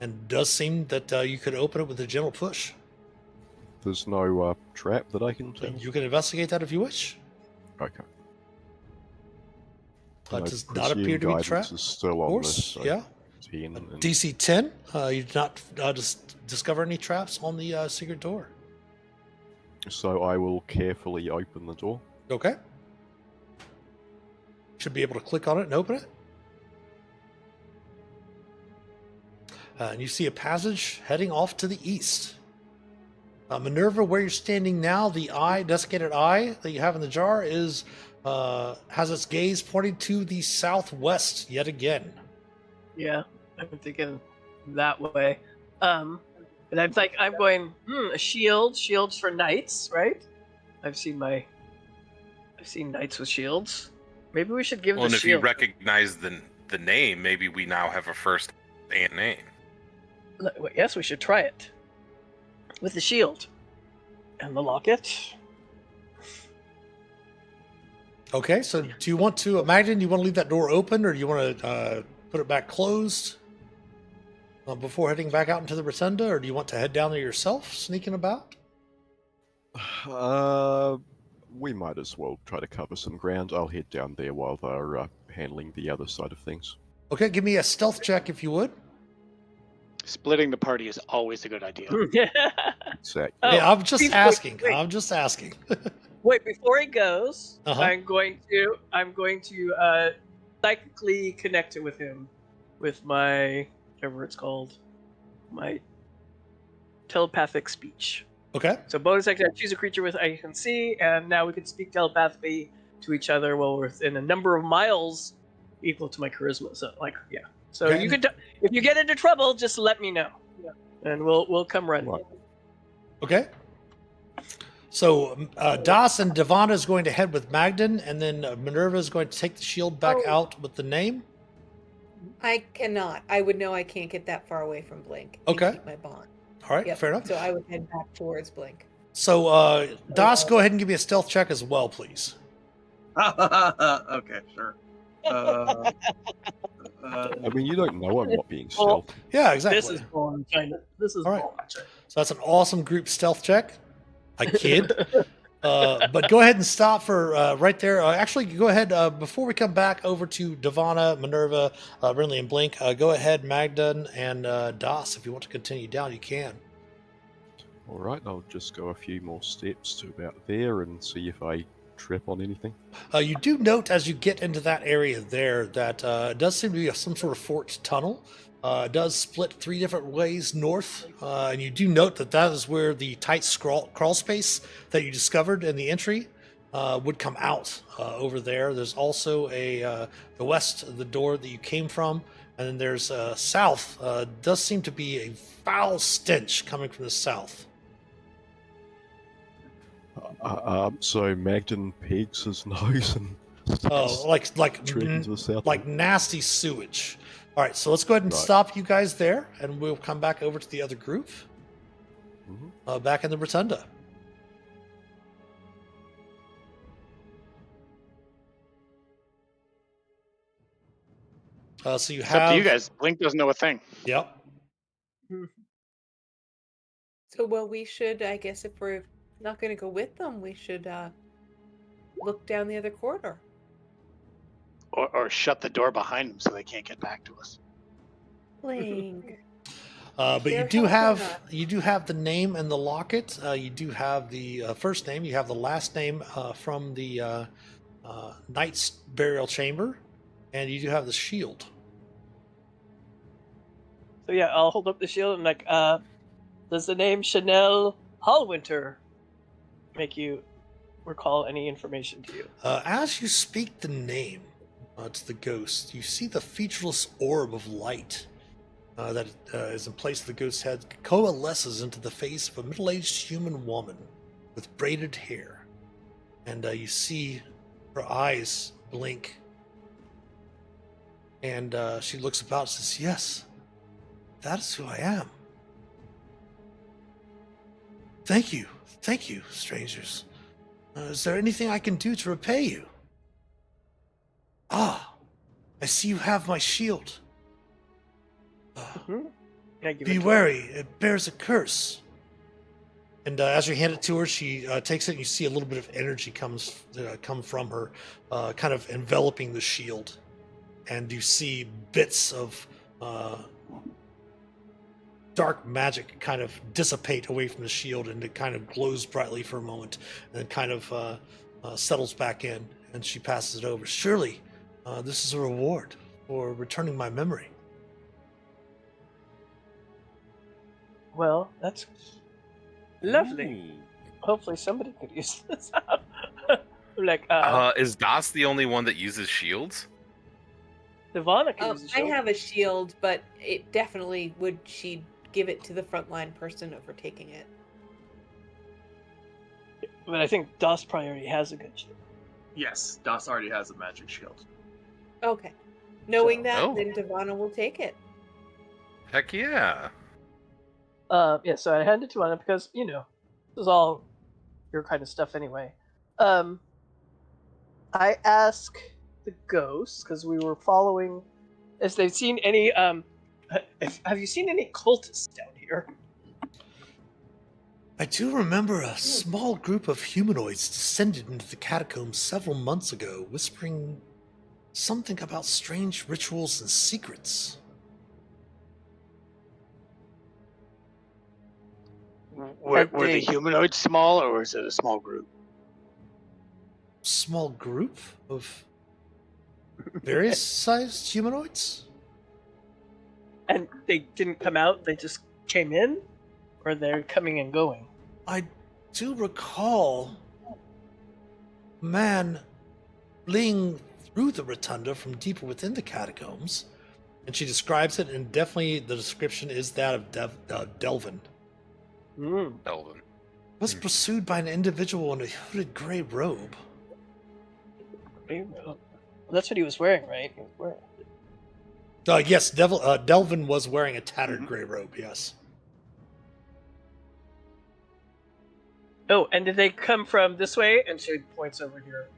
and does seem that you could open it with a gentle push. There's no trap that I can tell? You can investigate that if you wish. Okay. That And I does not presume appear to be guidance trapped. is still Of on course, this. So yeah. 10 and DC 10. You did not discover any traps on the secret door. so I will carefully open the door. Okay. Should be able to click on it and open it. And you see a passage heading off to the east. Minerva, where you're standing now, the desiccated eye that you have in the jar is has its gaze pointing to the southwest yet again. Yeah, I'm thinking that way. And I'm like, I'm going, a shields for knights, right? I've seen knights with shields. Maybe we should give Well, the and if you shield. recognize the name, maybe we now have a first and name. Yes, we should try it with the shield and the locket. Okay, so do you want to imagine you want to leave that door open, or do you want to put it back closed before heading back out into the rotunda, or do you want to head down there yourself, sneaking about? We might as well try to cover some ground. I'll head down there while they're handling the other side of things. Okay, give me a stealth check if you would. Splitting the party is always a good idea. Exactly. Oh, Hey, I'm just wait, asking. wait. I'm just asking. Wait, before he goes, Uh-huh. I'm going to psychically connect it with him, with my whatever it's called, my telepathic speech. Okay. So bonus action, choose a creature with I can see, and now we can speak telepathically to each other while we're within a number of miles equal to my charisma. So yeah. So Okay. you could, if you get into trouble, just let me know, and we'll come running. Right. Okay. So Das and Devana is going to head with Magden, and then Minerva is going to take the shield back Oh. out with the name. I cannot. I would know I can't get that far away from Blink. and Okay. Keep my bond. All right, Yep. fair enough. So I would head back towards Blink. So Das, go ahead and give me a stealth check as well, please. Okay, sure. I mean, you don't know I'm not being stealthy. Yeah, exactly. This is born China. This is All right. born China. So that's an awesome group stealth check. I kid. But go ahead and stop for right there. Actually, go ahead before we come back over to Devana, Minerva, Brinley, and Blink. Go ahead, Magden and Das. If you want to continue down, you can. All right, I'll just go a few more steps to about there and see if I trip on anything. You do note as you get into that area there that it does seem to be some sort of forked tunnel. It does split 3 different ways north, and you do note that that is where the tight crawl space that you discovered in the entry would come out over there. There's also the west, the door that you came from, and then there's south. Does seem to be a foul stench coming from the south. So Magden pegs his nose and Oh, tracking to the south. like nasty sewage. All right, so let's go ahead and Right. stop you guys there, and we'll come back over to the other group, Mhm. back in the rotunda. So you It's have up to you guys. Blink doesn't know a thing. Yep. So, well, we should, I guess, if we're not going to go with them, we should look down the other corridor. Or shut the door behind them so they can't get back to us. Blink. But They're you do helping have the name and the locket. You do have the first name. You have the last name from the knight's burial chamber, and you do have the shield. So yeah, I'll hold up the shield and like, does the name Chanel Hallwinter make you recall any information to you? As you speak the name to the ghost, you see the featureless orb of light that is in place of the ghost's head coalesces into the face of a middle-aged human woman with braided hair. And you see her eyes blink. And she looks about and says, "Yes, that is who I am. Thank you, strangers. Is there anything I can do to repay you? Ah, I see you have my shield. Can I give Be it to her? wary, it bears a curse. And as you hand it to her, she takes it, and you see a little bit of energy come from her, kind of enveloping the shield. And you see bits of dark magic kind of dissipate away from the shield, and it kind of glows brightly for a moment, and then kind of settles back in, and she passes it over. Surely, this is a reward for returning my memory. Well, that's lovely. Ooh. Hopefully somebody could use this. Like, Is Das the only one that uses shields? Ivana can use the I shield. have a shield, but it definitely she'd give it to the frontline person over taking it. But I think Das probably already has a good shield. Yes, Das already has a magic shield. Okay. Knowing that, Oh. then Devana will take it. Heck yeah. Yeah, so I hand it to Anna because, this is all your kind of stuff anyway. I ask the ghosts, because we were following, if they've seen any, have you seen any cultists down here? I do remember a small group of humanoids descended into the catacombs several months ago, whispering something about strange rituals and secrets. Were the humanoids small, or was it a small group? Small group of various sized humanoids? And they didn't come out, they just came in? Or they're coming and going? I do recall a man fleeing through the rotunda from deeper within the catacombs, and she describes it, and definitely the description is that of Delvin. Elvin. Was pursued by an individual in a hooded gray robe. Well, that's what he was wearing, right? He was wearing. Yes, Delvin was wearing a tattered gray robe, yes. Oh, and did they come from this way? And she points over here.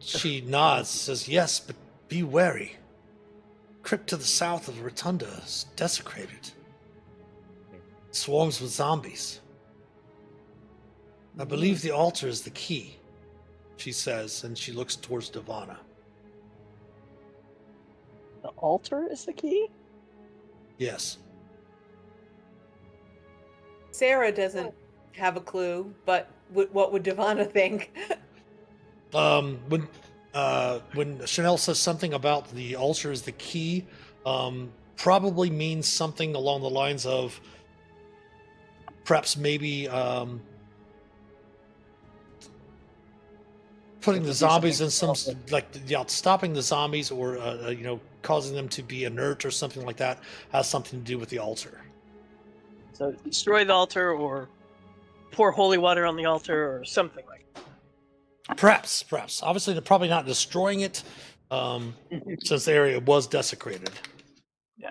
She nods, says, yes, but be wary. Crypt to the south of the rotunda is desecrated. Swarms with zombies. I believe the altar is the key, she says, and she looks towards Devana. The altar is the key? Yes. Sarah doesn't have a clue, but what would Devana think? When Chanel says something about the altar is the key, probably means something along the lines of perhaps maybe putting the zombies in some, stopping the zombies, or causing them to be inert or something like that, has something to do with the altar. So destroy the altar, or pour holy water on the altar, or something like that. Perhaps. Obviously, they're probably not destroying it, since the area was desecrated. Yeah.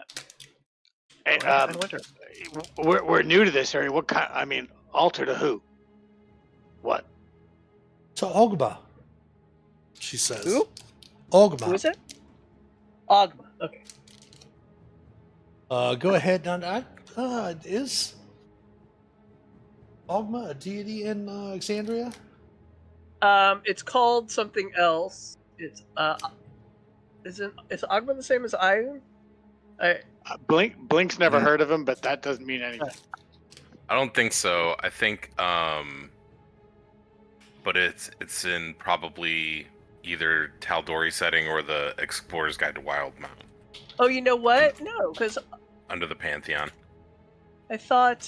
Hey, I wonder. we're new to this area. What kind? I mean, altar to who? What? To Ogba, she says. Who? Ogba. Who is it? Ogma. Okay. Go ahead. Is Ogma a deity in Alexandria? It's called something else. It's is Ogma the same as Iron? Blink's never heard of him, but that doesn't mean anything. I don't think so. I think, but it's in probably either Tal'Dori setting or the Explorer's Guide to Wildemount. Oh, you know what? No, because Under the Pantheon. I thought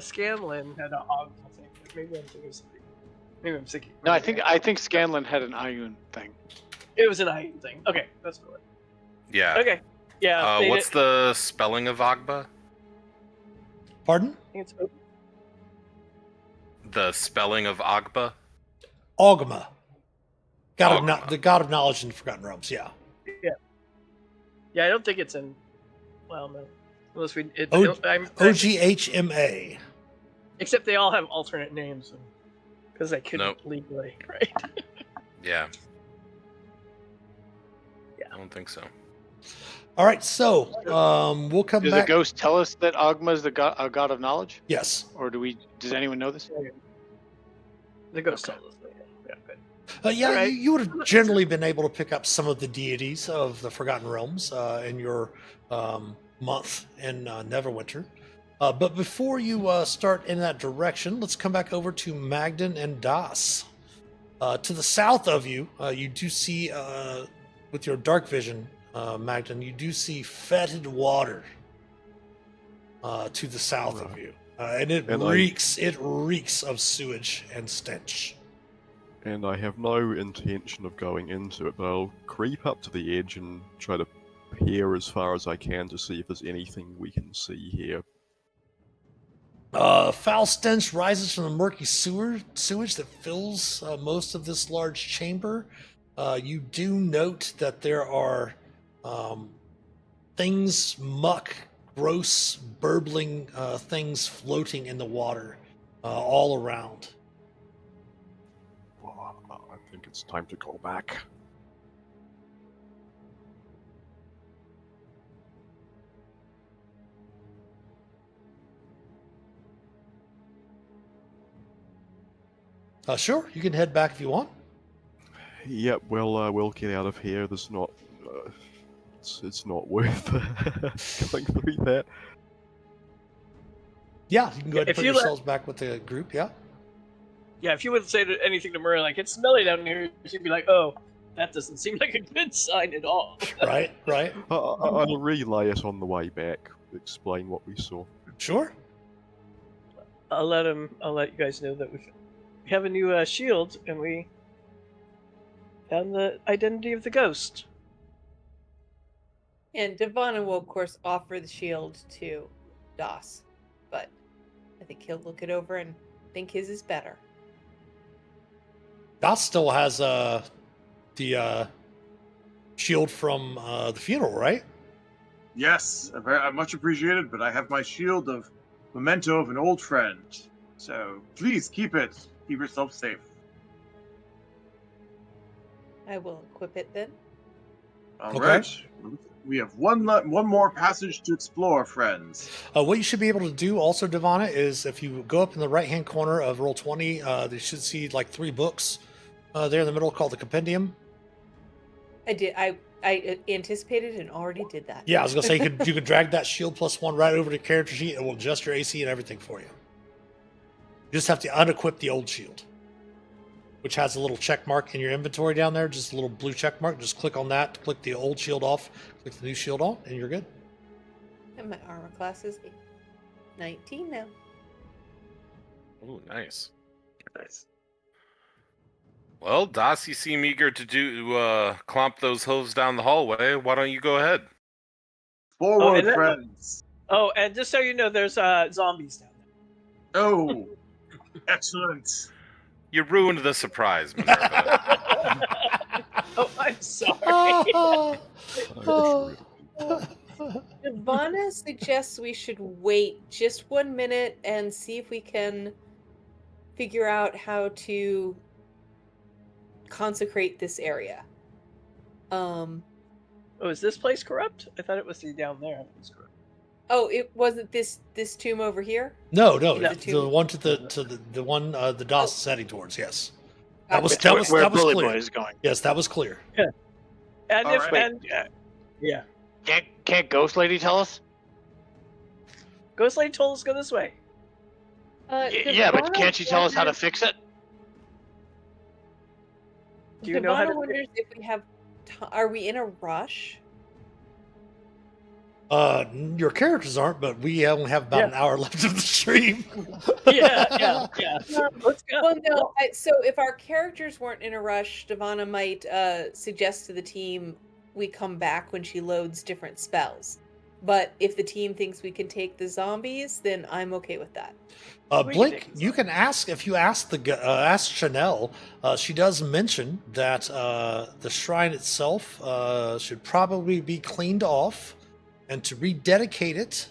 Scanlan had an Ogma thing. Maybe I'm thinking of something. Maybe I'm thinking. No, I think Scanlan had an Iyun thing. It was an Iron thing. Okay, that's cool. Yeah. Okay. Yeah. What's the spelling of Agba? Pardon? I think it's The spelling of Agba? Ogma. Ogma. The god of knowledge in the Forgotten Realms, yeah. Yeah, I don't think it's in. Well, no. Unless we. OGHMA. Except they all have alternate names. because they couldn't Nope. legally, right? Yeah. Yeah. I don't think so. All right, so we'll come Does back. the ghost tell us that Ogma is the a god of knowledge, Yes. or does anyone know this? The ghost told us. Yeah, good. Yeah, All right. you would have generally been able to pick up some of the deities of the Forgotten Realms in your month in Neverwinter. But before you start in that direction, let's come back over to Magden and Das. To the south of you, you do see, with your dark vision, Magden, you do see fetid water to the south of you. And it And reeks of sewage and stench. And I have no intention of going into it, but I'll creep up to the edge and try to peer as far as I can to see if there's anything we can see here. Foul stench rises from the murky sewage that fills most of this large chamber. You do note that there are things, muck, gross, burbling things floating in the water all around. I think it's time to go back. Sure, you can head back if you want. Yep, we'll get out of here. There's not... it's not worth going through that. Yeah, you can go ahead and If put you yourselves back with the group, yeah? Yeah, if you wouldn't say anything to Murray, like, it's smelly down here, she'd be like, oh, that doesn't seem like a good sign at all. Right. I'll relay it on the way back, explain what we saw. Sure. I'll let you guys know that we have a new shield, and we found the identity of the ghost. And Devana will, of course, offer the shield to Das, but I think he'll look it over and think his is better. Das still has the shield from the funeral, right? Yes, very much appreciated, but I have my shield of memento of an old friend. So please keep it. Keep yourself safe. I will equip it then. All Okay. right. We have one more passage to explore, friends. What you should be able to do also, Devana, is if you go up in the right-hand corner of Roll20, you should see like 3 books there in the middle called the Compendium. I did. I anticipated and already did that. Yeah, I was going to say you could drag that shield +1 right over to the character sheet. It will adjust your AC and everything for you. You just have to unequip the old shield, which has a little check mark in your inventory down there, just a little blue check mark. Just click on that, click the old shield off, click the new shield on, and you're good. And my armor class is 19 now. Ooh, nice. Nice. Well, Das, you seem eager to clomp those hooves down the hallway. Why don't you go ahead? Forward, and friends. Oh, and just so you know, there's zombies down Oh, excellent. You ruined the surprise, Minerva. there. Oh, I'm sorry. Devana suggests we should wait just 1 minute and see if we can figure out how to consecrate this area. Oh, is this place corrupt? I thought it was down there. It was corrupt. Oh, it wasn't this tomb over here? No, The the tomb. one to the one the DOS is heading towards. Yes, that was Gotcha. Where Bully clear. Boy is going. Yes, that was clear. And All if right. and yeah, Can't Ghost Lady tell us? Ghost Lady told us to go this way. Yeah, but can't she tell us how to fix it? Do you know how to? wonders if we have. Are we in a rush? Your characters aren't, but we only have about an hour left of the stream. Yeah. Let's go. Well, no. So if our characters weren't in a rush, Devana might suggest to the team we come back when she loads different spells. But if the team thinks we can take the zombies, then I'm okay with that. Blink, you can ask if you ask ask Chanel. She does mention that the shrine itself should probably be cleaned off, and to rededicate it,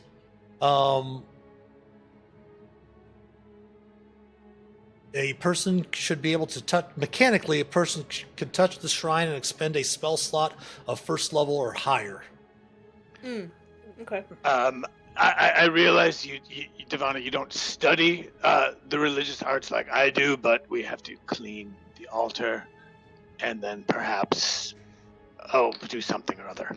A person should be able to touch, mechanically, a person could touch the shrine and expend a spell slot of first level or higher. Okay. I realize you, Devana, you don't study the religious arts like I do, but we have to clean the altar and then perhaps, do something or other.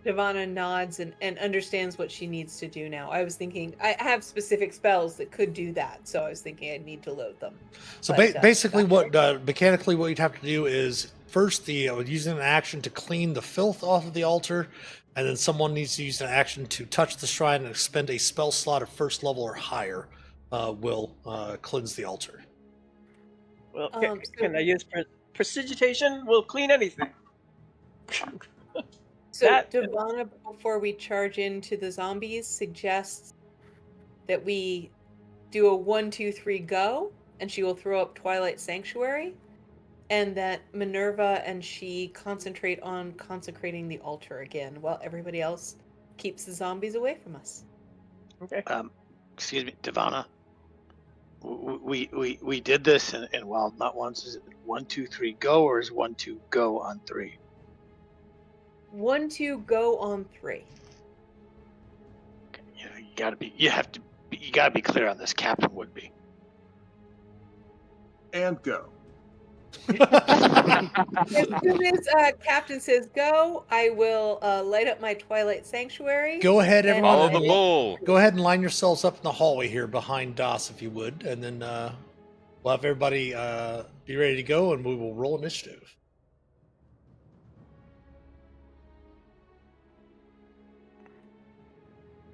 Devana nods and understands what she needs to do now. I was thinking, I have specific spells that could do that, so I was thinking I'd need to load them. So But, basically, gotcha. mechanically what you'd have to do is first using an action to clean the filth off of the altar, and then someone needs to use an action to touch the shrine and expend a spell slot of first level or higher. Will cleanse the altar. Well, So- can I use prestidigitation? Will clean anything. So That- Devana, before we charge into the zombies, suggests that we do a 1, 2, 3 go, and she will throw up Twilight Sanctuary, and that Minerva and she concentrate on consecrating the altar again, while everybody else keeps the zombies away from us. Okay. Excuse me, Devana. We did this, and well, not once. Is it 1, 2, 3 go, or is 1, 2 go on 3? 1, 2 go on 3. You gotta be clear on this. Captain would be. And go. As soon as Captain says go, I will light up my Twilight Sanctuary. Go ahead, And- everyone. Follow the bull. Go ahead and line yourselves up in the hallway here behind DOS, if you would, and then we'll have everybody be ready to go, and we will roll initiative.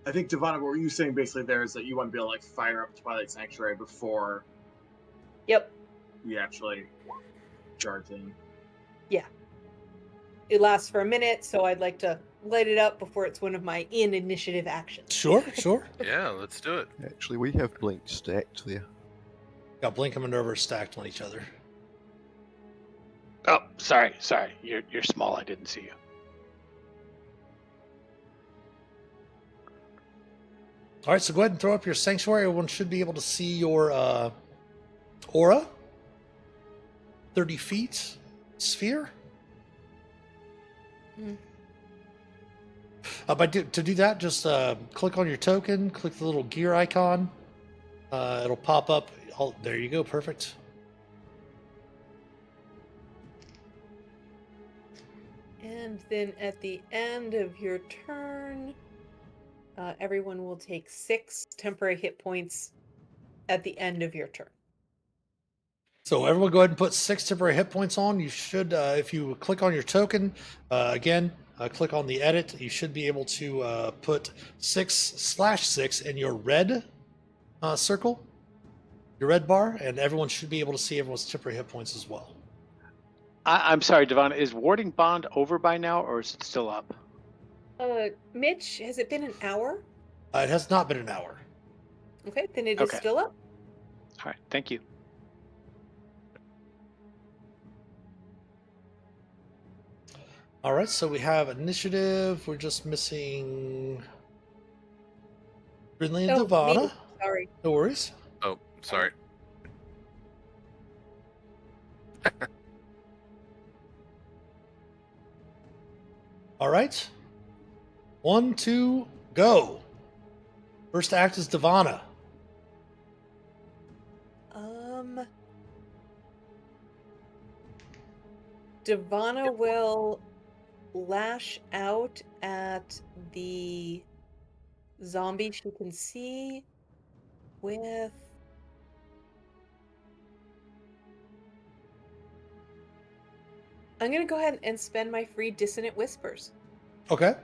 I think, Devana, what were you saying basically there is that you want to be able to like fire up Twilight Sanctuary before Yep. we actually charge in. It lasts for a minute, so I'd like to light it up before it's one of my initiative actions. Sure. Yeah, let's do it. Actually, we have Blink stacked there. Got Blink and Minerva stacked on each other. Oh, sorry. You're small. I didn't see you. All right, so go ahead and throw up your sanctuary. Everyone should be able to see your aura. 30 feet sphere. To do that, just click on your token, click the little gear icon. It'll pop up. There you go, perfect. And then at the end of your turn, everyone will take 6 temporary hit points at the end of your turn. So everyone go ahead and put 6 temporary hit points on. You should, if you click on your token, again, click on the edit, you should be able to put 6/6 in your red circle, your red bar, and everyone should be able to see everyone's temporary hit points as well. I'm sorry, Devana. Is Warding Bond over by now, or is it still up? Mitch, has it been an hour? It has not been an hour. Okay, then it is Okay. still up. All right, thank you. All right, so we have initiative. We're just missing Ridley and Oh, Devana. me. Sorry. No worries. Oh, sorry. All right. 1, 2, go. First act is Devana. Devana will lash out at the zombie she can see with I'm gonna go ahead and spend my free dissonant whispers. Okay.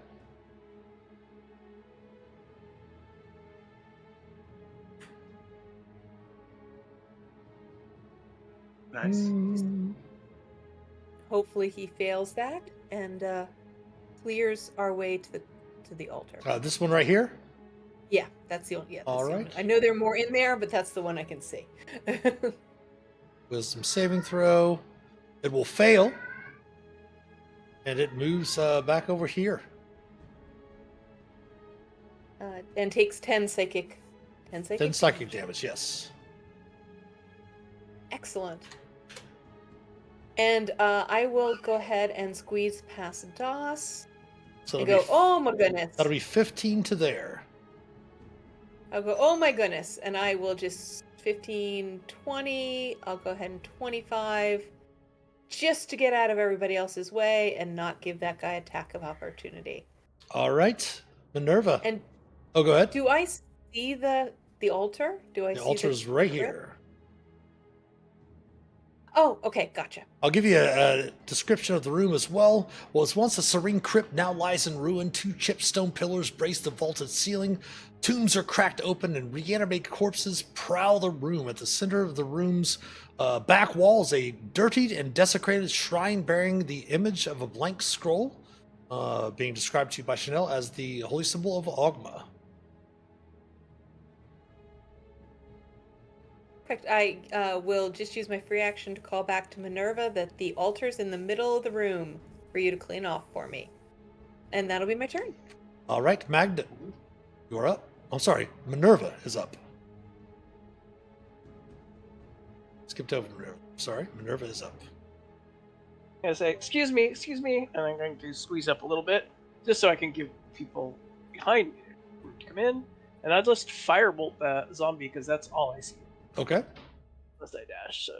Nice. Mm, Hopefully he fails that and clears our way to the altar. this one right here. Yeah, that's the only. Yeah, that's All the only right. one. I know there are more in there, but that's the one I can see. Wisdom saving throw. It will fail. And it moves back over here. And takes 10 psychic 10 psychic 10 psychic damage, yes. Excellent. And I will go ahead and squeeze past DOS So and that'll go, be, oh my goodness. that'll be 15 to there. I'll go, oh my goodness. And I will just 15, 20. I'll go ahead and 25 just to get out of everybody else's way and not give that guy attack of opportunity. All right, Minerva. And Oh, go ahead. do I see the altar? Do I The see altar's right crypt? here. Oh, okay, gotcha. I'll give you a description of the room as well. Was once a serene crypt, now lies in ruin. 2 chipped stone pillars brace the vaulted ceiling. Tombs are cracked open and reanimated corpses prowl the room. At the center of the room's back wall is a dirtied and desecrated shrine bearing the image of a blank scroll, being described to you by Chanel as the holy symbol of Ogma. Perfect. I will just use my free action to call back to Minerva that the altar's in the middle of the room for you to clean off for me. And that'll be my turn. All right, Magda, you're up. I'm sorry, Minerva is up. Skipped over Minerva. Sorry, Minerva is up. I'm going to say, excuse me, and I'm going to squeeze up a little bit, just so I can give people behind me room to come in. And I'll just firebolt that zombie, because that's all I see. Okay. Unless I dash, so...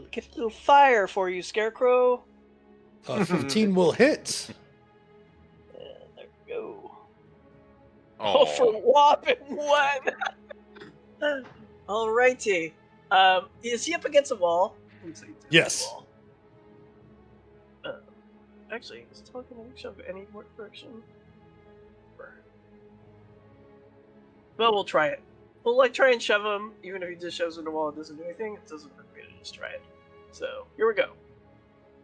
Get a little fire for you, Scarecrow. 15 will hit. And there we go. Oh, For whopping one! Alrighty. Is he up against a wall? Looks like he's against Yes. a wall. Actually, is talking to shove any more direction? Well, we'll try it. We'll try and shove him, even if he just shoves in the wall and doesn't do anything. It doesn't hurt me to just try it. So here we go.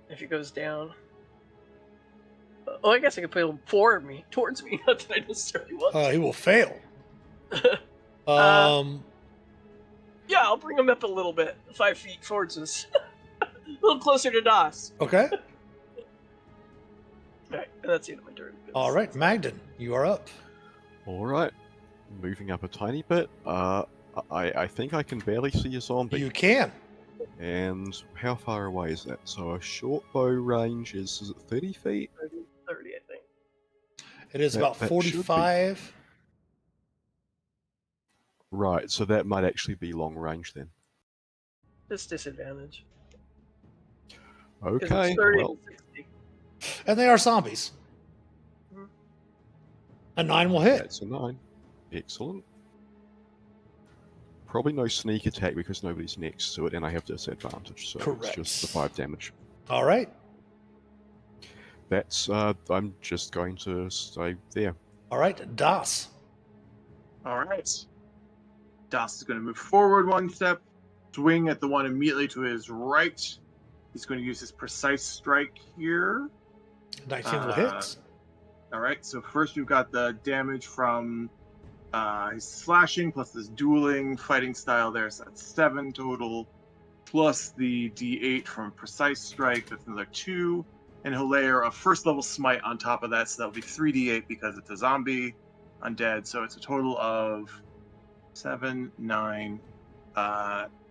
If he goes down, I guess I could put him towards me. Not that I necessarily want. He will fail. Yeah, I'll bring him up a little bit, 5 feet towards us, a little closer to DOS. Okay. Alright, that's the end of my turn. All right, Magden, you are up. All right, moving up a tiny bit. I think I can barely see a zombie. You can. And how far away is that? So a short bow range is it 30 feet? 30, I think. It is about That should be. 45. Right, so that might actually be long range then. It's disadvantage. 'Cause Okay, it's 30 well, and 60. And they are zombies. Mhm. A 9 will hit. that's a 9. Excellent. Probably no sneak attack because nobody's next to it and I have disadvantage, so Correct. it's just the 5 damage. All right. That's, I'm just going to stay there. All right, Das. All right. Das is going to move forward 1 step, swing at the one immediately to his right. He's going to use his precise strike here. 19 will hit. All right, so first we've got the damage from his slashing plus this dueling fighting style there, so that's 7 total, plus the d8 from precise strike, that's another 2, and he'll layer a first level smite on top of that, so that'll be 3d8 because it's a zombie undead, so it's a total of 7, 9,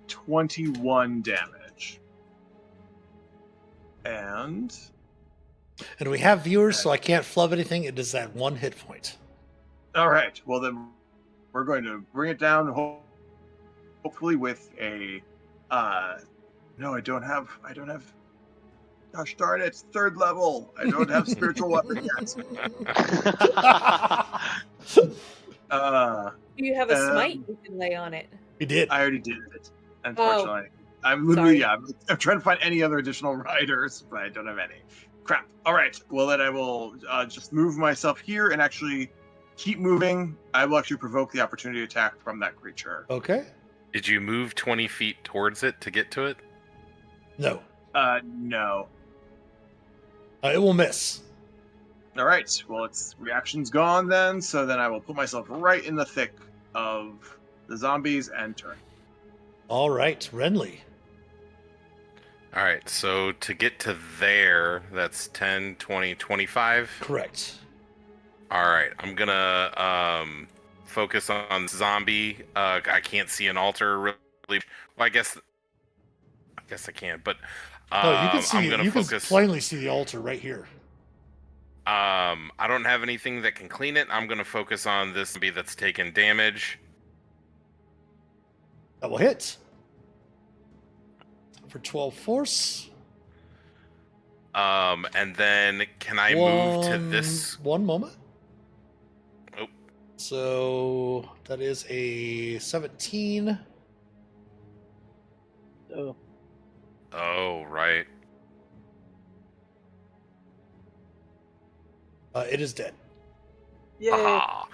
21 damage. And And we have viewers, so I can't flub anything. It is at 1 hit point. all right, well then we're going to bring it down, hopefully with a no, I don't have gosh darn it, 3rd level. I don't have spiritual weapon yet. Do you have a smite you can lay on it? We did. I already did it, unfortunately. I'm literally, I'm trying to find any other additional riders, but I don't have any. Crap. All right. Well, then I will just move myself here and actually keep moving. I will actually provoke the opportunity attack from that creature. Okay. Did you move 20 feet towards it to get to it? No. No. It will miss. All right. Well, its reaction's gone then, so then I will put myself right in the thick of the zombies and turn. All right, Renly. All right, so to get to there, that's 10, 20, 25. Correct. All right, I'm gonna focus on zombie. I can't see an altar really. Well, I guess I can, but Oh, you can see I'm it. gonna You can focus. plainly see the altar right here. I don't have anything that can clean it. I'm gonna focus on this zombie that's taken damage. That will hit for 12 force. And then can I move to this? One moment. Oh. So that is a 17. Oh. Oh, right. It is dead. Yay. Aha.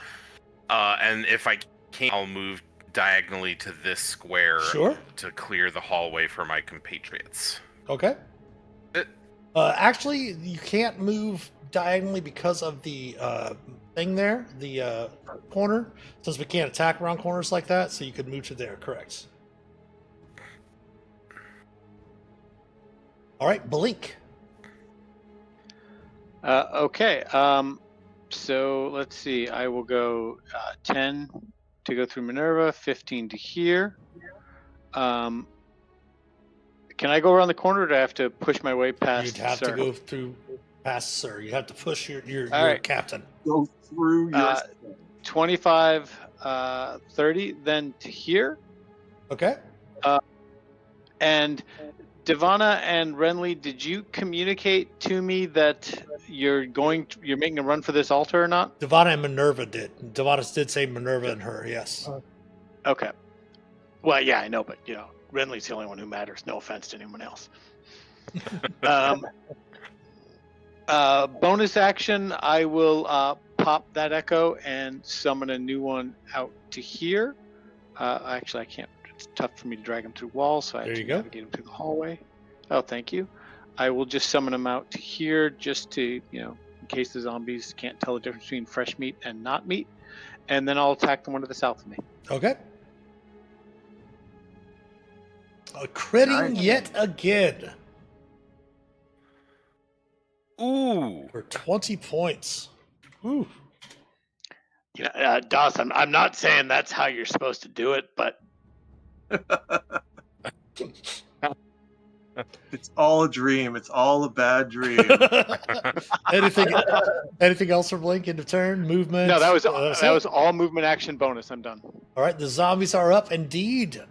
And if I can, I'll move diagonally to this square Sure. to clear the hallway for my compatriots. Okay. Actually, you can't move diagonally because of the thing there, the corner, since we can't attack around corners like that, so you could move to there, correct. All right, Blink. Okay. So let's see. I will go 10 to go through Minerva, 15 to here. Can I go around the corner, or do I have to push my way past? You'd have Sir? to go through past Sir. You have to push your right. captain. Go through your 25, 30, then to here. Okay. And Devana and Renly, did you communicate to me that you're making a run for this altar or not? Devana and Minerva did. Devana did say Minerva and her, yes. Okay. Well, yeah, I know, but Renly's the only one who matters. No offense to anyone else. Bonus action, I will pop that echo and summon a new one out to here. Actually, I can't. It's tough for me to drag him through walls, so I have to navigate him through the hallway. Oh, thank you. I will just summon him out to here, just to in case the zombies can't tell the difference between fresh meat and not meat, and then I'll attack the one to the south of me. Okay. Critting yet again. Ooh. For 20 points. Ooh. Doss, I'm not saying that's how you're supposed to do it, but It's all a dream. It's all a bad dream. Anything else for Blink into turn? Movement? No, that was all movement action bonus. I'm done. All right, the zombies are up indeed.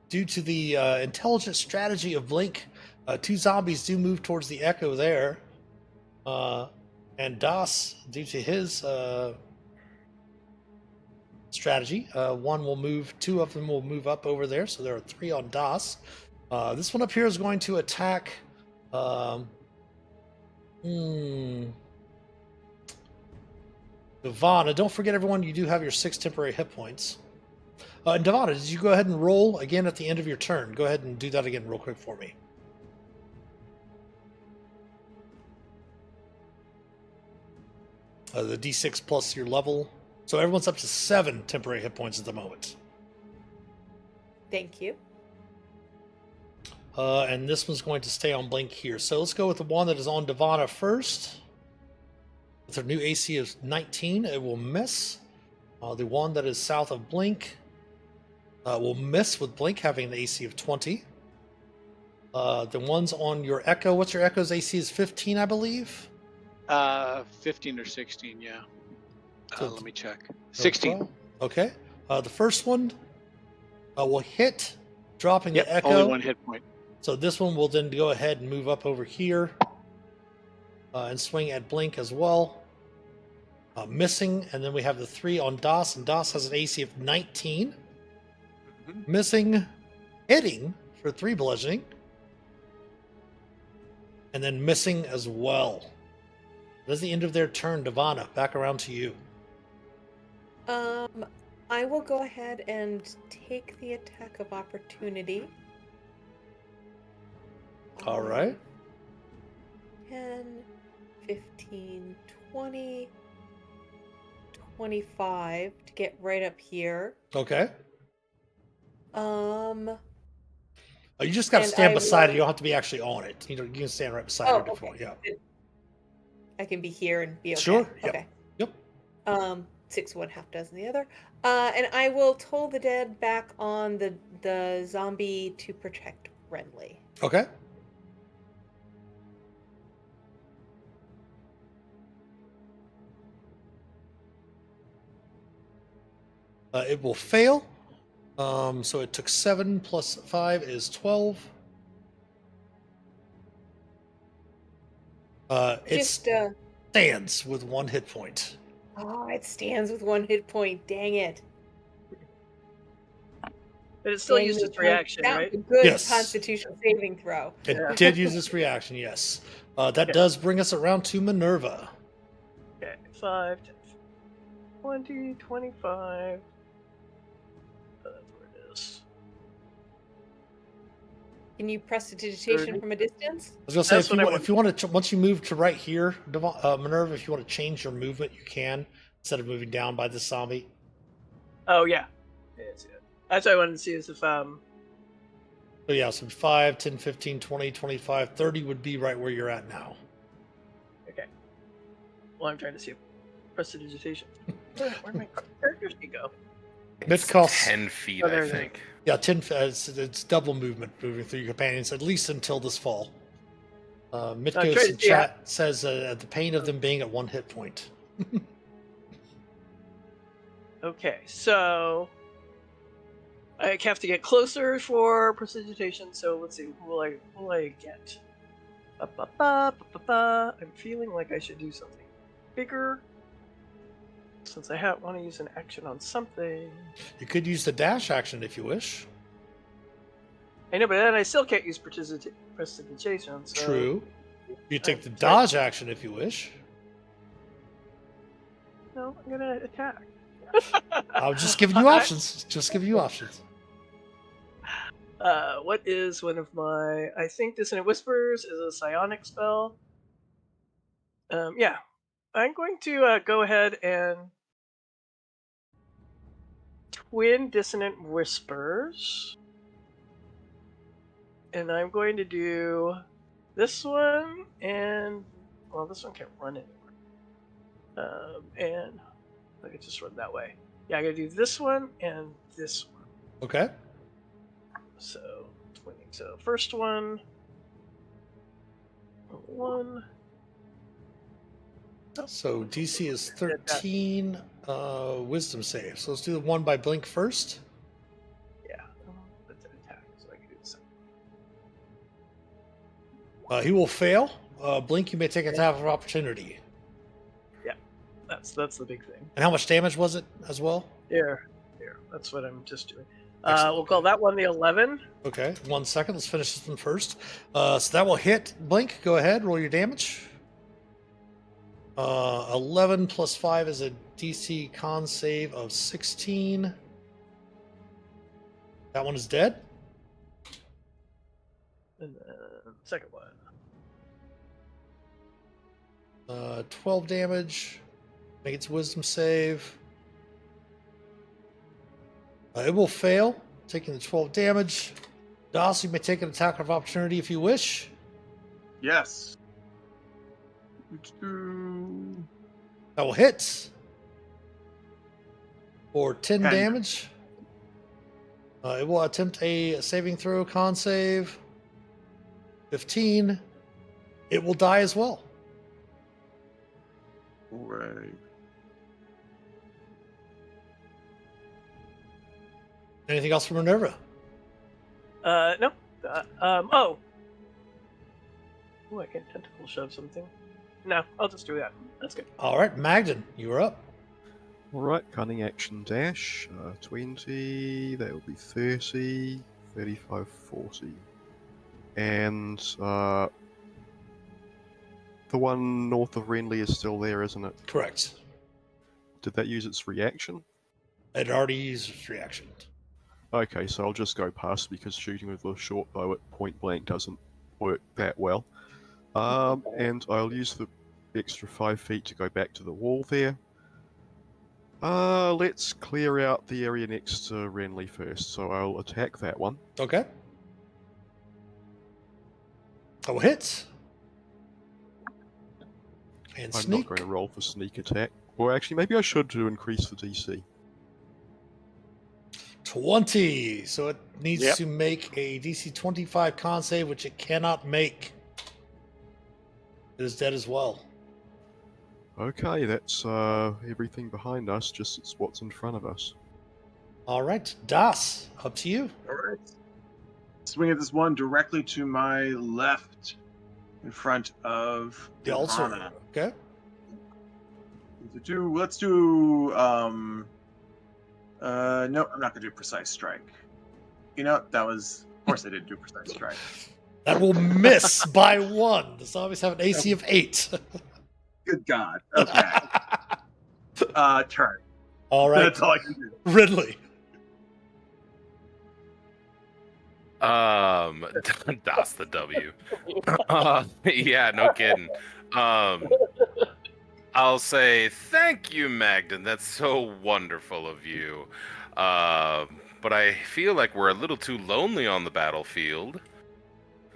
Due to the intelligent strategy of Blink, 2 zombies do move towards the echo there. And Das, due to his strategy, 1 will move, 2 of them will move up over there, so there are 3 on Das. This one up here is going to attack Devana. Don't forget, everyone, you do have your 6 temporary hit points. And Devana, did you go ahead and roll again at the end of your turn? Go ahead and do that again real quick for me. The D6 plus your level. So everyone's up to 7 temporary hit points at the moment. Thank you. And this one's going to stay on Blink here. So let's go with the one that is on Devana first. With her new AC of 19, it will miss. The one that is south of Blink will miss with Blink having an AC of 20. The ones on your Echo, what's your Echo's AC is 15, I believe? 15 or 16, yeah. Let me check. 16. Okay. The first one will hit, dropping the Echo. Only 1 hit point. So this one will then go ahead and move up over here and swing at Blink as well. Missing, and then we have the 3 on Das, and Das has an AC of 19. Mm-hmm. Missing, hitting for 3 bludgeoning, and then missing as well. That's the end of their turn. Devana, back around to you. I will go ahead and take the attack of opportunity. All right. 10, 15, 20, 25 to get right up here. Okay. You just got to stand beside it. You don't have to be actually on it. You can stand right beside it. Okay. Yeah. I can be here and be okay. Sure. Yep. Okay. 6 one, half dozen the other. And I will toll the dead back on the zombie to protect Renly. Okay. It will fail. So it took 7 plus 5 is 12. It stands with 1 hit point. Oh, it stands with 1 hit point. Dang it. But it still Dang used it. its reaction, That right? was a good Yes. Constitution saving throw. It Yeah. did use its reaction, yes. That Okay. does bring us around to Minerva. Okay, 5, 10, 20, 25. That's where it is. Can you prestidigitation 30. from a distance? I was gonna say, That's what I want. if you want to, once you move to right here, Minerva, if you want to change your movement, you can, instead of moving down by the zombie. Oh, yeah. That's what I wanted to see is if, So yeah, so 5, 10, 15, 20, 25, 30 would be right where you're at now. okay. Well, I'm trying to see if prestidigitation. Where'd my characters go? It costs 10 feet, Oh, there I it is. think. Yeah, 10. It's double movement moving through your companions, at least until this fall. I'm Mitkos trying in to see chat says the pain of them being at 1 hit point. Okay, so I have to get closer for prestidigitation. So let's see, who will I get? I'm feeling like I should do something bigger since I want to use an action on something. You could use the dash action if you wish. I know, but then I still can't use prestidigitation. So True. You take the Sorry. dodge action if you wish. No, I'm gonna attack. I was just giving you options. Just giving you options. What is one of my? I think Dissonant Whispers is a psionic spell. Yeah, I'm going to go ahead and twin Dissonant Whispers, and I'm going to do this one, and well, this one can't run anymore. And I could just run that way. Yeah, I gotta do this one and this one. Okay. So twinning. So first one. 1. So DC is 13 wisdom save. So let's do the one by blink first. Yeah. That's an attack, so I can do the second. He will fail. Blink, you may take an attack of opportunity. That's the big thing. And how much damage was it as well? Here. That's what I'm just doing. Excellent. We'll call that one the 11. Okay, 1 second. Let's finish this one first. So that will hit Blink. Go ahead, roll your damage. 11 plus 5 is a DC con save of 16. That one is dead. And then second one. 12 damage. Make its wisdom save. It will fail, taking the 12 damage. Das, you may take an attack of opportunity if you wish. Yes. That will hit for 10 10. damage. It will attempt a saving throw, con save. 15. It will die as well. Right. Anything else from Minerva? No. Oh, I can tentacle shove something. No, I'll just do that. That's good. All right, Magden, you're up. Alright, cunning action dash. 20, that will be 30, 35, 40. And the one north of Renly is still there, isn't it? Correct. Did that use its reaction? It already used its reaction. Okay, so I'll just go past because shooting with a short bow at point blank doesn't work that well. And I'll use the extra 5 feet to go back to the wall there. Let's clear out the area next to Renly first, so I'll attack that one. Okay. That will hit. And I'm sneak. not going to roll for sneak attack. Or actually, maybe I should do increase the DC. 20. So it needs Yep. to make a DC 25 con save, which it cannot make. It is dead as well. Okay, that's everything behind us, just it's what's in front of us. All right, Das, up to you. All right. Swing at this one directly to my left, in front of The ulcer. Ivana. Okay. Let's do. No, I'm not gonna do precise strike. You know, that was. Of course, I didn't do precise strike. That will miss by 1. The zombies have an AC of 8. Good God. Okay. Turn. All right, That's all I can do. Ridley. That's the W. Yeah, no kidding. I'll say thank you, Magden. That's so wonderful of you. But I feel like we're a little too lonely on the battlefield.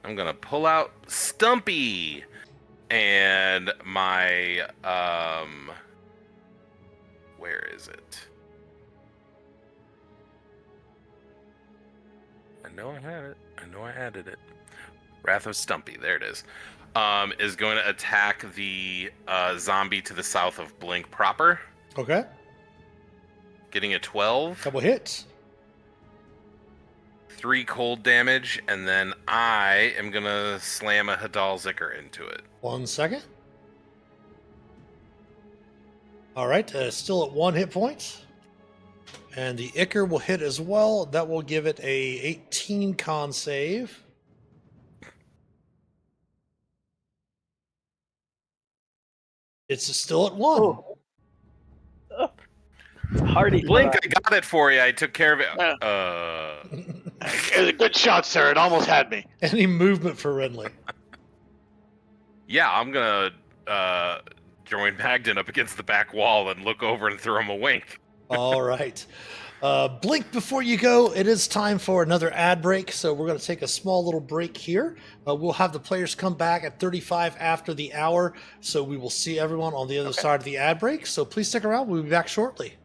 I'm gonna pull out Stumpy and my where is it? I know I had it. I know I added it. Wrath of Stumpy. There it is. Is going to attack the zombie to the south of Blink proper. Okay. Getting a 12. Couple hits. 3 cold damage, and then I am going to slam a Hadal Zicker into it. 1 second. All right, still at 1 hit point. And the Icker will hit as well. That will give it a 18 con save. It's still at 1. Oh. Hardy. Blink, I got it for you. I took care of it. It was a good shot, sir. It almost had me. Any movement for Ridley? Yeah, I'm going to join Magden up against the back wall and look over and throw him a wink. All right. Blink, before you go, it is time for another ad break. So we're going to take a small little break here. We'll have the players come back at 35 after the hour. So we will see everyone on the other side of the ad break. So please stick around. We'll be back shortly.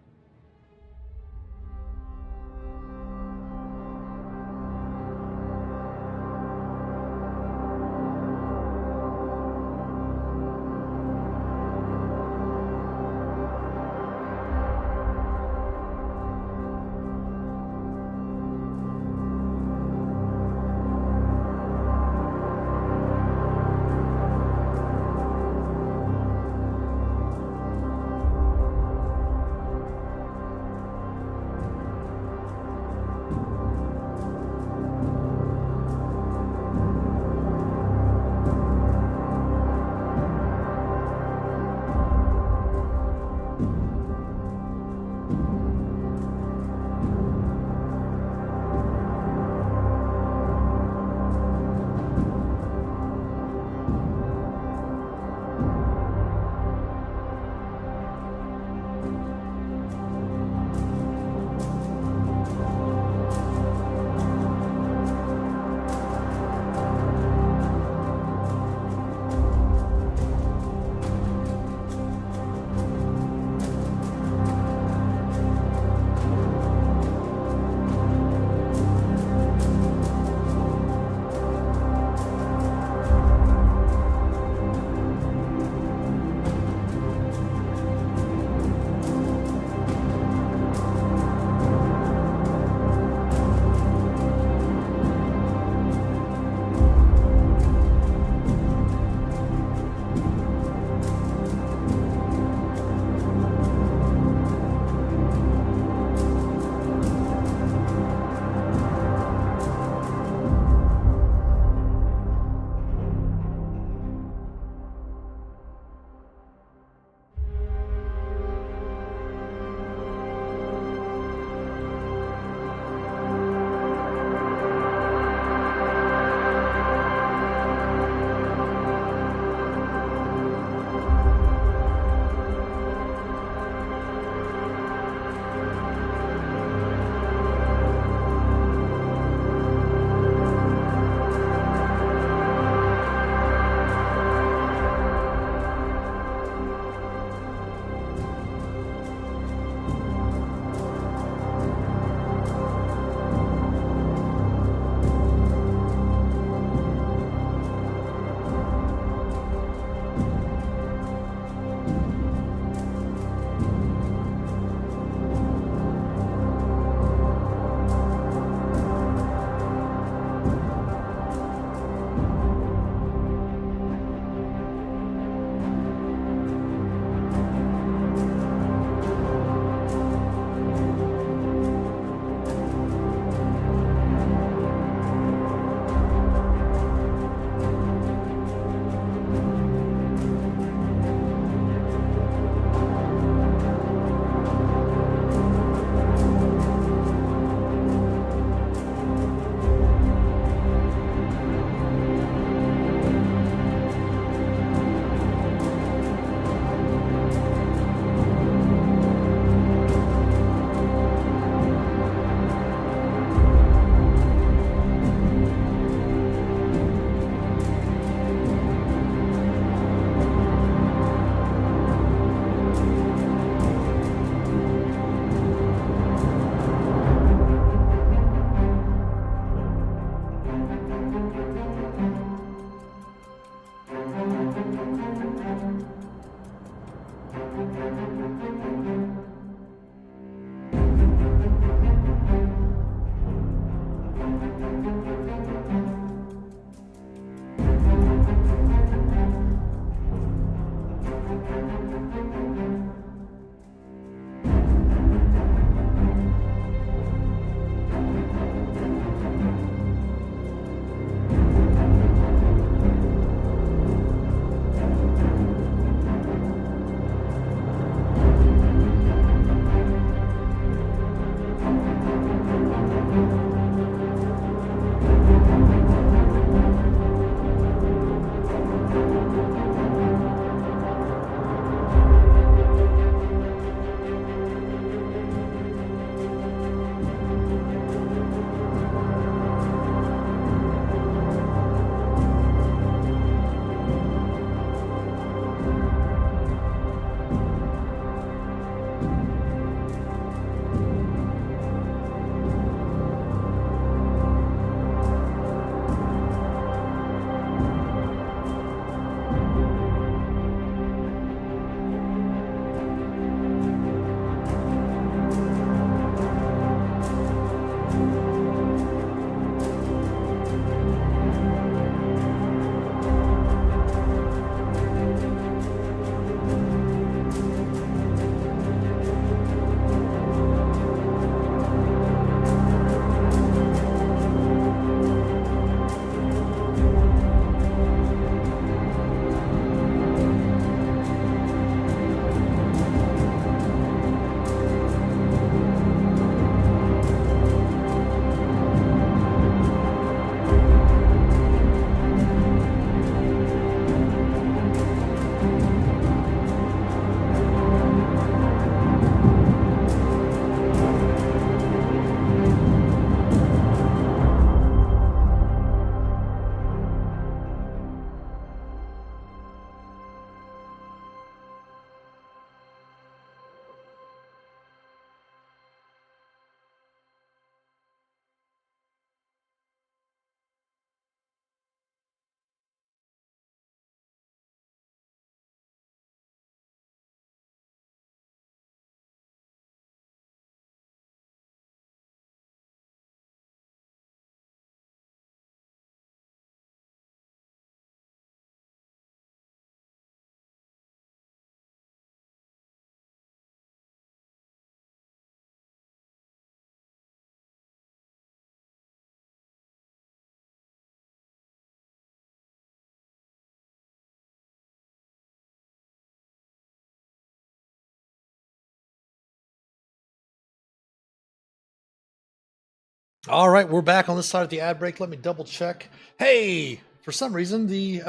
All right, we're back on this side of the ad break. Let me double check. Hey, for some reason, the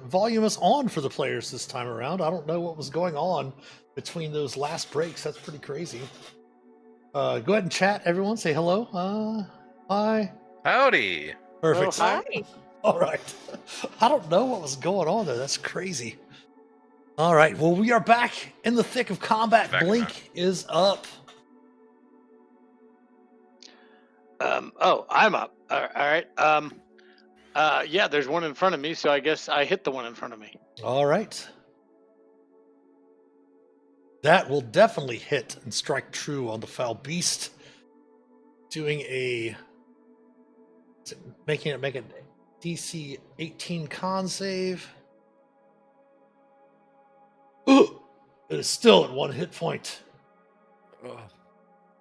volume is on for the players this time around. I don't know what was going on between those last breaks. That's pretty crazy. Go ahead and chat, everyone. Say hello. Hi. Howdy. Perfect. Oh, hi. Hi. All right. I don't know what was going on there. That's crazy. All right. Well, we are back in the thick of combat. Vecna. Blink is up. I'm up. All right. Yeah, there's one in front of me, so I guess I hit the one in front of me. All right. That will definitely hit and strike true on the foul beast. Making it make a DC 18 con save. Ooh, it is still at 1 hit point.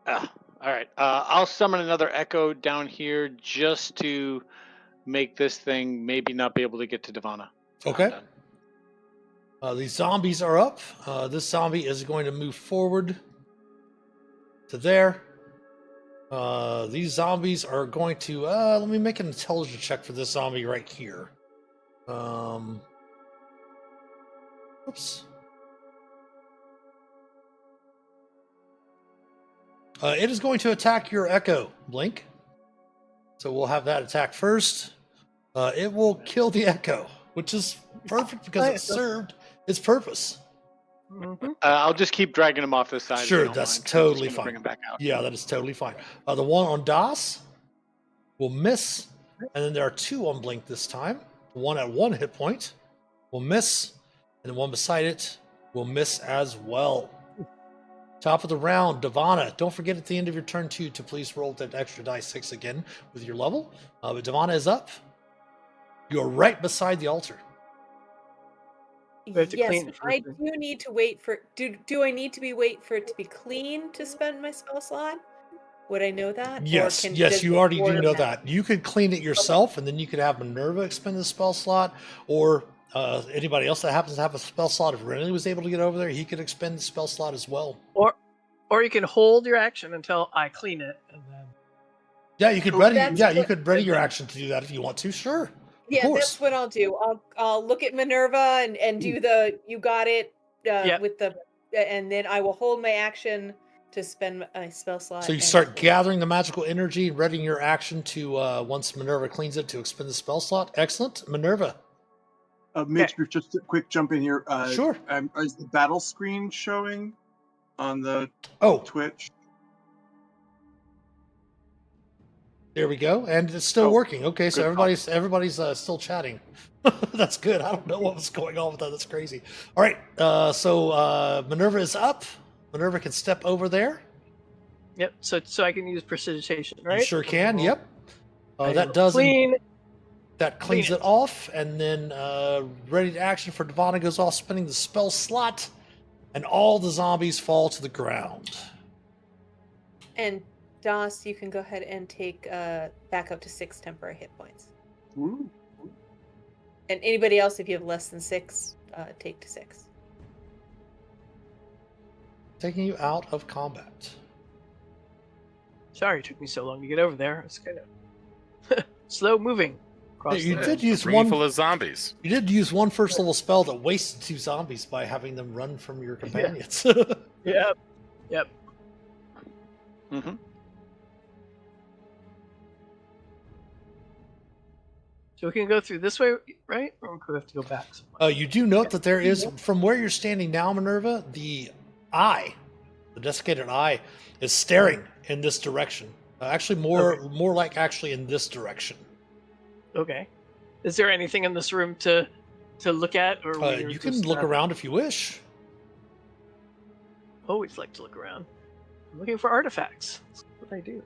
All right. I'll summon another echo down here just to make this thing maybe not be able to get to Divana. Okay. I'm done. These zombies are up. This zombie is going to move forward to there. These zombies are going to let me make an intelligence check for this zombie right here. Oops. It is going to attack your echo, Blink. So we'll have that attack first. It will kill the echo, which is perfect because it served its purpose. I'll just keep dragging him off this side. if you Sure, don't that's mind, 'cause I'm just totally gonna fine. Bring him back out. Yeah, that is totally fine. The one on Das will miss, and then there are 2 on Blink this time. The one at 1 hit point will miss, and the one beside it will miss as well. Top of the round, Divana. Don't forget at the end of your turn 2 to please roll that extra die 6 again with your level. But Divana is up. You're right beside the altar. We have to Yes, clean it I first. do need to wait for. Do I need to wait for it to be clean to spend my spell slot? Would I know that? Or Yes, does you the already do order know matter? that. You could clean it yourself, and then you could have Minerva expend the spell slot, or anybody else that happens to have a spell slot. If Renly was able to get over there, he could expend the spell slot as well. Or you can hold your action until I clean it, and then Yeah, you could Oh, ready. that's Yeah, you what- could ready your action to do that if you want to. Sure. Yeah, course. that's what I'll do. I'll look at Minerva and do the you got it Yeah. with the and then I will hold my action to spend my spell slot. So you and start clean. gathering the magical energy, readying your action to once Minerva cleans it to expend the spell slot. Excellent, Minerva. Mitch, just a quick jump in here. Sure. Is the battle screen showing on the Oh, Twitch? there we go, and it's still Oh, working. Okay, so good call. everybody's still chatting. That's good. I don't know what was going on with that. That's crazy. All right, so Minerva is up. Minerva can step over there. yep. So I can use precipitation, right? You sure can. Yep. I That will does clean. that cleans clean it it. off, and then ready to action for Divana goes off, spinning the spell slot, and all the zombies fall to the ground. And Das, you can go ahead and take back up to 6 temporary hit points. Ooh. And anybody else, if you have less than 6, take to 6. Taking you out of combat. Sorry, it took me so long to get over there. It's kind of slow moving. Across You the- did use Room one. full of zombies. You did use one first level spell that wasted 2 zombies by having them run from your companions. Yep. Yep. Mm-hmm. So we can go through this way, right? Or we have to go back somewhere? You do note that there is, from where you're standing now, Minerva, the eye, the desiccated eye, is staring in this direction. Actually, more like actually in this direction. Okay. Is there anything in this room to look at, or we're You can just, look around if you wish. Always like to look around. I'm looking for artifacts. That's what I do.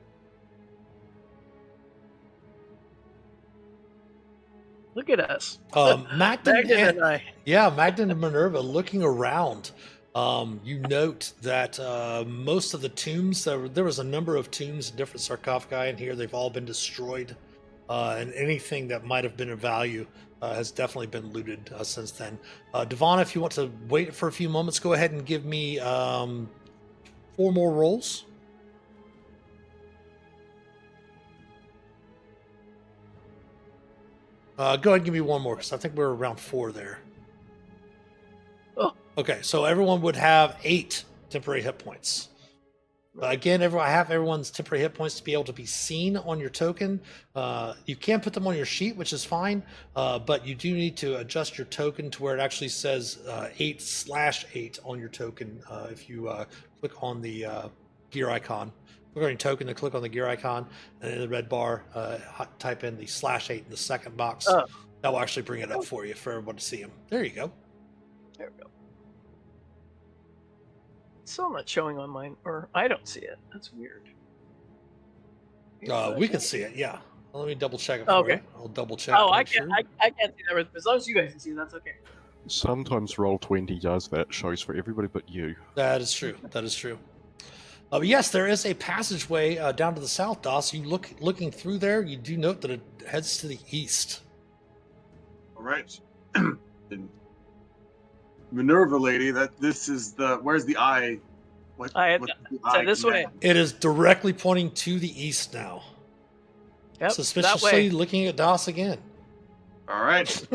Look at us. Magden Magden and I. Yeah, Magden and Minerva looking around. You note that most of the tombs, there was a number of tombs and different sarcophagi in here. They've all been destroyed, and anything that might have been of value has definitely been looted since then. Divana, if you want to wait for a few moments, go ahead and give me 4 more rolls. Go ahead and give me one more, because I think we're around 4 there. Oh. Okay, so everyone would have 8 temporary hit points. Again, I have everyone's temporary hit points to be able to be seen on your token. You can put them on your sheet, which is fine, but you do need to adjust your token to where it actually says 8/8 on your token. If you click on the gear icon, click on your token to click on the gear icon, and in the red bar, type in the /8 in the second box. Oh. That will actually bring it up for you for everyone to see them. There you go. There we go. So I'm not showing on mine, or I don't see it. That's weird. We can see it, yeah. Let me double check it for Okay. you. I'll double check. Oh, to I make can't. sure. I can't see that. As long as you guys can see, that's okay. Sometimes Roll20 does that, shows for everybody but you. That is true. That is true. But yes, there is a passageway down to the south, Doss. You looking through there, you do note that it heads to the east. All right. Minerva lady, this is where's the eye? What's the eye this way. command? It is directly pointing to the east now. Yep, Suspiciously that way. looking at Doss again. All right.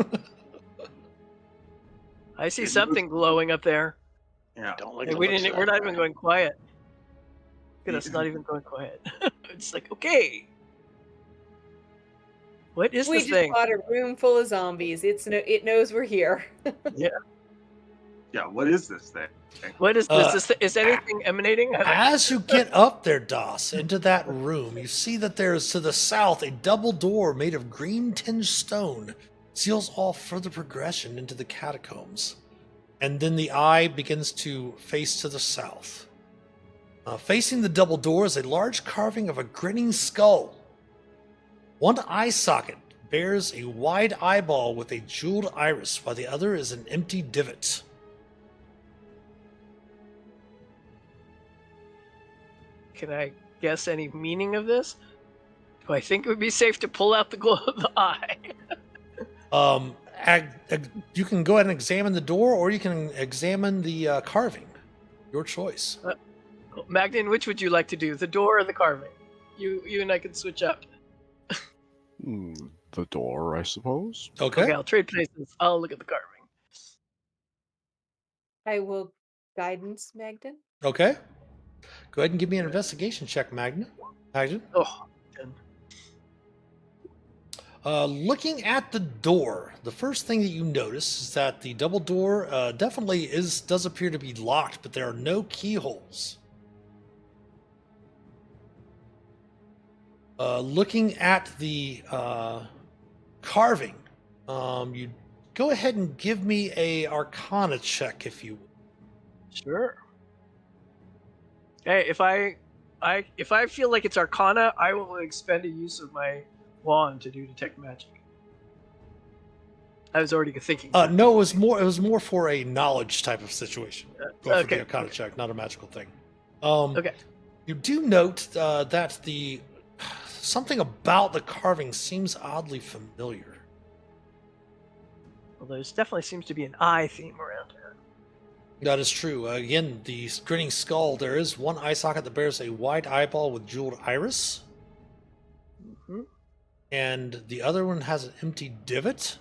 I see something glowing up there. Yeah. Don't like Hey, the we looks didn't. of We're that. not even going quiet. Look at us not even going quiet. It's like, okay. What is We this just thing? bought a room full of zombies. It knows we're here. Yeah. What is this thing? What is this? Is anything emanating? As you get up there, Doss, into that room, you see that there is to the south a double door made of green tinged stone, seals off further progression into the catacombs. And then the eye begins to face to the south. Facing the double door is a large carving of a grinning skull. One eye socket bears a wide eyeball with a jeweled iris, while the other is an empty divot. Can I guess any meaning of this? Do I think it would be safe to pull out the glow of the eye? You can go ahead and examine the door, or you can examine the carving. Your choice. Magdalene, which would you like to do? The door or the carving? You and I can switch up. The door, I suppose. Okay. I'll trade places. I'll look at the carving. I will guidance Magden. Okay. Go ahead and give me an investigation check, Magden. Oh, Looking at the door, the first thing that you notice is that the double door definitely does appear to be locked, but there are no keyholes. Looking at the carving, you go ahead and give me a Arcana check, if you will. sure. Hey, if I feel like it's Arcana, I will expend a use of my wand to do detect magic. I was already thinking. No, it was more for a knowledge type of situation. Go for okay, the Arcana check, not a magical thing. Okay. You do note that something about the carving seems oddly familiar. Well, there's definitely seems to be an eye theme around here. That is true. Again, the grinning skull, there is one eye socket that bears a wide eyeball with jeweled iris. Mm-hmm. And the other one has an empty divot.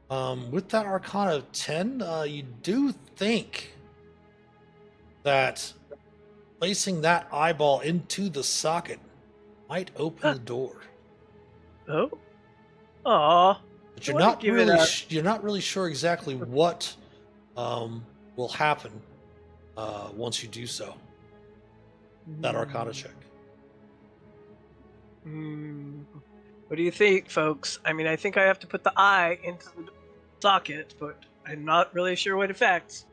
With that Arcana of 10, you do think that placing that eyeball into the socket might open the door. Oh. Aw. But you're not really sure exactly what will happen once you do so. That Arcana check. What do you think, folks? I mean, I think I have to put the eye into the socket, but I'm not really sure what effects.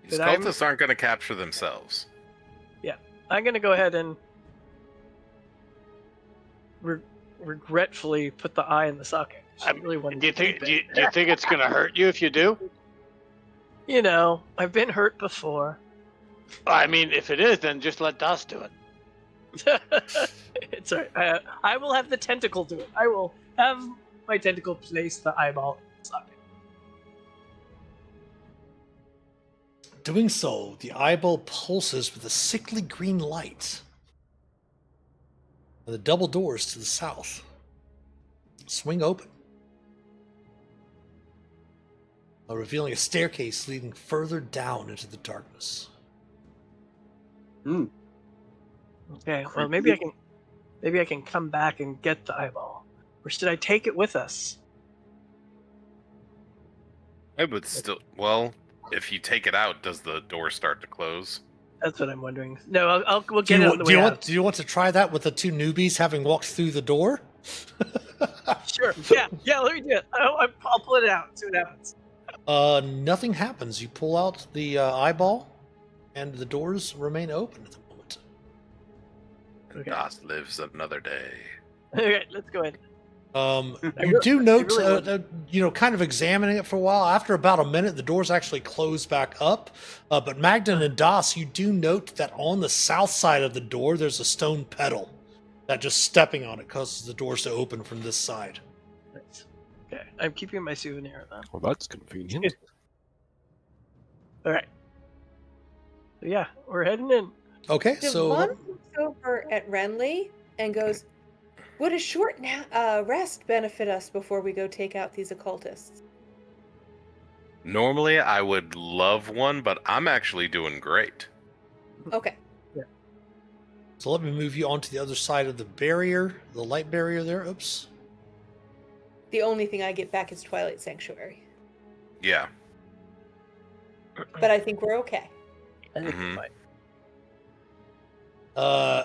These But I'm- cultists aren't going to capture themselves. I'm going to go ahead and regretfully put the eye in the socket. I really want Do you to think it's gonna hurt you if you do? You know, I've been hurt before. I mean, if it is, then just let Das do it. It's all right. I will have the tentacle do it. I will have my tentacle place the eyeball in the socket. Doing so, the eyeball pulses with a sickly green light. And the double doors to the south swing open. revealing a staircase leading further down into the darkness. Okay, well maybe I can come back and get the eyeball. Or should I take it with us? I would still. Well, if you take it out, does the door start to close? That's what I'm wondering. No, we'll get it on the way out. Do you want to try that with the two newbies having walked through the door? Sure. Yeah. Let me do it. I'll pull it out. See what happens. Nothing happens. You pull out the eyeball, and the doors remain open at the moment. Okay. Das lives another day. Okay, let's go in. You do note, really kind of examining it for a while. After about a minute, the doors actually close back up. But Magden and Das, you do note that on the south side of the door, there's a stone pedal that just stepping on it causes the doors to open from this side. Nice. Okay, I'm keeping my souvenir then. Well, that's convenient. All right. So yeah, we're heading in. Okay, Devon looks over at Renly and goes, "Would a short rest benefit us before we go take out these occultists?" Normally, I would love one, but I'm actually doing great. Okay. So let me move you onto the other side of the barrier, the light barrier there. Oops. The only thing I get back is Twilight Sanctuary. Yeah. But I think we're okay. I think we're fine.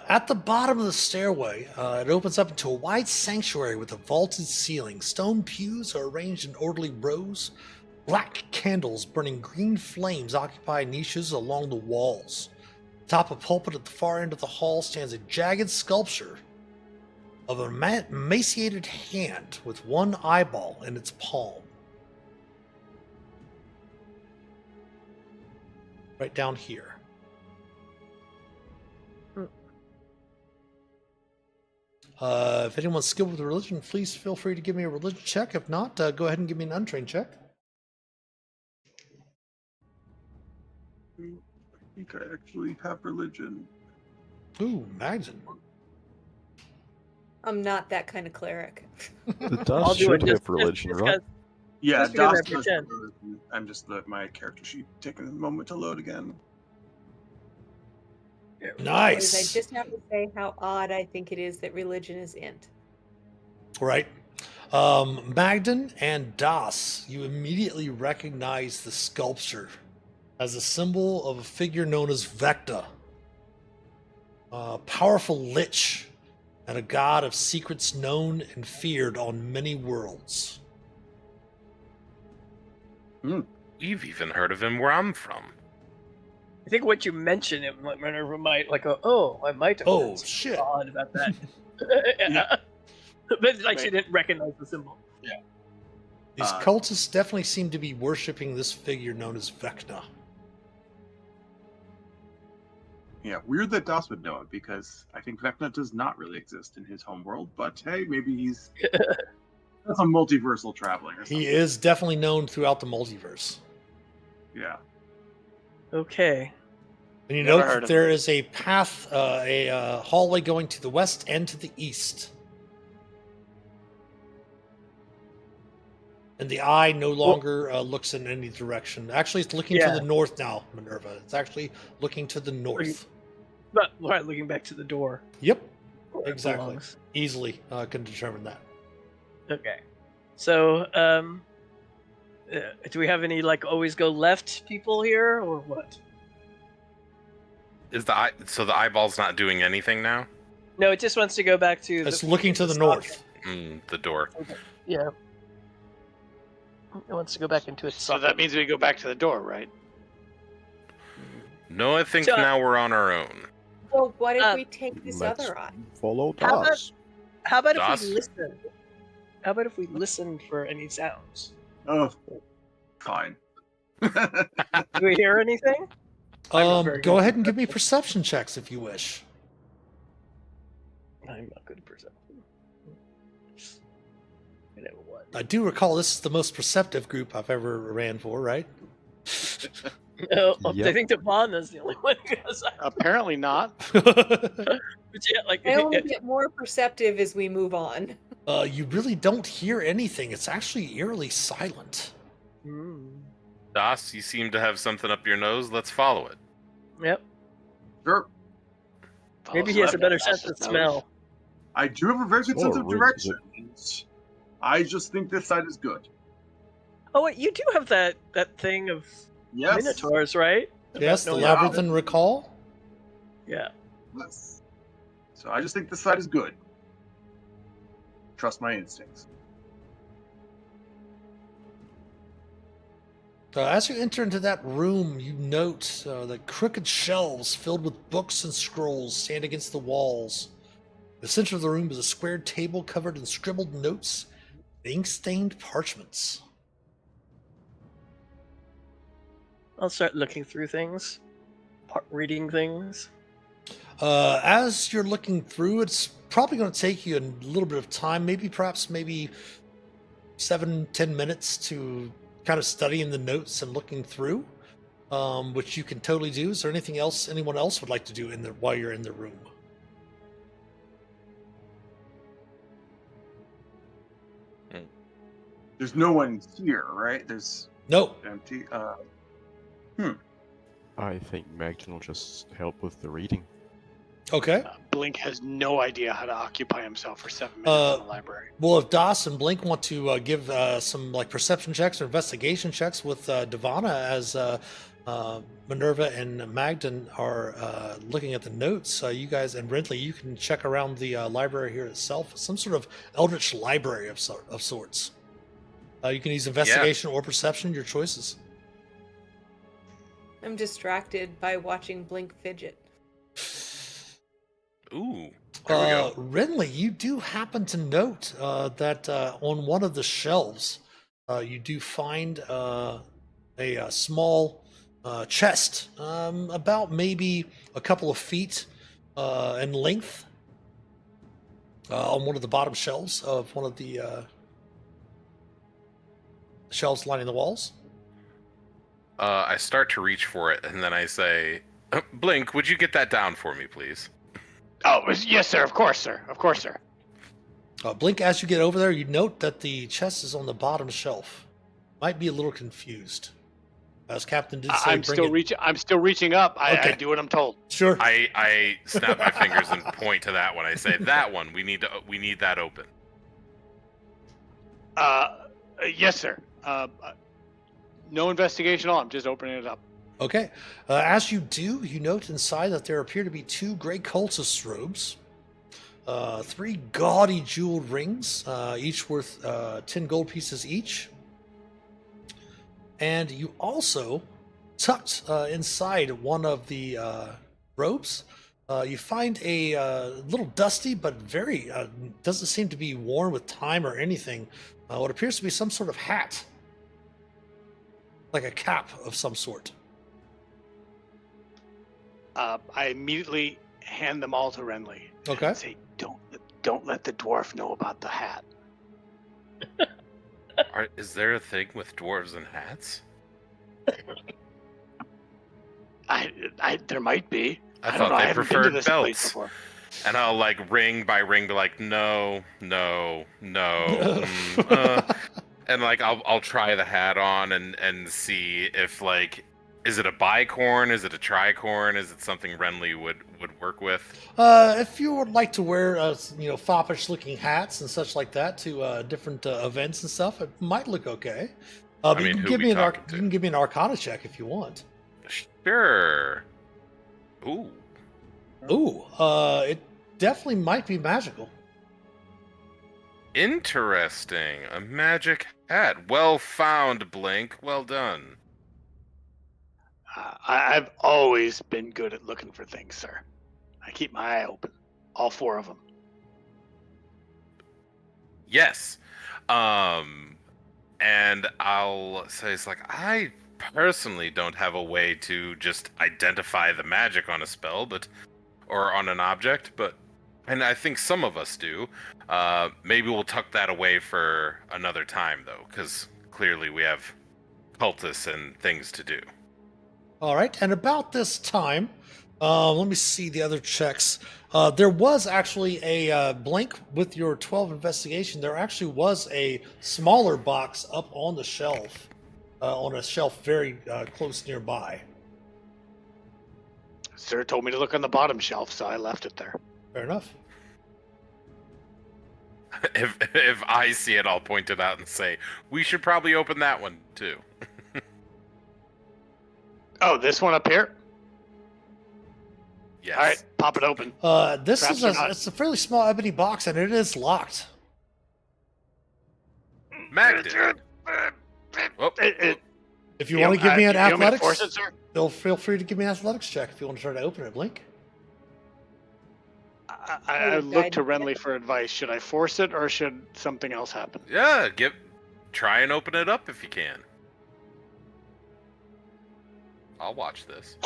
At the bottom of the stairway, it opens up into a wide sanctuary with a vaulted ceiling. Stone pews are arranged in orderly rows. Black candles burning green flames occupy niches along the walls. Atop a pulpit at the far end of the hall stands a jagged sculpture of an emaciated hand with one eyeball in its palm. Right down here. If anyone's skilled with religion, please feel free to give me a religion check. If not, go ahead and give me an untrained check. I think I actually have religion. Ooh, Magden. I'm not that kind of cleric. The I'll dust do it. should have religion, right? Yeah, Just because I Das does have pretend. religion. I'm just my character sheet taking a moment to load again. Nice. I just have to say how odd I think it is that religion is int. Right. Magden and Das, you immediately recognize the sculpture as a symbol of a figure known as Vecna, a powerful lich and a god of secrets known and feared on many worlds. We've even heard of him where I'm from. I think what you mentioned, it Minerva might I might have Oh, heard something shit. odd about that. Yeah. But like she Right. didn't recognize the symbol. These cultists definitely seem to be worshipping this figure known as Vecna. Yeah, weird that Das would know it because I think Vecna does not really exist in his homeworld. But hey, maybe he's that's a multiversal traveling or something. He is definitely known throughout the multiverse. Yeah. Okay. And you Never note heard that of there is a path, a hallway going to the west and to the east. And the eye no longer looks in any direction. Actually, it's looking to Yeah. the north now, Minerva. It's actually looking to the north. But right, looking back to the door. Yep, where it exactly. belongs. Easily can determine that. Okay. So, do we have any always go left people here or what? Is the eyeball's not doing anything now? No, it just wants to go back to. It's looking to the north. The door. Yeah. It wants to go back into its So socket. that means we go back to the door, right? No, I think So- now we're on our own. Well, what if we take this Let's other eye? follow How about- Das. How about Das? if we listen? How about if we listen for any sounds? Oh, fine. Do we hear anything? I'm not very Go good ahead at and give me perception checks if you wish. I'm not good at perception. I know what. I do recall this is the most perceptive group I've ever ran for, right? No, Yep. I think Devana's the only one who has. Apparently not. But yeah, I only get more perceptive as we move on. You really don't hear anything. It's actually eerily silent. Hmm. Das, you seem to have something up your nose. Let's follow it. Yep. Sure. Maybe he has a better sense of smell. I do have a very good It's not sense a of ring, is it? direction. I just think this side is good. Oh wait, you do have that thing of Yes. minotaurs, right? Yes, the About knowing labyrinthine recall. Yeah. Yes. So I just think this side is good. Trust my instincts. As you enter into that room, you note the crooked shelves filled with books and scrolls stand against the walls. The center of the room is a square table covered in scribbled notes and ink-stained parchments. I'll start looking through things, reading things. As you're looking through, it's probably going to take you a little bit of time, maybe 7-10 minutes to kind of studying the notes and looking through, which you can totally do. Is there anything else anyone else would like to do while you're in the room? There's no one here, right? There's No. empty. I think Magden will just help with the reading. Okay. Blink has no idea how to occupy himself for 7 minutes in the library. Well, if Das and Blink want to give some like perception checks or investigation checks with Devana, as Minerva and Magden are looking at the notes, you guys and Brindley, you can check around the library here itself. Some sort of eldritch library of sorts. You can use investigation or perception, your choices. I'm distracted by watching Blink fidget. Ooh. There we go. Renly, you do happen to note that on one of the shelves, you do find a small chest, about maybe a couple of feet in length, on one of the bottom shelves of one of the shelves lining the walls. I start to reach for it, and then I say, Blink, would you get that down for me, please? Oh, yes, sir. Of course, sir. Of course, sir. Blink, as you get over there, you note that the chest is on the bottom shelf. Might be a little confused. As Captain did say, I'm still reaching up. I do what I'm told. Sure. I snap my fingers and point to that one. I say, that one. We need that open. Yes, sir. No investigation at all. I'm just opening it up. Okay. As you do, you note inside that there appear to be 2 gray cultist robes, 3 gaudy jeweled rings, each worth 10 gold pieces each. And you also, tucked inside one of the robes, you find a little dusty but very, doesn't seem to be worn with time or anything, what appears to be some sort of hat. Like a cap of some sort. I immediately hand them all to Renly. Okay. And say, don't let the dwarf know about the hat. Is there a thing with dwarves and hats? There might be. I don't know. thought they I haven't been to preferred this place belts. before. And I'll like ring by ring, be like, no. And like I'll try the hat on and see if like, is it a bicorn? Is it a tricorn? Is it something Renly would work with? If you would like to wear, foppish-looking hats and such like that to different events and stuff, it might look okay. But you can give me you can give me an Arcana check if you want. Sure. Ooh. It definitely might be magical. Interesting. A magic hat. Well found, Blink. Well done. I've always been good at looking for things, sir. I keep my eye open. All 4 of them. Yes. And I'll say it's like, I personally don't have a way to just identify the magic on a spell, or on an object, and I think some of us do. Maybe we'll tuck that away for another time, though, because clearly we have cultists and things to do. All right, and about this time, let me see the other checks. There was actually a Blink with your 12 investigation. There actually was a smaller box up on the shelf on a shelf very close nearby. Sir told me to look on the bottom shelf, so I left it there. Fair enough. If I see it, I'll point it out and say, we should probably open that one, too. Oh, this one up here? Yes. All right, pop it open. This Perhaps is or not. it's a fairly small ebony box, and it is locked. Magden. Oh, If you want to give me an you want me to athletics, force it, sir? feel free to give me an athletics check if you want to try to open it, Blink. I look to Renly for advice. Should I force it or should something else happen? yeah, try and open it up if you can. I'll watch this.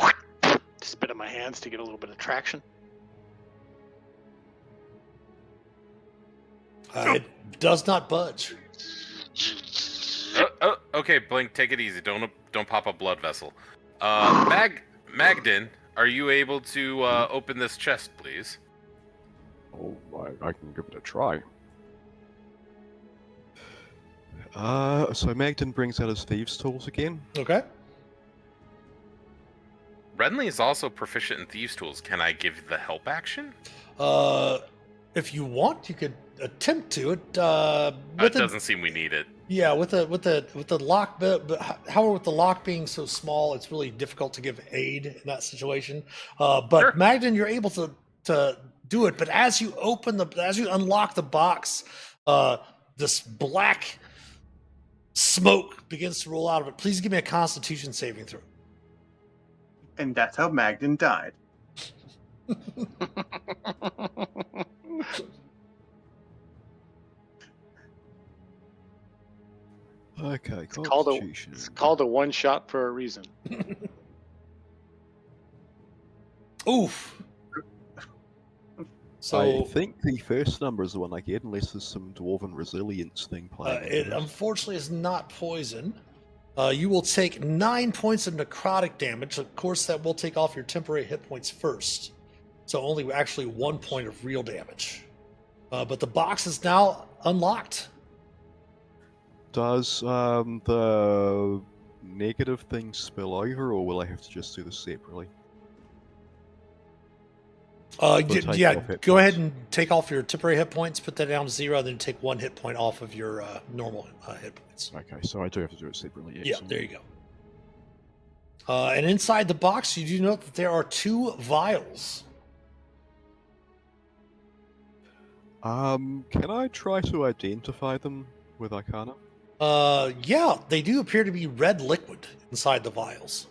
Spit in my hands to get a little bit of traction. It does not budge. Okay, Blink, take it easy. Don't pop a blood vessel. Magden, are you able to open this chest, please? Oh, I can give it a try. So Magden brings out his thieves' tools again. Okay. Renly is also proficient in thieves' tools. Can I give the help action? If you want, you could attempt to. It doesn't seem we need it. Yeah, with the lock, but however, with the lock being so small, it's really difficult to give aid in that situation. But Sure. Magden, you're able to do it. But as you unlock the box, this black smoke begins to roll out of it. Please give me a Constitution saving throw. And that's how Magden died. Okay, It's called a Constitution. it's called a one shot for a reason. Oof. So I think the first number is the one I get, unless there's some dwarven resilience thing playing. it into this. unfortunately is not poison. You will take 9 points of necrotic damage. Of course, that will take off your temporary hit points first. So only actually 1 point of real damage. But the box is now unlocked. Does the negative thing spill over, or will I have to just do this separately? take off hit Go ahead points. and take off your temporary hit points, put that down to 0, then take 1 hit point off of your normal hit points. Okay, so I do have to do it separately. Yeah, Excellent. there you go. And inside the box, you do note that there are 2 vials. Can I try to identify them with Arcana? Yeah, they do appear to be red liquid inside the vials.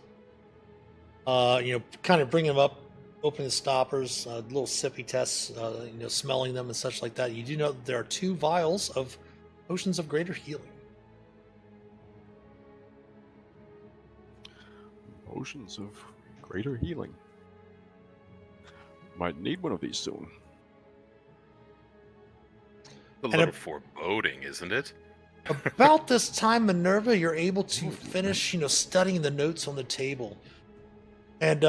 Kind of bringing them up, opening the stoppers, little sippy tests, smelling them and such like that. You do know that there are 2 vials of potions of greater healing. Potions of greater healing. Might need one of these soon. A little foreboding, isn't it? About this time, Minerva, you're able to finish, studying the notes on the table. And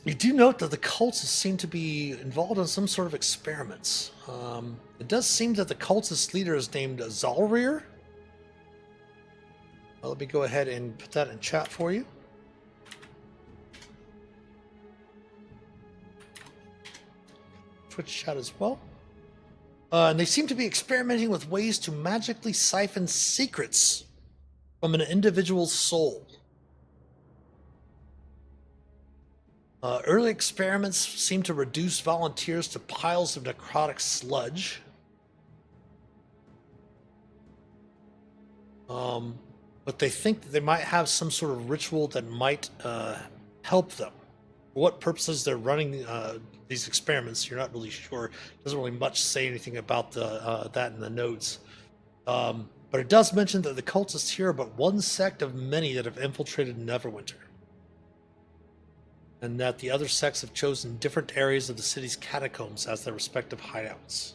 you do note that the cultists seem to be involved in some sort of experiments. It does seem that the cultist leader is named Zalrir. Well, let me go ahead and put that in chat for you. Twitch chat as well. And they seem to be experimenting with ways to magically siphon secrets from an individual's soul. Early experiments seem to reduce volunteers to piles of necrotic sludge. But they think that they might have some sort of ritual that might help them. For what purposes they're running these experiments, you're not really sure. It doesn't really much say anything about that in the notes. But it does mention that the cultists here are but one sect of many that have infiltrated Neverwinter. And that the other sects have chosen different areas of the city's catacombs as their respective hideouts.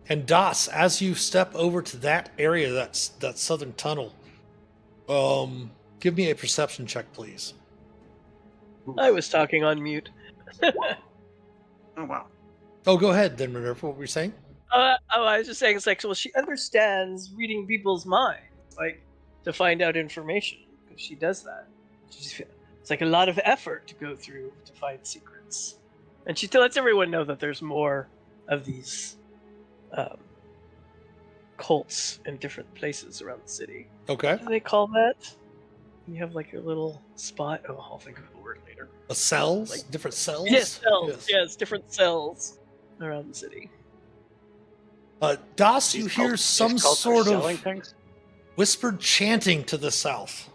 And Das, as you step over to that area, that southern tunnel, give me a perception check, please. I was talking on mute. Oh wow. Oh, go ahead then, Minerva. What were you saying? I was just saying, it's like, well, she understands reading people's minds, like, to find out information, because she does that. It's like a lot of effort to go through to find secrets. And she lets everyone know that there's more of these cults in different places around the city. Okay. What do they call that? You have like your little spot. Oh, I'll think of the word later. Cells? Like- Different cells? Yes, cells. Yes. Yes, different cells around the city. Das, you These hear cults- some these cults are sort selling of things. whispered chanting to the south.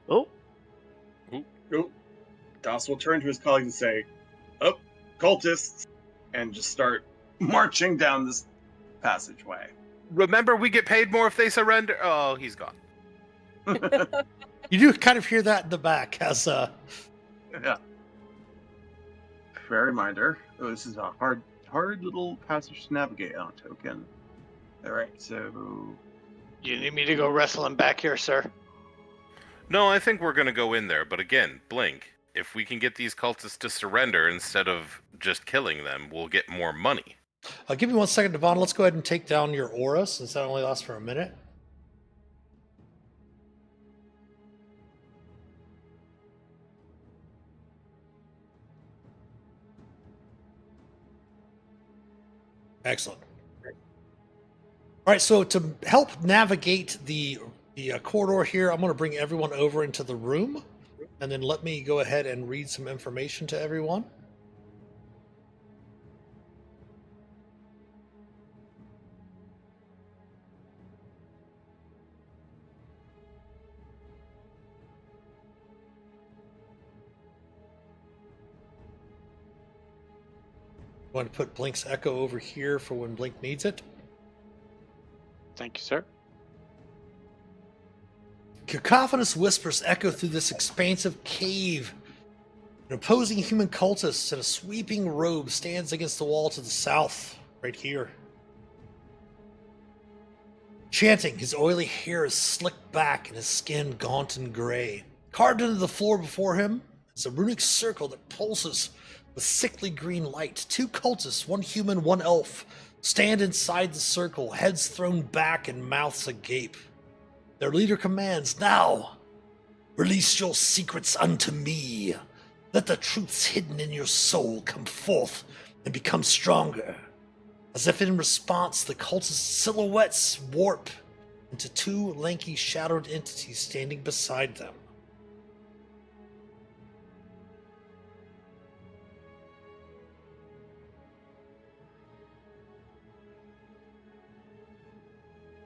Oh, Das will turn to his colleagues and say, "Oh, cultists," and just start marching down this passageway. Remember, we get paid more if they surrender. Oh, he's gone. You do kind of hear that in the back as Yeah. Fair reminder. Oh, this is a hard little passage to navigate on token. All right, so You need me to go wrestle him back here, sir? No, I think we're gonna go in there. But again, Blink. If we can get these cultists to surrender instead of just killing them, we'll get more money. give me 1 second, Devon. Let's go ahead and take down your aura since that only lasts for a minute. Excellent. All right, so to help navigate the corridor here, I'm going to bring everyone over into the room, and then let me go ahead and read some information to everyone. I'm going to put Blink's echo over here for when Blink needs it. Thank you, sir. Cacophonous whispers echo through this expansive cave. An opposing human cultist in a sweeping robe stands against the wall to the south, right here. Chanting, his oily hair is slicked back and his skin gaunt and gray. Carved into the floor before him is a runic circle that pulses with sickly green light. Two cultists, one human, one elf, stand inside the circle, heads thrown back and mouths agape. Their leader commands, "Now, release your secrets unto me. Let the truths hidden in your soul come forth and become stronger." As if in response, the cultist silhouettes warp into two lanky, shadowed entities standing beside them.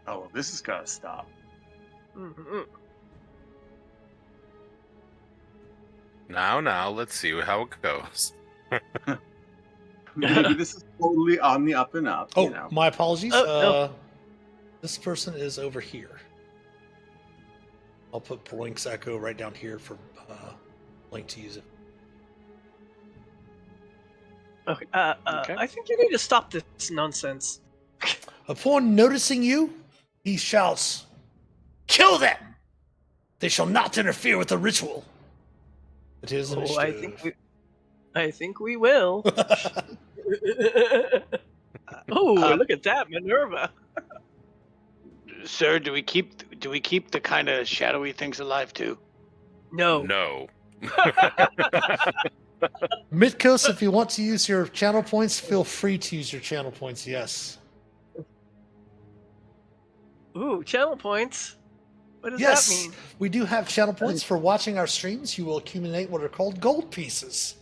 oh, well, this has got to stop. Now, let's see how it goes. Maybe this is totally on the up and up. Oh, you know. my apologies. Oh, no. This person is over here. I'll put Blink's echo right down here for Blink to use it. Okay. Okay. I think you need to stop this nonsense. Upon noticing you, he shouts, "Kill them! They shall not interfere with the ritual." It is Oh, initiative. I think we will. Oh, look at that, Minerva. Sir, do we keep the kind of shadowy things alive too? No. No. Midcoast, if you want to use your channel points, feel free to use your channel points, yes. Ooh, channel points. What does Yes, that mean? we do have channel points for watching our streams. You will accumulate what are called gold pieces.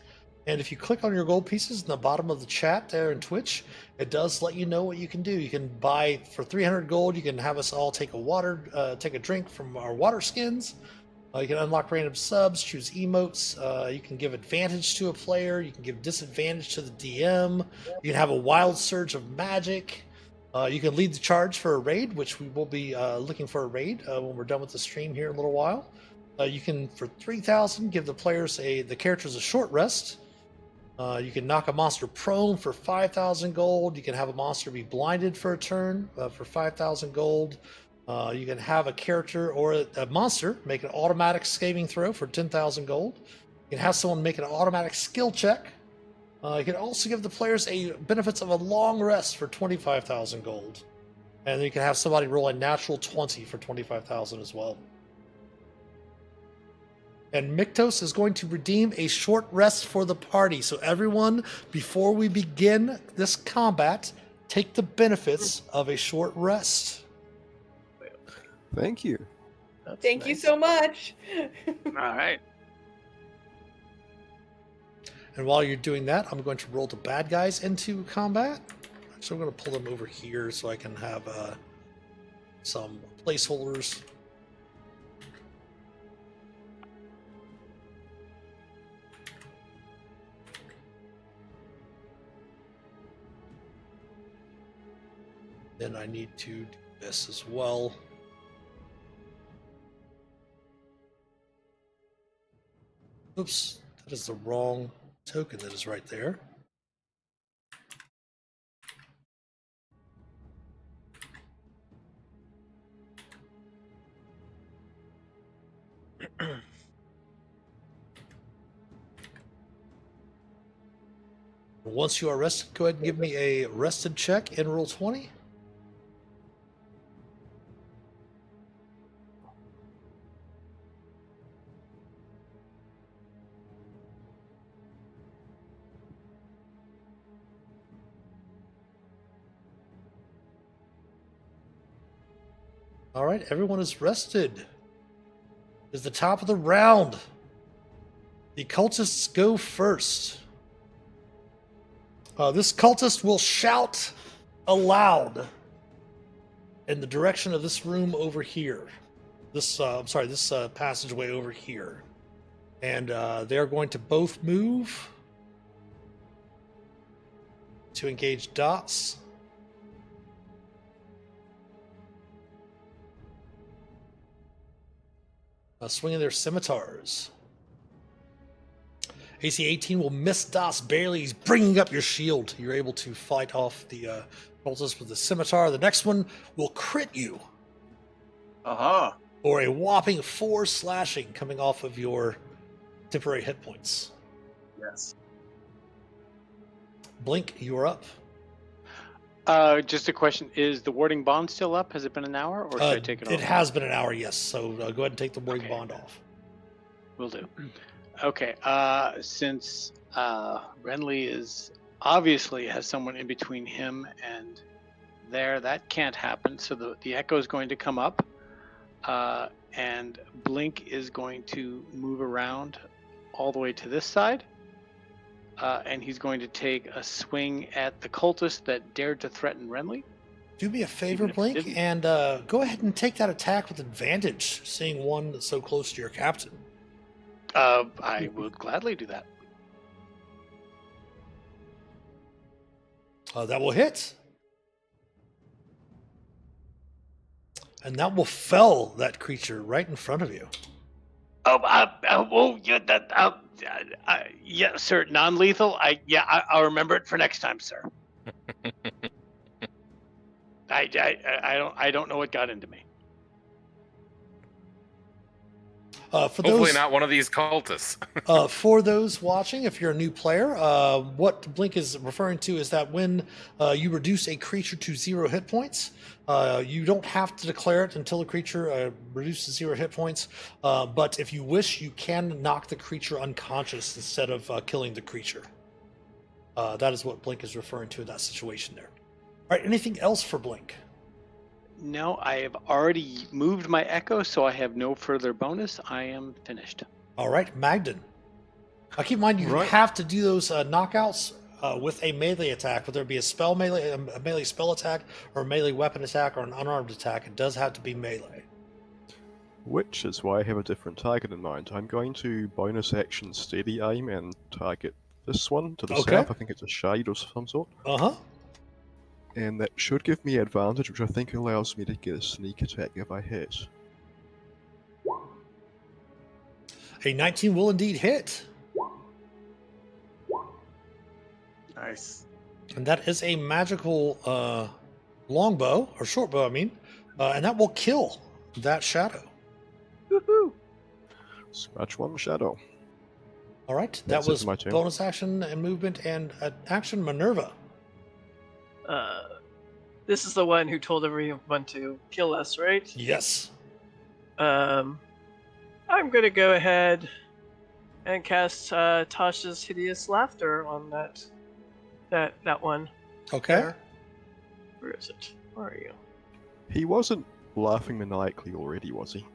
And if you click on your gold pieces in the bottom of the chat there in Twitch, it does let you know what you can do. You can buy for 300 gold. You can have us all take a drink from our water skins. You can unlock random subs, choose emotes. You can give advantage to a player. You can give disadvantage to the DM. You can have a wild surge of magic. You can lead the charge for a raid, which we will be looking for a raid when we're done with the stream here in a little while. You can, for 3,000, give the characters a short rest. You can knock a monster prone for 5,000 gold. You can have a monster be blinded for a turn for 5,000 gold. You can have a character or a monster make an automatic saving throw for 10,000 gold. You can have someone make an automatic skill check. You can also give the players a benefits of a long rest for 25,000 gold. And then you can have somebody roll a natural 20 for 25,000 as well. And Miktos is going to redeem a short rest for the party. So everyone, before we begin this combat, take the benefits of a short rest. Thank you. That's Thank you nice. so much. All right. And while you're doing that, I'm going to roll the bad guys into combat. So I'm going to pull them over here so I can have some placeholders. Then I need to do this as well. Oops, that is the wrong token that is right there. Once you are rested, go ahead and give me a rested check and roll 20. All right, everyone is rested. It's the top of the round. The cultists go first. This cultist will shout aloud in the direction of this room over here. This passageway over here. And they are going to both move to engage dots. Swinging their scimitars. AC 18 will miss Das barely. He's bringing up your shield. You're able to fight off the cultist with the scimitar. The next one will crit you. Aha. Or a whopping 4 slashing coming off of your temporary hit points. Yes. Blink, you're up. Just a question: is the warding bond still up? Has it been an hour, or should I take it off? It has been an hour, yes. So go ahead and take the warding Okay. bond off. Will do. Okay. Since Renly is obviously has someone in between him and there, that can't happen. So the echo is going to come up, and Blink is going to move around all the way to this side. And he's going to take a swing at the cultist that dared to threaten Renly. Do me a favor, Even if it Blink, didn't. and go ahead and take that attack with advantage, seeing one that's so close to your captain. I would gladly do that. That will hit. And that will fell that creature right in front of you. Yeah, sir. Non-lethal. I'll remember it for next time, sir. I don't know what got into me. For Hopefully those, not one of these cultists. for those watching, if you're a new player, what Blink is referring to is that when you reduce a creature to 0 hit points, you don't have to declare it until the creature reduces 0 hit points. But if you wish, you can knock the creature unconscious instead of killing the creature. That is what Blink is referring to in that situation there. All right, anything else for Blink? No, I have already moved my echo, so I have no further bonus. I am finished. All right, Magden. Keep in mind you Right. have to do those knockouts with a melee attack, whether it be a melee spell attack, or a melee weapon attack, or an unarmed attack. It does have to be melee. Which is why I have a different target in mind. I'm going to bonus action steady aim and target this one to the Okay. south. I think it's a shade of some sort. Uh-huh. And that should give me advantage, which I think allows me to get a sneak attack if I hit. A 19 will indeed hit. Nice. And that is a magical longbow, or short bow, I mean. And that will kill that shadow. Woohoo! Scratch one shadow. All right, that That's it was for my turn. bonus action and movement and action. Minerva. This is the one who told everyone to kill us, right? Yes. I'm gonna go ahead and cast Tasha's Hideous Laughter on that one. Okay. There. Where is it? Where are you? He wasn't laughing maniacally already, was he?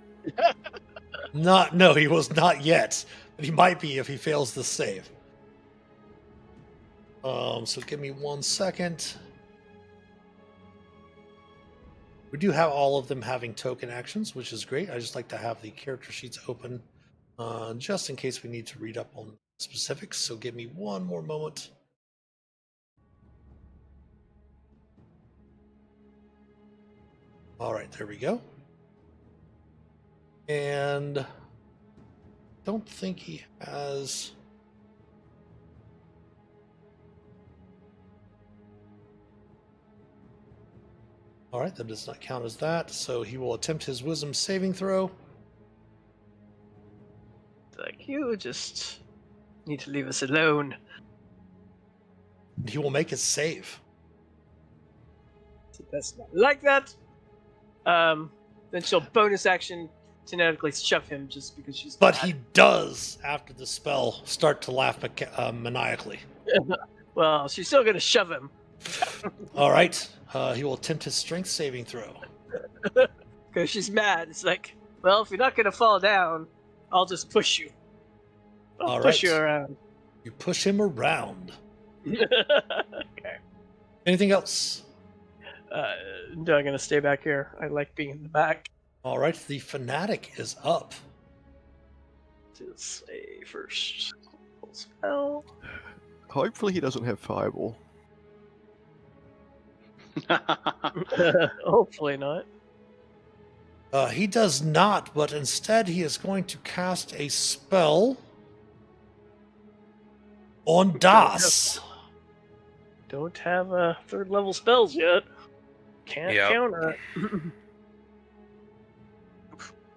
No, he was not yet, but he might be if he fails the save. So give me 1 second. We do have all of them having token actions, which is great. I just like to have the character sheets open just in case we need to read up on specifics. So give me one more moment. All right, there we go. And don't think he has... All right, that does not count as that. So he will attempt his wisdom saving throw. Like, you just need to leave us alone. He will make his save. That's not like that. Then she'll bonus action genetically shove him just because she's. But mad. he does, after the spell, start to laugh maniacally. Well, she's still gonna shove him. All right, he will attempt his strength saving throw. Because she's mad. It's like, well, if you're not gonna fall down, I'll just push you. I'll All push right. you around. You push him around. Okay. Anything else? No, I'm gonna stay back here. I like being in the back. All right, the fanatic is up. Just a first spell. Hopefully he doesn't have fireball. Hopefully not. He does not, but instead he is going to cast a spell on Das. Don't have third level spells yet. Can't Yep. counter it.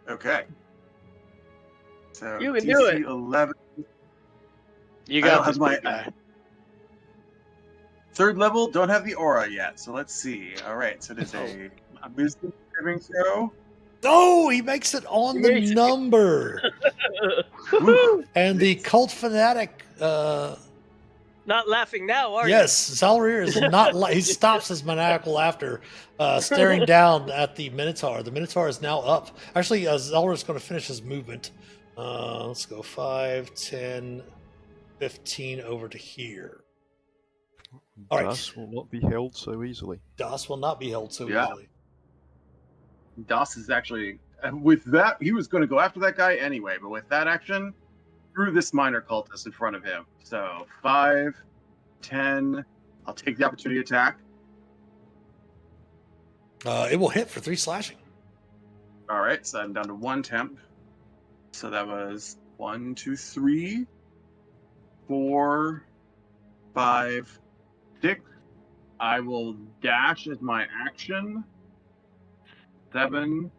Okay. So You can DC do it. 11. You I don't got have this, my big guy. Third level, don't have the aura yet. So let's see. All right. So it is a wisdom saving throw. Oh, he makes it on the Amazing. number. Woohoo! And the cult fanatic, Not laughing now, are yes, Zalrir is not. He stops his maniacal laughter, staring down at the Minotaur. The Minotaur is now up. Actually, Zalrir is going to finish his movement. Let's go 5, 10, 15 over to here. All right. Das will not be held so easily. Das will not be held so Yeah. easily. Das is actually, with that, he was going to go after that guy anyway, but with that action, threw this minor cultist in front of him. So 5, 10, I'll take the opportunity attack. It will hit for 3 slashing. All right, so I'm down to 1 temp. So that was 1, 2, 3, 4, 5, 6. I will dash as my action. 7,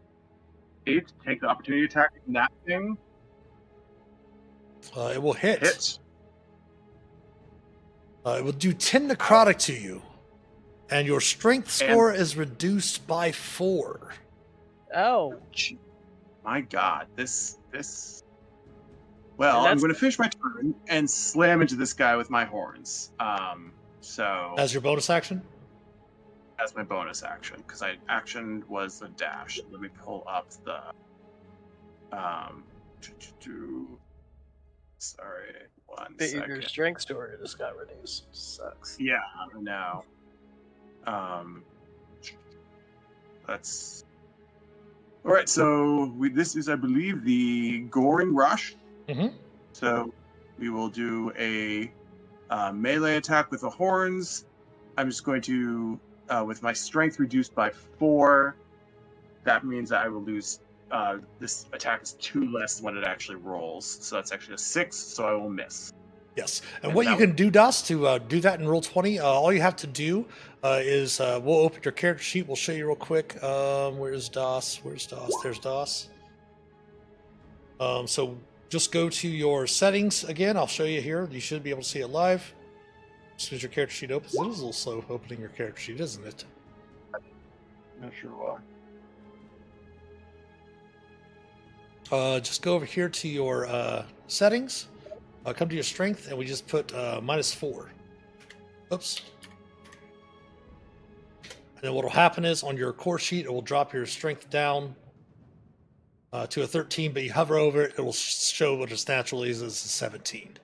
8. Take the opportunity attack in that thing. It will hit. Hit. It will do 10 necrotic to you. And your strength score is reduced by 4. Ouch. My God, this. Well, And I'm that's- going to finish my turn and slam into this guy with my horns. So As your bonus action? as my bonus action, because I action was a dash. Let me pull up the. Sorry, one Your second. strength score just got reduced. Sucks. Yeah, I know. Let's. All right, so this is, I believe, the Goring Rush. Mm-hmm. So we will do a melee attack with the horns. I'm just going to, with my strength reduced by 4, that means that I will lose. This attack is 2 less than what it actually rolls. So that's actually a 6, so I will miss. Yes. And And what you that can do, Das, to do that in roll 20, all you have to do is we'll open your character sheet. We'll show you real quick. Where's Das? Where's Das? There's Das. So just go to your settings again. I'll show you here. You should be able to see it live. As soon as your character sheet opens, it is a little slow opening your character sheet, isn't it? Not sure why. Just go over here to your settings. Come to your strength, and we just put -4. Oops. And then what will happen is on your core sheet, it will drop your strength down to a 13, but you hover over it, it will show what its natural is as a 17.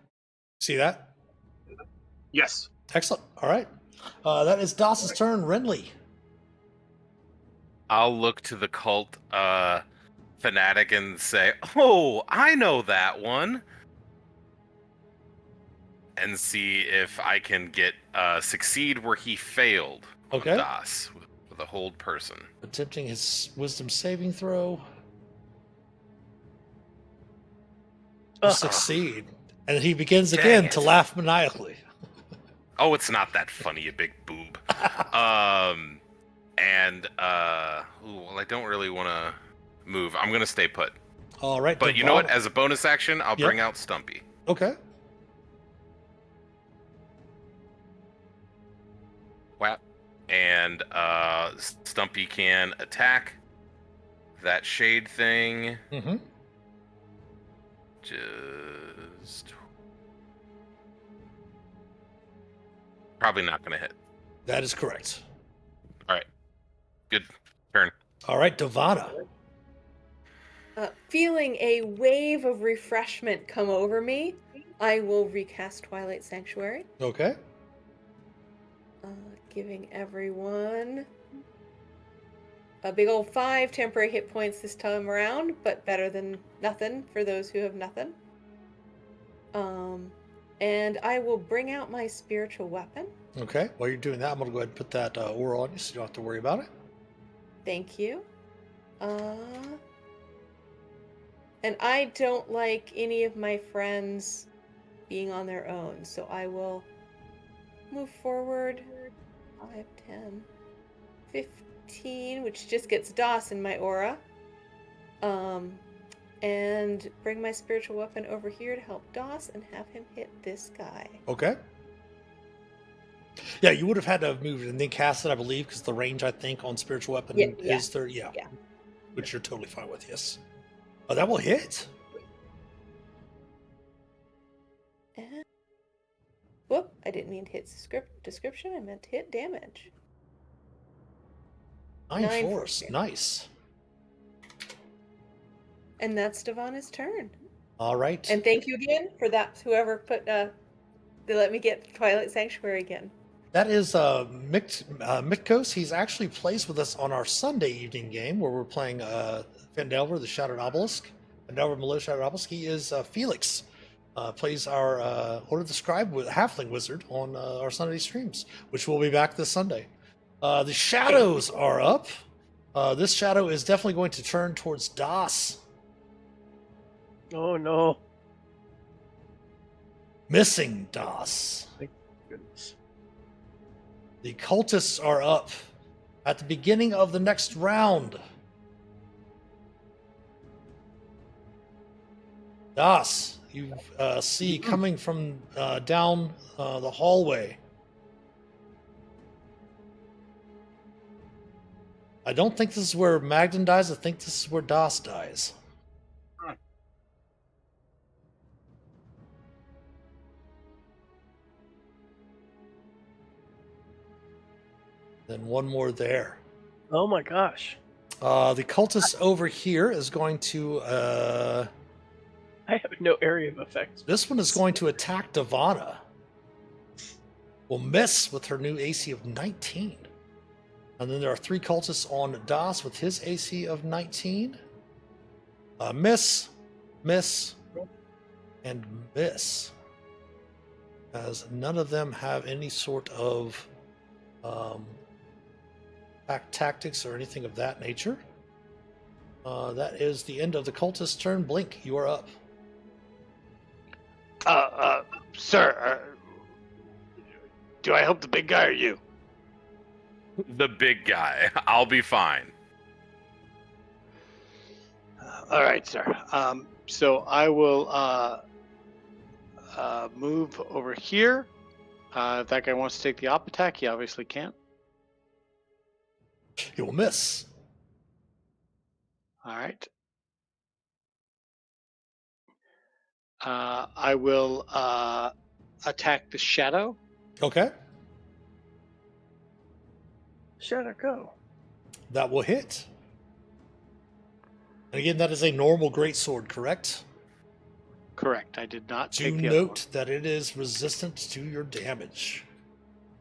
See that? Yes. Excellent. All right. That is Doss's turn. Renly. I'll look to the cult fanatic and say, "Oh, I know that one," and see if I can get succeed where he failed. on Okay. Das with a hold person. Attempting his wisdom saving throw. Succeed. And he begins Dang again it. to laugh maniacally. Oh, it's not that funny, you big boob. Well, I don't really want to move. I'm gonna stay put. All right. But you know what? Devon. As a bonus action, I'll Yep. bring out Stumpy. Okay. Whap. And Stumpy can attack that shade thing. Mm-hmm. Just probably not gonna hit. That is correct. All right. Good turn. All right, Devana. Feeling a wave of refreshment come over me, I will recast Twilight Sanctuary, Okay. giving everyone a big old 5 temporary hit points this time around, but better than nothing for those who have nothing. And I will bring out my spiritual weapon. Okay. While you're doing that, I'm going to go ahead and put that aura on you so you don't have to worry about it. Thank you. And I don't like any of my friends being on their own, so I will move forward 5, 10, 15, which just gets Das in my aura. And bring my spiritual weapon over here to help Das and have him hit this guy. Okay. Yeah, you would have had to have moved and then cast it, I believe, because the range, I think, on spiritual weapon is 30. Yeah. Yeah. Which you're totally fine with, yes. Oh, that will hit. And... Whoop, I didn't mean to hit description, I meant to hit damage. 9 force. Nice. And that's Devana's turn. All right. And thank you again for that, whoever put, they let me get Twilight Sanctuary again. That is Mitkos. He's actually plays with us on our Sunday evening game where we're playing Vandelver, the Shattered Obelisk. Vandelver Malou Shattered Obelisk. He is Felix. Plays our Order of the Scribe with Halfling Wizard on our Sunday streams, which will be back this Sunday. The shadows are up. This shadow is definitely going to turn towards Das. Oh no. Missing Das. Thank goodness. The cultists are up at the beginning of the next round. Das, you see coming from down the hallway. I don't think this is where Magdan dies. I think this is where Das dies. Then one more there. Oh my gosh. The cultist over here is going to... I have no area of effect. This one is going to attack Devana. Will miss with her new AC of 19. And then there are 3 cultists on Das with his AC of 19. Miss, miss, and miss. As none of them have any sort of back tactics or anything of that nature. That is the end of the cultist turn. Blink, you are up. Sir, do I help the big guy or you? The big guy. I'll be fine. All right, sir. So I will move over here. If that guy wants to take the op attack, he obviously can't. He will miss. All right. I will attack the shadow. Okay. Shadow, go. That will hit. And again, that is a normal greatsword, correct? Correct. I did not Do take the other one. note that it is resistant to your damage.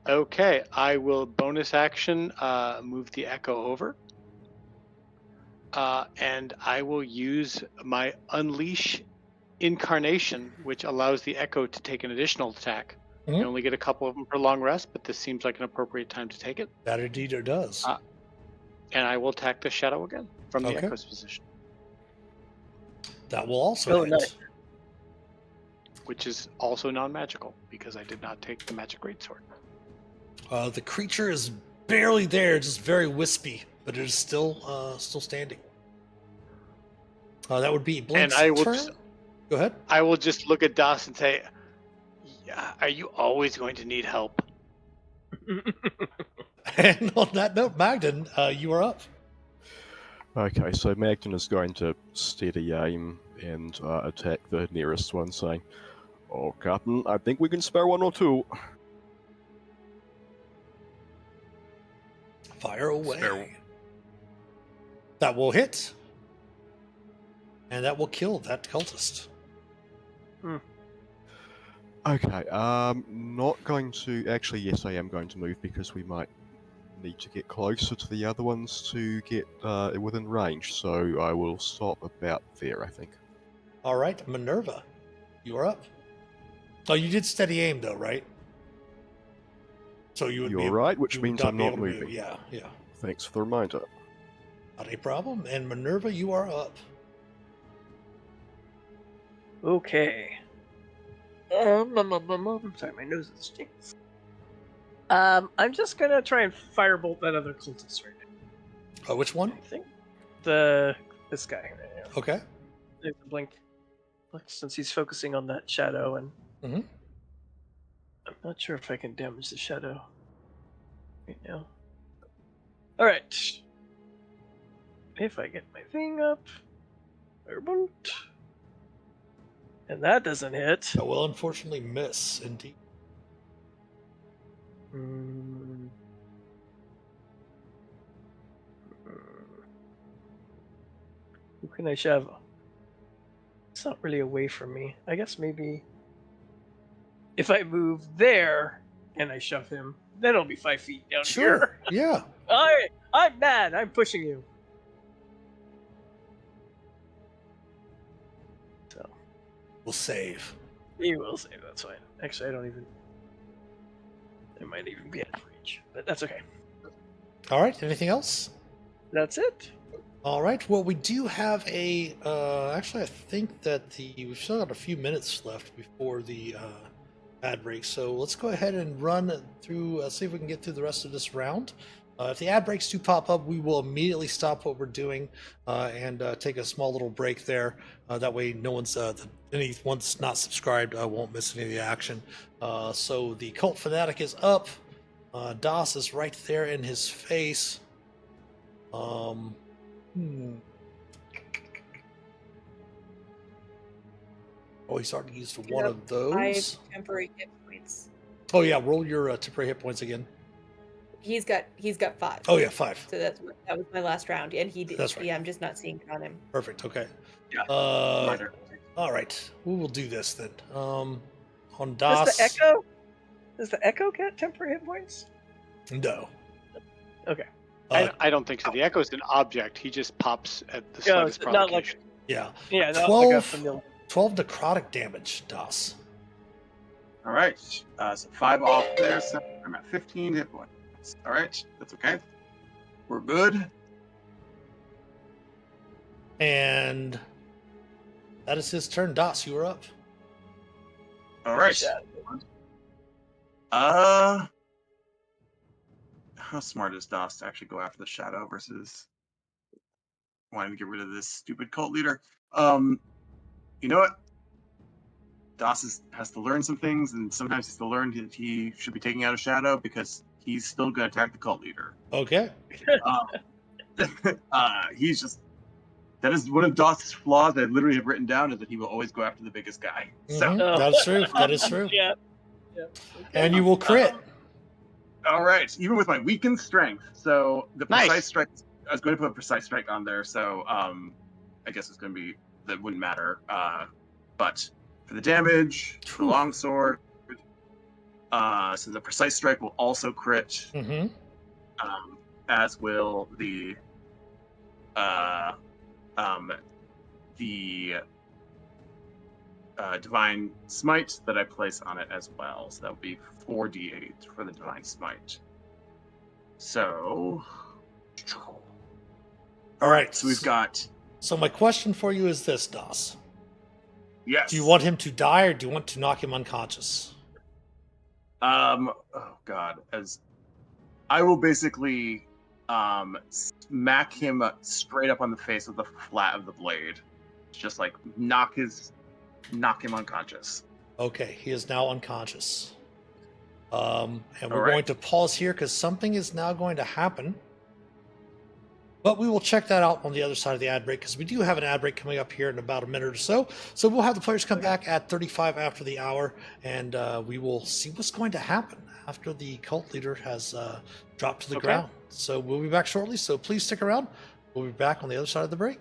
Okay, I will bonus action move the echo over. And I will use my unleash incarnation, which allows the echo to take an additional attack. Mhm. You only get a couple of them per long rest, but this seems like an appropriate time to take it. That indeed it does. And I will attack the shadow again from the Okay. echo's position, That will also hit. nice. which is also non-magical because I did not take the magic greatsword. The creature is barely there, just very wispy, but it is still standing. That would be Blink's I will turn. just- Go ahead. I will just look at Das and say, yeah, are you always going to need help? And on that note, Magden, you are up. Okay, so Magden is going to steady aim and attack the nearest one, saying, "Oh, Captain, I think we can spare one or two." Fire away. Spare one. That will hit. And that will kill that cultist. Okay, not going to... Actually, yes, I am going to move because we might need to get closer to the other ones to get within range, so I will stop about there, I think. All right, Minerva, you are up. Oh, you did steady aim, though, right? So you would You're right, which you would means I'm be not able to move. moving. Yeah. Thanks for the reminder. Not a problem. And Minerva, you are up. Okay. Sorry, my nose is stinks. I'm just gonna try and firebolt that other cultist right now. Which one? I think this guy right now. Okay. There's a blink. Since he's focusing on that shadow, and Mhm. I'm not sure if I can damage the shadow right now. All right. If I get my thing up, firebolt, and that doesn't hit. That will unfortunately miss, indeed. Who can I shove? It's not really away from me. I guess maybe if I move there and I shove him, then it'll be 5 feet down Sure. here. Yeah. Alright, I'm mad. I'm pushing you. So We'll save. you will save. That's fine. Actually, I don't even. It might even be out of reach, but that's okay. All right. Anything else? That's it. All right. Well, we do have a. Actually, I think that we've still got a few minutes left before the ad break. So let's go ahead and run through. See if we can get through the rest of this round. If the ad breaks do pop up, we will immediately stop what we're doing and take a small little break there. That way, no one's anyone that's not subscribed won't miss any of the action. So the cult fanatic is up. Das is right there in his face. Oh, he's already used one of those. 5 temporary hit points. Oh yeah, roll your temporary hit points again. He's got 5. Oh yeah, 5. So that was my last round, and he did. That's right. Yeah, I'm just not seeing it on him. Perfect. Okay. Yeah. All right. We will do this then. On Das. Does the echo get temporary hit points? No. Okay. I don't think so. The echo is an object. He just pops at the Yeah, slightest it's not like provocation. Yeah. yeah, not 12, like a familiar. 12 necrotic damage, Das. All right. So 5 off there. So I'm at 15 hit points. All right. That's okay. We're good. And that is his turn. Das, you are up. All right. How smart is Das to actually go after the shadow versus wanting to get rid of this stupid cult leader? you know what? Doss has to learn some things, and sometimes he has to learn that he should be taking out a shadow because he's still going to attack the cult leader. Okay. He's just that is one of Doss's flaws that I literally have written down is that he will always go after the biggest guy. So Mhm. That's true. That is true. Yeah. Okay. And you will crit. all right, even with my weakened strength. So the Nice. precise strike. I was going to put a precise strike on there, so I guess it's going to be that wouldn't matter. But for the damage, the Whew. longsword. So the precise strike will also crit, Mm-hmm. as will the divine smite that I place on it as well. So that would be 4d8 for the divine smite. So, All right. So we've got So my question for you is this, Doss. yes. Do you want him to die or do you want to knock him unconscious? Oh God, as I will basically smack him straight up on the face with the flat of the blade, just like knock him unconscious. Okay, he is now unconscious. And we're All right. going to pause here because something is now going to happen. But we will check that out on the other side of the ad break because we do have an ad break coming up here in about a minute or so. So we'll have the players come back at 35 after the hour, and we will see what's going to happen after the cult leader has dropped to the Okay. ground. So we'll be back shortly. So please stick around. We'll be back on the other side of the break.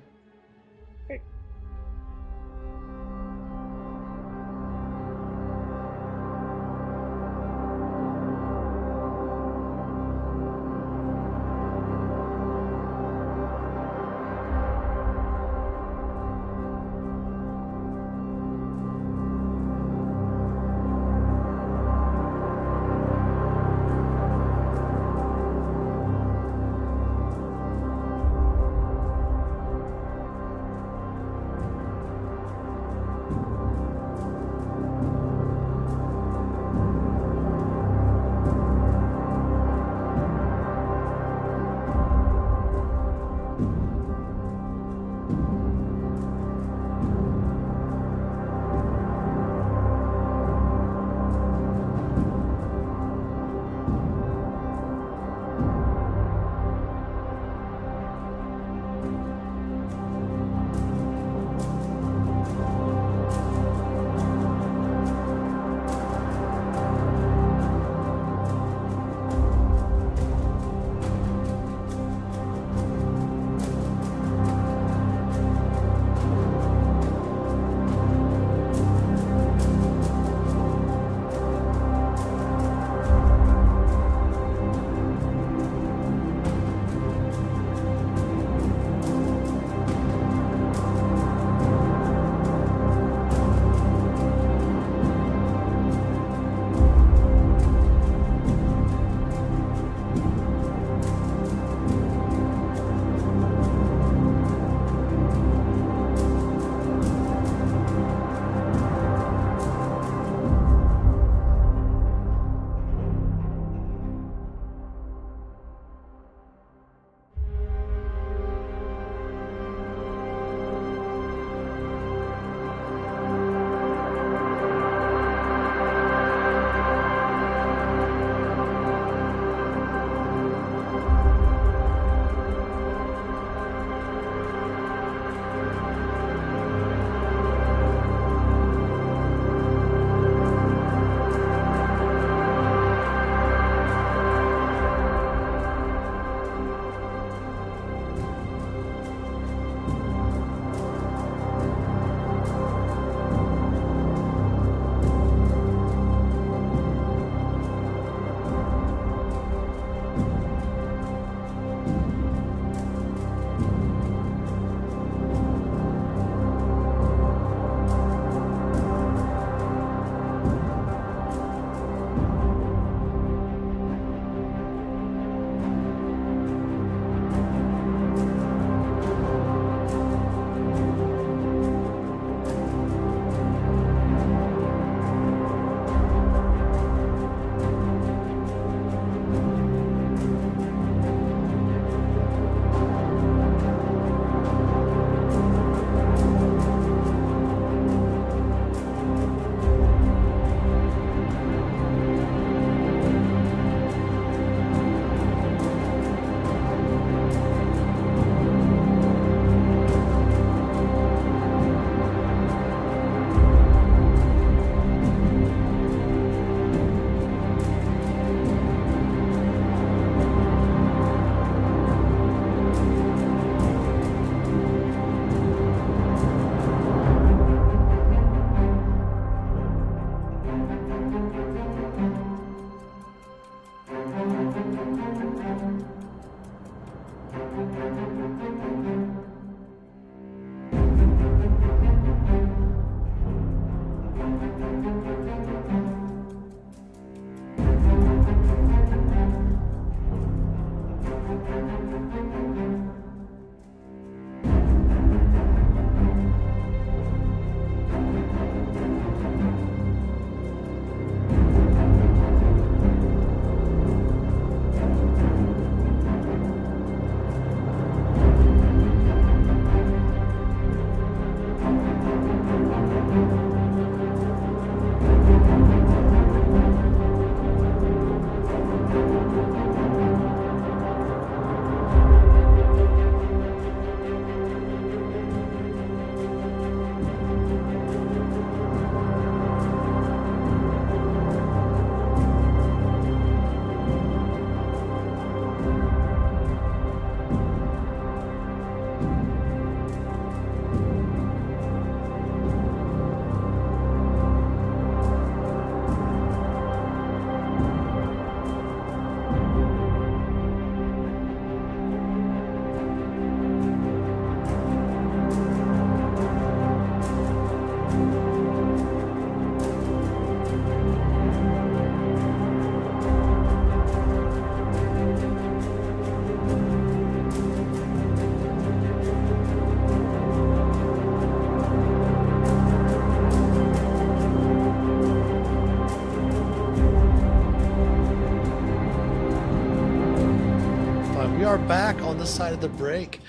are back on this side of the break,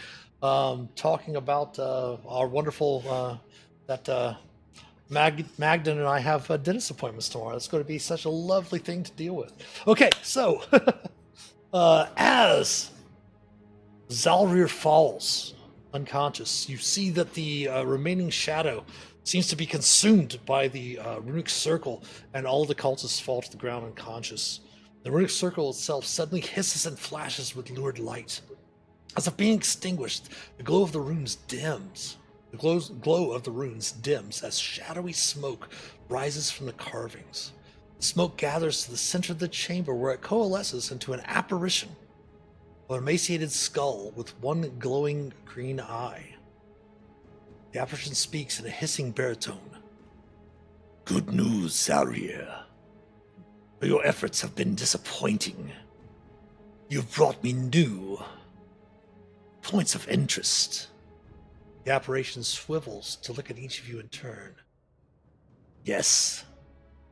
talking about our wonderful Magden and I have dentist appointments tomorrow. It's going to be such a lovely thing to deal with. Okay, so as Zalrir falls unconscious, you see that the remaining shadow seems to be consumed by the runic circle, and all the cultists fall to the ground unconscious. The runic circle itself suddenly hisses and flashes with lurid light. As if being extinguished, the glow of the runes dims. The glow of the runes dims as shadowy smoke rises from the carvings. The smoke gathers to the center of the chamber, where it coalesces into an apparition of an emaciated skull with one glowing green eye. The apparition speaks in a hissing baritone. "Good news, Zalrir. Your efforts have been disappointing. You've brought me new points of interest." The apparition swivels to look at each of you in turn. "Yes,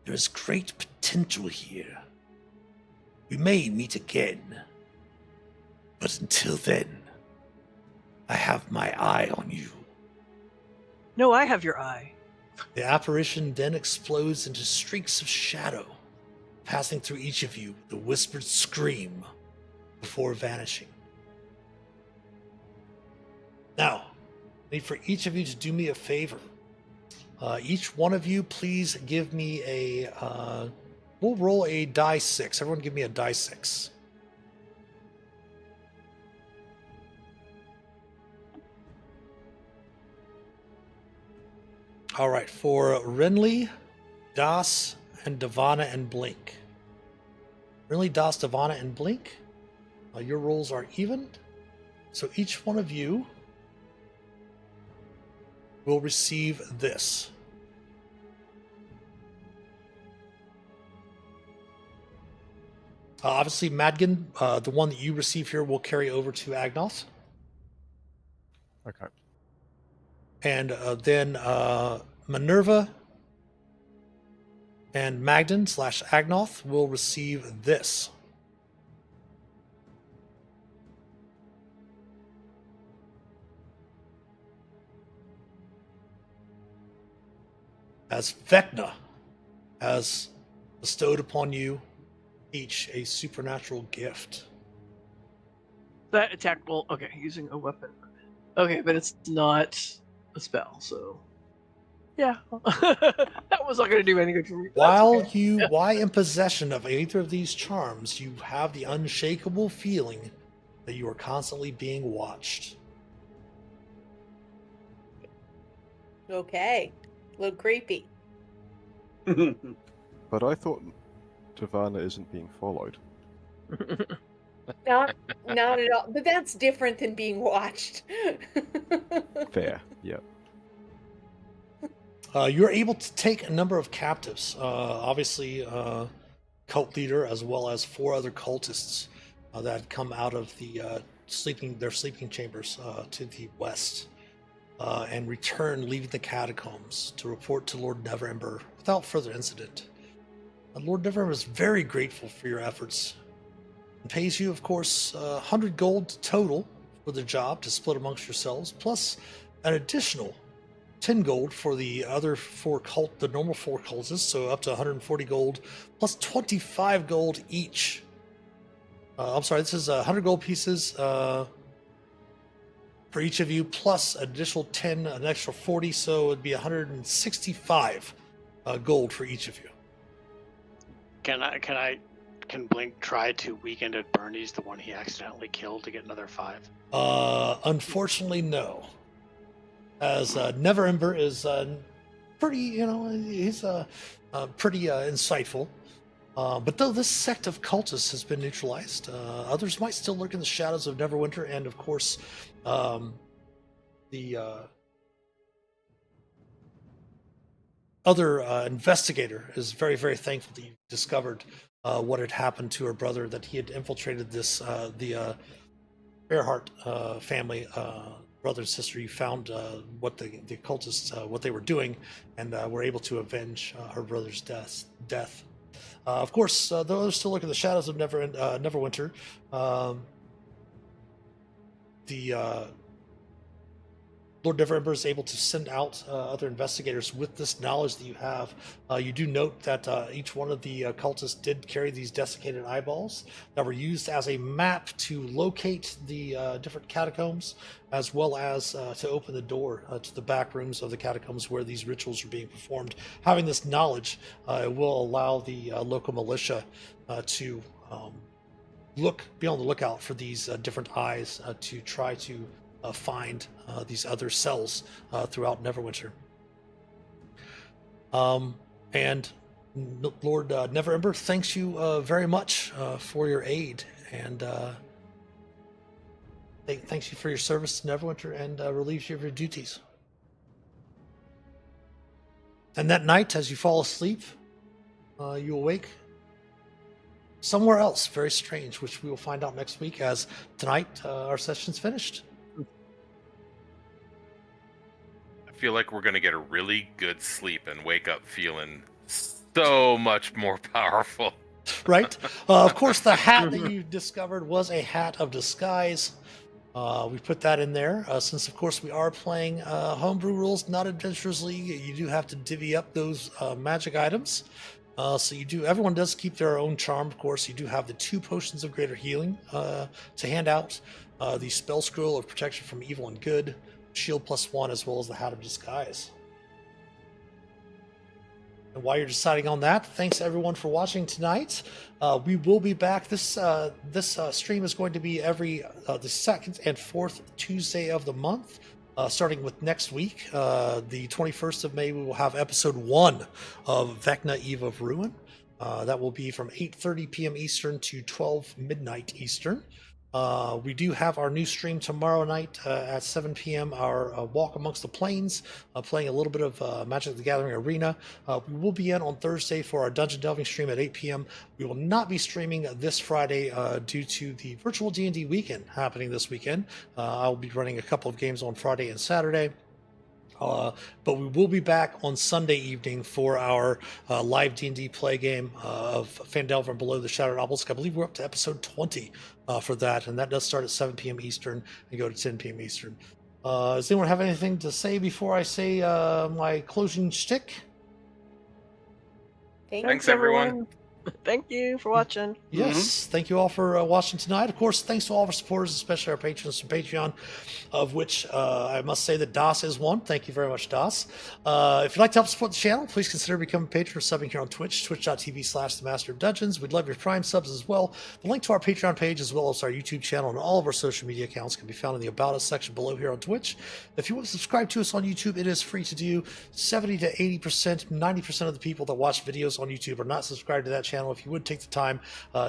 there is great potential here. We may meet again. But until then, I have my eye on you." No, I have your eye. The apparition then explodes into streaks of shadow, passing through each of you with a whispered scream before vanishing. Now, I need for each of you to do me a favor. Each one of you, please give me a... we'll roll a die 6. Everyone give me a die 6. All right, for Renly, Das, and Davana and Blink. Renly, Das, Davana, and Blink, your rolls are even. So each one of you will receive this. Obviously, Madgen, the one that you receive here will carry over to Agnoth. Okay. And then Minerva and Magden / Agnoth will receive this. As Vecna has bestowed upon you each a supernatural gift. That attack roll. Okay, using a weapon. Okay, but it's not a spell, so yeah, that was not going to do any good for me. While okay. while in possession of either of these charms, you have the unshakable feeling that you are constantly being watched. Okay. A little creepy. But I thought Tavana isn't being followed. Not at all. But that's different than being watched. Fair, yeah. You're able to take a number of captives. Obviously, cult leader as well as 4 other cultists that had come out of their sleeping chambers to the west and return, leaving the catacombs to report to Lord Neverember without further incident. Lord Neverember is very grateful for your efforts and pays you, of course, 100 gold total for the job to split amongst yourselves, plus an additional 10 gold for the other the normal 4 cultists, so up to 140 gold, plus 25 gold each. I'm sorry, this is 100 gold pieces for each of you, plus additional 10, an extra 40, so it'd be 165 gold for each of you. Can Blink try to weekend at Bernie's, the one he accidentally killed, to get another 5? Unfortunately, no. As Neverember is pretty, he's pretty insightful. But though this sect of cultists has been neutralized, others might still lurk in the shadows of Neverwinter, and of course, the other investigator is very, very thankful that you discovered what had happened to her brother, that he had infiltrated the Bearheart family, brother and sister. You found what the cultists, what they were doing, and were able to avenge her brother's death. Of course, those still look in the shadows of Neverwinter. the Lord Neverember is able to send out other investigators with this knowledge that you have. You do note that each one of the cultists did carry these desiccated eyeballs that were used as a map to locate the different catacombs, as well as to open the door to the back rooms of the catacombs where these rituals are being performed. Having this knowledge will allow the local militia to be on the lookout for these different eyes to try to find these other cells throughout Neverwinter. And Lord Neverember thanks you very much for your aid, and thanks you for your service to Neverwinter, and relieves you of your duties. And that night, as you fall asleep, you awake somewhere else, very strange, which we will find out next week, as tonight our session's finished. I feel like we're gonna get a really good sleep and wake up feeling so much more powerful. Right? Of course, the hat that you discovered was a hat of disguise. We put that in there since, of course, we are playing homebrew rules, not Adventurers League. You do have to divvy up those magic items. So everyone does keep their own charm, of course. You do have the 2 potions of greater healing to hand out, the spell scroll of protection from evil and good, shield +1, as well as the hat of disguise. And while you're deciding on that, thanks everyone for watching tonight. We will be back. This stream is going to be every the 2nd and 4th Tuesday of the month. Starting with next week, the 21st of May, we will have episode 1 of Vecna, Eve of Ruin. That will be from 8:30 p.m. Eastern to 12 midnight Eastern. We do have our new stream tomorrow night at 7 p.m. Our Walk Amongst the Plains, playing a little bit of Magic the Gathering Arena. We will be in on Thursday for our Dungeon Delving stream at 8 p.m. We will not be streaming this Friday due to the virtual D&D weekend happening this weekend. I'll be running a couple of games on Friday and Saturday. But we will be back on Sunday evening for our live D&D play game of Phandelver and Below the Shattered Obelisk. I believe we're up to episode 20 for that, and that does start at 7 p.m. Eastern and go to 10 p.m. Eastern. Does anyone have anything to say before I say my closing shtick? Thanks, everyone. Thank you for watching. Yes, thank you all for watching tonight. Of course, thanks to all of our supporters, especially our patrons from Patreon, of which I must say that Das is one. Thank you very much, Das. If you'd like to help support the channel, please consider becoming a patron or subbing here on Twitch, twitch.tv/themasterofdungeons. We'd love your Prime subs as well. The link to our Patreon page, as well as our YouTube channel and all of our social media accounts, can be found in the About Us section below here on Twitch. If you want to subscribe to us on YouTube, it is free to do. 70 to 80%, 90% of the people that watch videos on YouTube are not subscribed to that channel. If you would take the time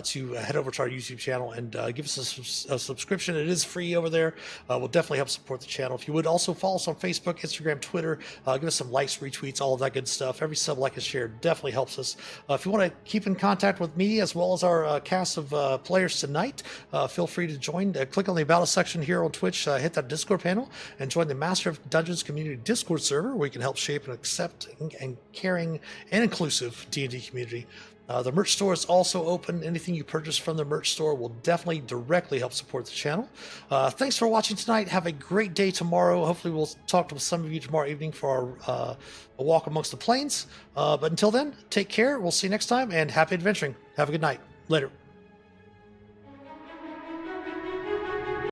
to head over to our YouTube channel and give us a subscription, it is free over there. Will definitely help support the channel. If you would also follow us on Facebook, Instagram, Twitter, give us some likes, retweets, all of that good stuff. Every sub, like, and share definitely helps us. If you want to keep in contact with me as well as our cast of players tonight, feel free to join. Click on the About Us section here on Twitch, hit that Discord panel, and join the Master of Dungeons community Discord server, where you can help shape an accepting and caring and inclusive D&D community. The merch store is also open. Anything you purchase from the merch store will definitely directly help support the channel. Thanks for watching tonight. Have a great day tomorrow. Hopefully we'll talk to some of you tomorrow evening for our Walk Amongst the Plains. But until then, take care. We'll see you next time, and happy adventuring. Have a good night. Later.